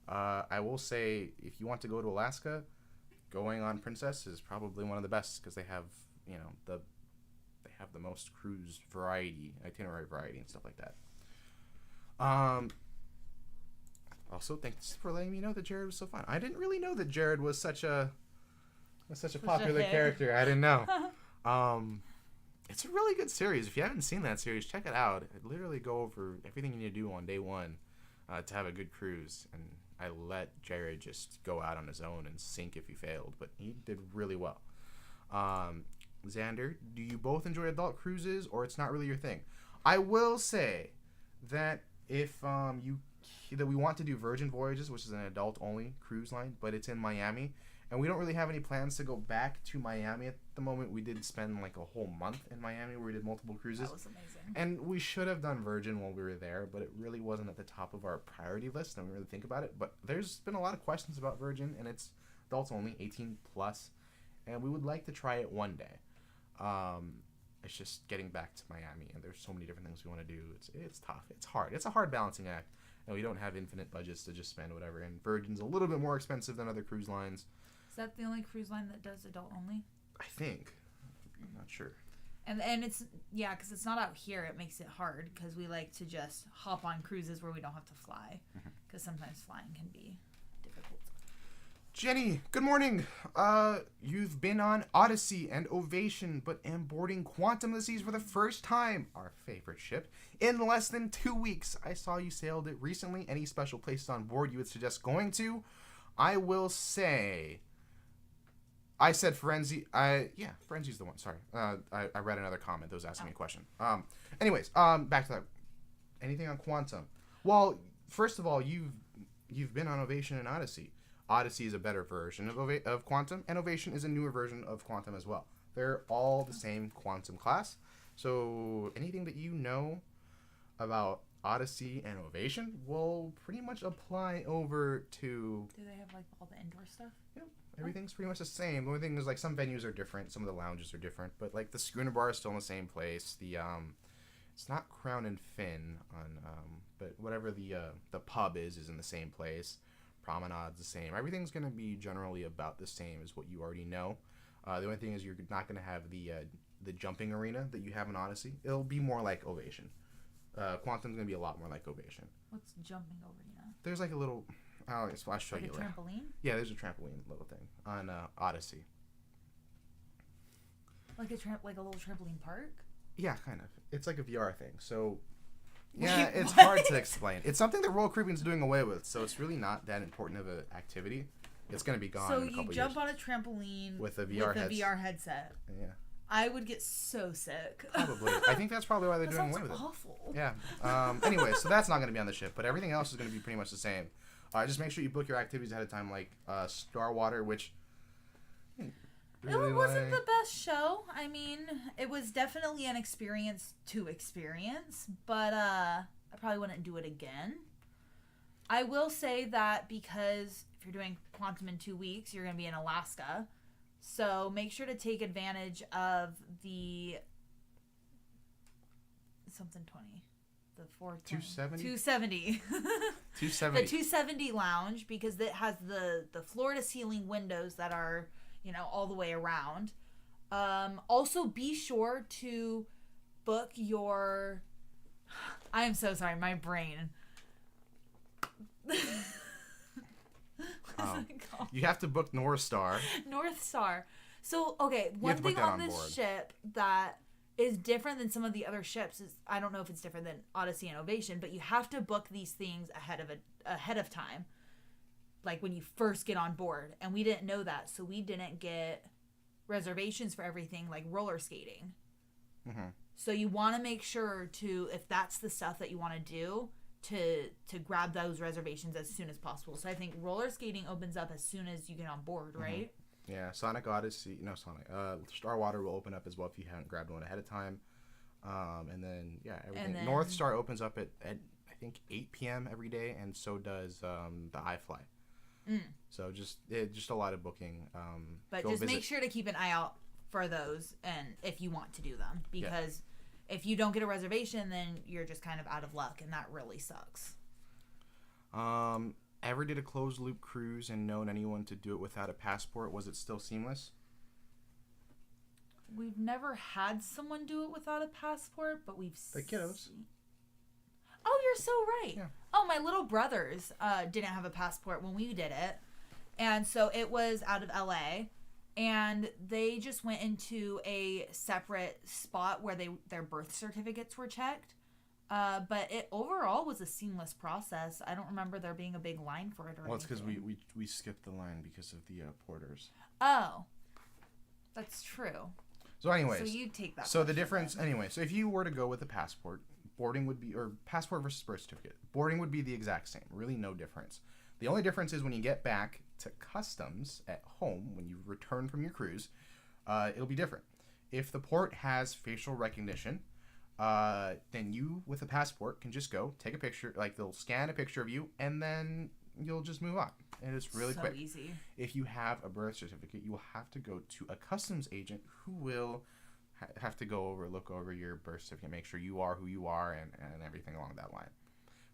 I will say, if you want to go to Alaska, going on Princess is probably one of the best because they have, the most cruise itinerary variety and stuff like that. Also, thanks for letting me know that Jared was so fun. I didn't really know that Jared was such a popular character. I didn't know. It's a really good series. If you haven't seen that series, check it out. It literally go over everything you need to do on day one to have a good cruise. And I let Jared just go out on his own and sink if he failed, but he did really well. Xander, do you both enjoy adult cruises, or it's not really your thing? I will say that if we want to do Virgin Voyages, which is an adult-only cruise line, but it's in Miami, and we don't really have any plans to go back to Miami at the moment. We did spend like a whole month in Miami where we did multiple cruises. That was amazing. And we should have done Virgin while we were there, but it really wasn't at the top of our priority list, and we really think about it. But there's been a lot of questions about Virgin, and it's adults only, 18 plus, and we would like to try it one day. It's just getting back to Miami, and there's so many different things we want to do. It's tough. It's hard. It's a hard balancing act, and we don't have infinite budgets to just spend whatever. And Virgin's a little bit more expensive than other cruise lines. Is that the only cruise line that does adult only? I think. I'm not sure. And it's, yeah, because it's not out here. It makes it hard because we like to just hop on cruises where we don't have to fly, because sometimes flying can be difficult. Jenny, good morning. You've been on Odyssey and Ovation, but am boarding Quantum of the Seas for the first time, our favorite ship, in less than 2 weeks. I saw you sailed it recently. Any special places on board you would suggest going to? I will say, I said Frenzy. Frenzy's the one. Sorry. I read another comment that was asking me a question. Anyways, back to that. Anything on Quantum? Well, first of all, you've been on Ovation and Odyssey. Odyssey is a better version of Quantum, and Ovation is a newer version of Quantum as well. They're all the same Quantum class. So anything that you know about Odyssey and Ovation will pretty much apply over to... Do they have like all the indoor stuff? Yep. Everything's pretty much the same. The only thing is like some venues are different, some of the lounges are different, but like the schooner bar is still in the same place. The it's not Crown and Fin but whatever the pub is in the same place. Promenade's the same. Everything's gonna be generally about the same as what you already know. The only thing is you're not gonna have the jumping arena that you have in Odyssey. It'll be more like Ovation. Quantum's going to be a lot more like Ovation. What's jumping over, you know? There's like a little... I'll show Like you a later. trampoline? Yeah, there's a trampoline little thing on Odyssey. Like a little trampoline park? Yeah, kind of. It's like a VR thing. So, yeah, Wait, it's what? hard to explain. It's something that Royal Caribbean's doing away with, so it's really not that important of an activity. It's going to be gone So in a couple you jump years. on a trampoline With a VR headset. Yeah, I would get so sick. probably. I think that's probably why they're That doing sounds away with it. awful. Yeah. Anyway, so that's not going to be on the ship, but everything else is going to be pretty much the same. Just make sure you book your activities ahead of time, like Star Water, which... Really It wasn't the best show. I mean, it was definitely an experience to experience, but I probably wouldn't do it again. I will say that because if you're doing Quantum in 2 weeks, you're going to be in Alaska. So make sure to take advantage of the something 20. The 420. 270. 270. The 270 lounge, because it has the floor to ceiling windows that are, you know, all the way around. Also be sure to book your... I am so sorry, my brain. What's it called? You have to book North Star. North Star. So, okay, one have to book thing that on on this board. ship that is different than some of the other ships is, I don't know if it's different than Odyssey and Ovation, but you have to book these things ahead of time, like when you first get on board. And we didn't know that, so we didn't get reservations for everything, like roller skating. Mm-hmm. So you want to make sure to, if that's the stuff that you want to do, to grab those reservations as soon as possible. So I think roller skating opens up as soon as you get on board, right? Mm-hmm. Yeah, Sonic Odyssey, no Sonic, Star Water will open up as well if you haven't grabbed one ahead of time. And then, yeah, everything. And then- North Star opens up at I think 8 p.m. every day, and so does the iFly. So just a lot of booking. But just make sure to keep an eye out for those, and if you want to do them, because if you don't get a reservation, then you're just kind of out of luck, and that really sucks. Ever did a closed loop cruise and known anyone to do it without a passport? Was it still seamless? We've never had someone do it without a passport, but we've The kiddos. Oh, you're so right. Yeah. Oh, my little brothers didn't have a passport when we did it, and so it was out of LA, and they just went into a separate spot where their birth certificates were checked. But it overall was a seamless process. I don't remember there being a big line for it or Well, it's because anything. we skipped the line because of the porters. Oh, that's true. So anyways. So you take that. So the question difference, then. anyway, so if you were to go with a passport, boarding would be, or passport versus birth certificate, boarding would be the exact same. Really no difference. The only difference is when you get back to customs at home, when you return from your cruise, it'll be different. If the port has facial recognition, then you, with a passport, can just go take a picture, like they'll scan a picture of you, and then you'll just move on. And it's really quick. So easy. If you have a birth certificate, you will have to go to a customs agent who will have to look over your birth certificate, make sure you are who you are, and everything along that line.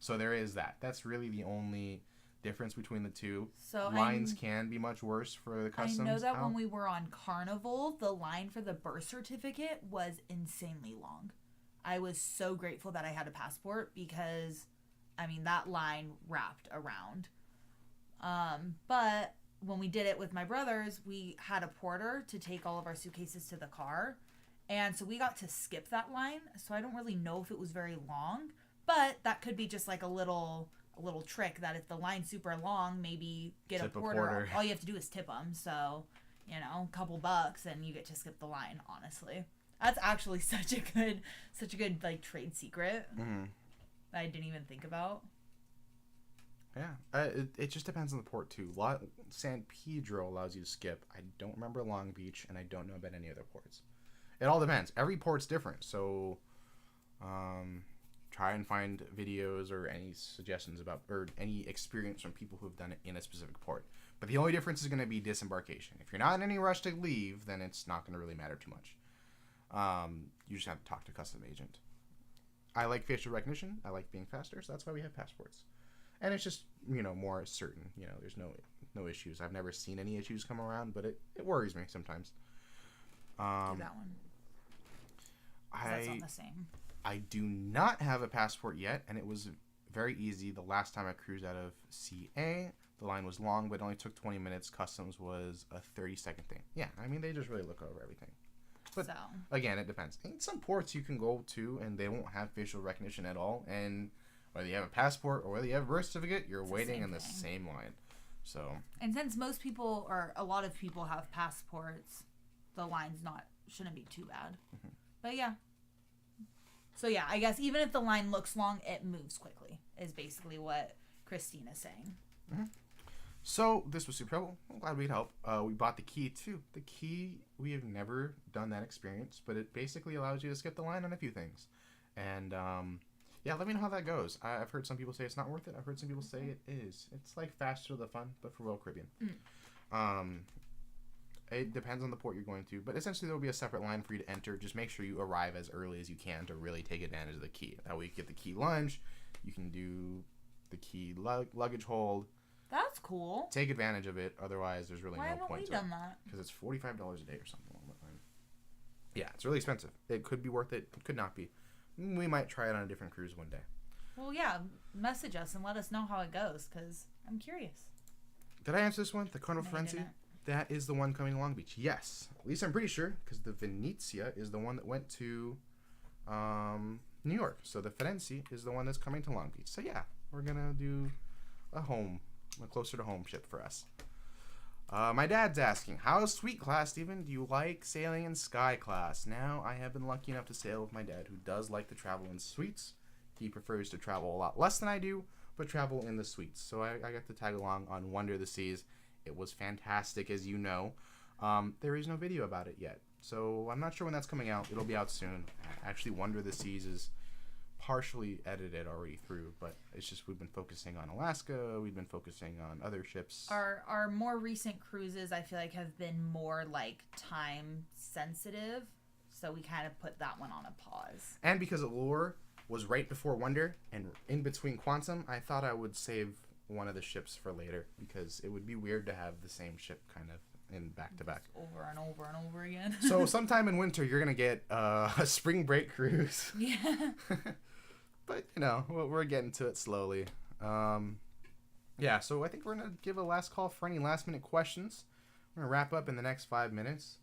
So there is that. That's really the only difference between the two. So lines can be much worse for the customs. I know that when we were on Carnival, the line for the birth certificate was insanely long. I was so grateful that I had a passport because, I mean, that line wrapped around. But when we did it with my brothers, we had a porter to take all of our suitcases to the car. And so we got to skip that line. So I don't really know if it was very long, but that could be just like a little trick that if the line's super long, maybe get Tip a a porter. porter. All you have to do is tip them. So, you know, a couple bucks and you get to skip the line, honestly. That's actually such a good like trade secret Mm-hmm. that I didn't even think about. Yeah, it just depends on the port too. San Pedro allows you to skip. I don't remember Long Beach, and I don't know about any other ports. It all depends. Every port's different, so try and find videos or any suggestions about or any experience from people who have done it in a specific port. But the only difference is going to be disembarkation. If you're not in any rush to leave, then it's not going to really matter too much. You just have to talk to a custom agent. I like facial recognition. I like being faster, so that's why we have passports. And it's just, more certain. There's no issues. I've never seen any issues come around, but it worries me sometimes. Do that one. That's not the same. I do not have a passport yet, and it was very easy. The last time I cruised out of CA, the line was long, but it only took 20 minutes. Customs was a 30-second thing. Yeah, I mean, they just really look over everything. But again, it depends. In some ports you can go to, and they won't have facial recognition at all. And whether you have a passport or whether you have a birth certificate, you're waiting in the same line. So. And since most people, or a lot of people, have passports, the line's shouldn't be too bad. Mm-hmm. But yeah. So yeah, I guess even if the line looks long, it moves quickly. Is basically what Christina's saying. Mm-hmm. So this was super helpful. I'm glad we could help. We bought the key too. The key, we have never done that experience, but it basically allows you to skip the line on a few things. And yeah, let me know how that goes. I've heard some people say it's not worth it. I've heard some people say it is. It's like faster the fun, but for Royal Caribbean. It depends on the port you're going to, but essentially there will be a separate line for you to enter. Just make sure you arrive as early as you can to really take advantage of the key. That way you get the key lunch. You can do the key luggage hold. That's cool. Take advantage of it. Otherwise, there's really no point to it. Why haven't we done that? Because it's $45 a day or something along that line. Yeah, it's really expensive. It could be worth it. It could not be. We might try it on a different cruise one day. Well, yeah. Message us and let us know how it goes, because I'm curious. Did I answer this one? The Carnival Frenzy? That is the one coming to Long Beach. Yes. At least I'm pretty sure, because the Venezia is the one that went to New York. So the Firenze is the one that's coming to Long Beach. So yeah, we're going to do a closer to home ship for us. My dad's asking, how is Suite Class, Stephen? Do you like sailing in Sky Class? Now, I have been lucky enough to sail with my dad, who does like to travel in suites. He prefers to travel a lot less than I do, but travel in the suites. So I got to tag along on Wonder of the Seas. It was fantastic, as you know. There is no video about it yet, so I'm not sure when that's coming out. It'll be out soon. Actually, Wonder of the Seas is partially edited already through, but it's just we've been focusing on Alaska. We've been focusing on other ships. Our more recent cruises, I feel like, have been more like time sensitive, so we kind of put that one on a pause. And because Allure was right before Wonder and in between Quantum, I thought I would save one of the ships for later, because it would be weird to have the same ship kind of in back to back over and over and over again. So sometime in winter you're gonna get a spring break cruise. Yeah. But you know, we're getting to it slowly. Yeah, so I think we're gonna give a last call for any last minute questions. We're gonna wrap up in the next 5 minutes.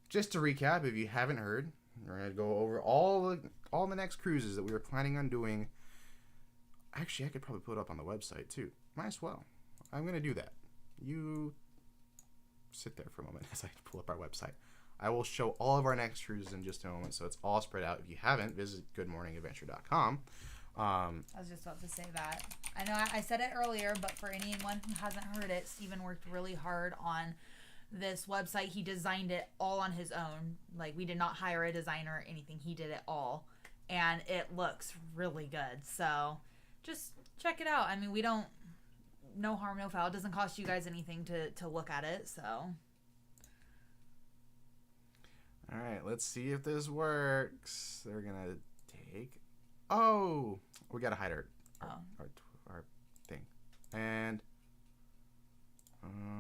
Just to recap, if you haven't heard, we're gonna go over all the next cruises that we were planning on doing. Actually, I could probably put it up on the website too. Might as well. I'm going to do that. You sit there for a moment as I pull up our website. I will show all of our next cruises in just a moment, so it's all spread out. If you haven't, visit goodmorningadventure.com. I was just about to say that. I know I said it earlier, but for anyone who hasn't heard it, Steven worked really hard on this website. He designed it all on his own. Like, we did not hire a designer or anything. He did it all. And it looks really good. So just check it out. I mean, we don't, no harm, no foul. It doesn't cost you guys anything to look at it, so. All right, let's see if this works. They're going to take, oh, we got to hide our thing. And,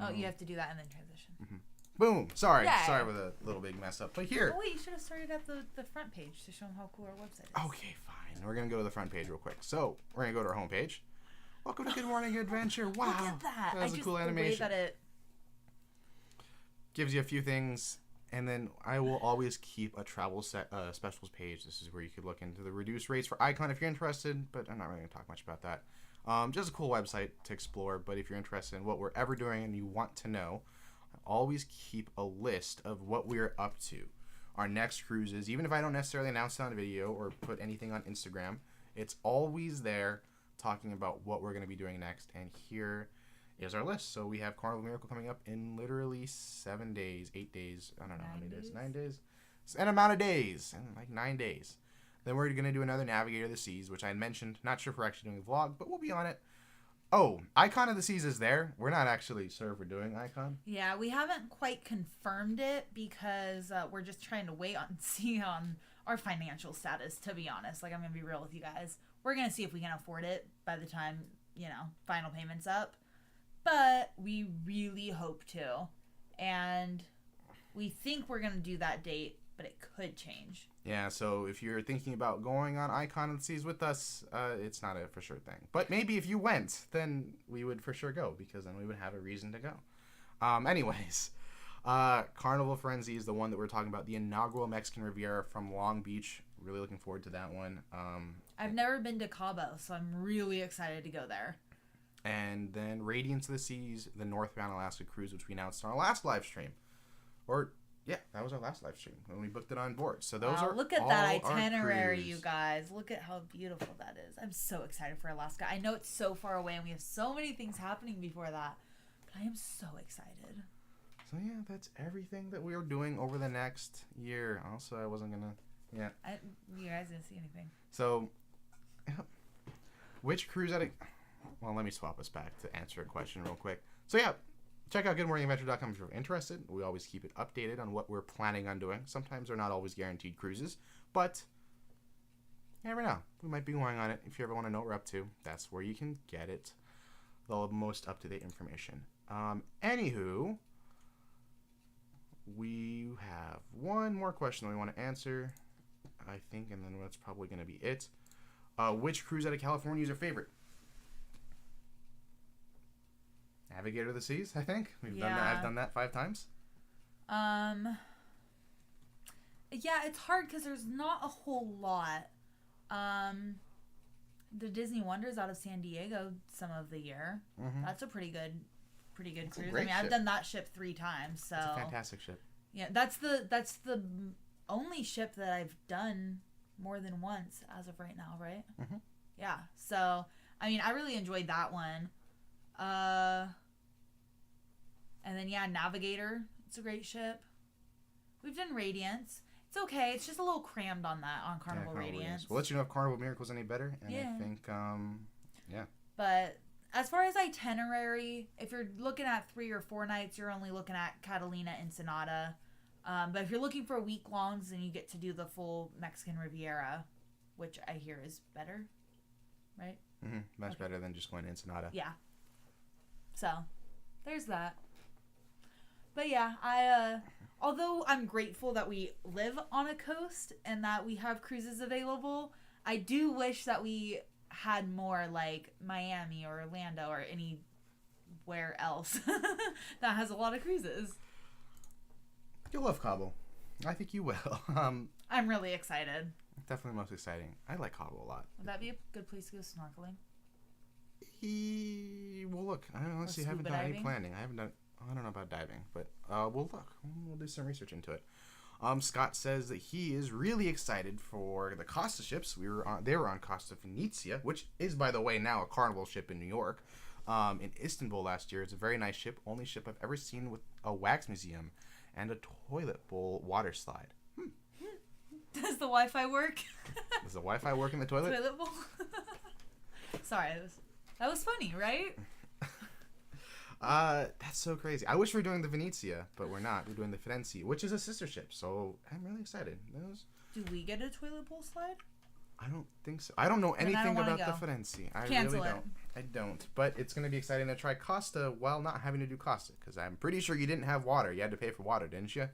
oh, you have to do that and then transition. Mm-hmm. Boom. Sorry. Yay. Sorry for the little big mess up. But here. Oh, wait, you should have started at the front page to show them how cool our website is. Okay, fine. We're going to go to the front page real quick. So, we're going to go to our homepage. Welcome to Good Morning Adventure. Wow. Look at that. That was a cool animation. The way that it gives you a few things. And then I will always keep a travel specials page. This is where you could look into the reduced rates for Icon if you're interested. But I'm not really going to talk much about that. Just a cool website to explore. But if you're interested in what we're ever doing and you want to know, always keep a list of what we're up to. Our next cruises, even if I don't necessarily announce it on a video or put anything on Instagram, it's always there talking about what we're going to be doing next. And here is our list. So we have Carnival Miracle coming up in literally 7 days, 8 days. I don't know how many days. 9 days? It's an amount of days. And like 9 days. Then we're going to do another Navigator of the Seas, which I mentioned. Not sure if we're actually doing a vlog, but we'll be on it. Oh, Icon of the Seas is there. We're not actually sure if we're doing Icon. Yeah, we haven't quite confirmed it because we're just trying to wait on see on our financial status, to be honest. Like, I'm going to be real with you guys. We're going to see if we can afford it by the time, final payment's up. But we really hope to. And we think we're going to do that date but it could change. Yeah, so if you're thinking about going on Icon of the Seas with us, it's not a for sure thing. But maybe if you went, then we would for sure go, because then we would have a reason to go. Anyways, Carnival Frenzy is the one that we're talking about, the inaugural Mexican Riviera from Long Beach. Really looking forward to that one. I've never been to Cabo, so I'm really excited to go there. And then Radiance of the Seas, the northbound Alaska cruise, which we announced on our last live stream. Yeah, that was our last live stream when we booked it on board. So those are look at all that our itinerary, cruise. you guys. Look at how beautiful that is. I'm so excited for Alaska. I know it's so far away and we have so many things happening before that, but I am so excited. So yeah, that's everything that we are doing over the next year. Also, I wasn't gonna. Yeah. You guys didn't see anything. So, which cruise well, let me swap us back to answer a question real quick. So yeah, check out goodmorningadventure.com if you're interested. We always keep it updated on what we're planning on doing. Sometimes they're not always guaranteed cruises, but you never know. We might be going on it. If you ever want to know what we're up to, that's where you can get it. The most up-to-date information. Anywho, we have one more question that we want to answer, I think, and then that's probably going to be it. Which cruise out of California is your favorite? Navigator of the Seas, I think. I've done that 5 times. Yeah, it's hard because there's not a whole lot. The Disney Wonders out of San Diego some of the year. Mm-hmm. That's a pretty good cruise. I mean, I've done that ship 3 times, so it's a fantastic ship. Yeah, that's the only ship that I've done more than once as of right now, right? Mm-hmm. Yeah. So, I mean, I really enjoyed that one. And then yeah, Navigator. It's a great ship. We've done Radiance. It's okay. It's just a little crammed on Carnival Radiance. We'll let you know if Carnival Miracle's any better. And yeah. I think, yeah. But as far as itinerary, if you're looking at 3 or 4 nights, you're only looking at Catalina, Ensenada. But if you're looking for week-longs, then you get to do the full Mexican Riviera, which I hear is better, right? Mm-hmm. Much better than just going to Ensenada. Yeah. So, there's that. But yeah, although I'm grateful that we live on a coast and that we have cruises available, I do wish that we had more like Miami or Orlando or anywhere else that has a lot of cruises. You'll love Cabo. I think you will. I'm really excited. Definitely most exciting. I like Cabo a lot. Would that be a good place to go snorkeling? Well, look, I honestly haven't done any planning. I don't know about diving, but we'll look. We'll do some research into it. Scott says that he is really excited for the Costa ships. They were on Costa Venezia, which is, by the way, now a Carnival ship in New York. In Istanbul last year. It's a very nice ship. Only ship I've ever seen with a wax museum and a toilet bowl water slide. Does the Wi-Fi work? Does the Wi-Fi work in the toilet? Toilet bowl? Sorry, that was funny, right? That's so crazy. I wish we were doing the Venezia, but we're not. We're doing the Firenze, which is a sister ship, so I'm really excited. Do we get a toilet bowl slide? I don't think so. I don't know anything about the Firenze. I really don't. I don't. But it's going to be exciting to try Costa while not having to do Costa, because I'm pretty sure you didn't have water. You had to pay for water, didn't you?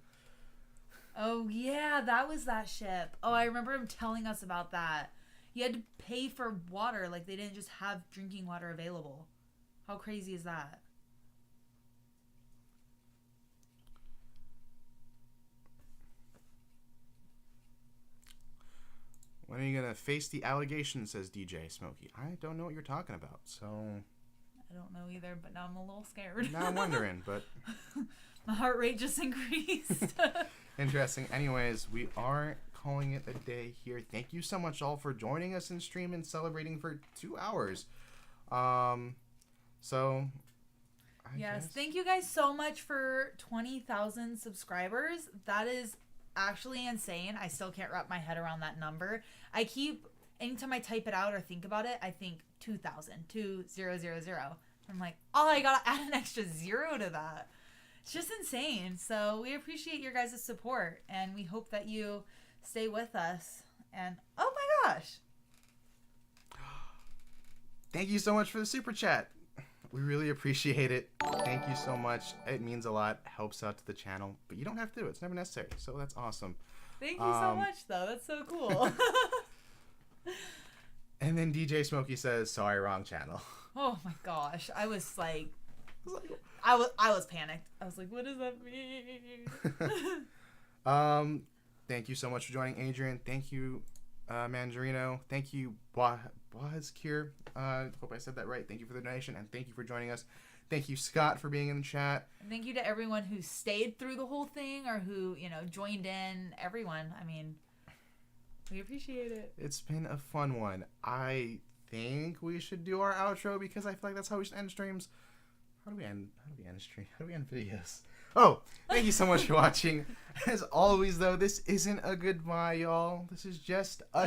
Oh, yeah, that was that ship. Oh, I remember him telling us about that. You had to pay for water. Like, they didn't just have drinking water available. How crazy is that? When are you going to face the allegations, says DJ Smokey. I don't know what you're talking about, so... I don't know either, but now I'm a little scared. Now I'm wondering, but... My heart rate just increased. Interesting. Anyways, we are calling it a day here. Thank you so much all for joining us in stream and celebrating for 2 hours. So... Yes, thank you guys so much for 20,000 subscribers. That is actually insane. I still can't wrap my head around that number. Anytime I type it out or think about it, I think 2,000, 2000. I'm like, oh, I gotta add an extra 0 to that. It's just insane. So we appreciate your guys' support, and we hope that you stay with us. And oh my gosh. Thank you so much for the super chat. We really appreciate it. Thank you so much. It means a lot. Helps out to the channel. But you don't have to. It's never necessary. So that's awesome. Thank you so much, though. That's so cool. And then DJ Smokey says, sorry, wrong channel. Oh my gosh. I was like, I was panicked. I was like, what does that mean? Thank you so much for joining, Adrian. Thank you, Mandarino. Thank you, Wazkir. Hope I said that right. Thank you for the donation, and thank you for joining us. Thank you, Scott, for being in the chat. And thank you to everyone who stayed through the whole thing or who, joined in. Everyone. I mean, we appreciate it. It's been a fun one. I think we should do our outro because I feel like that's how we should end streams. How do we end a stream? How do we end videos? Oh, thank you so much for watching. As always, though, this isn't a goodbye, y'all. This is just a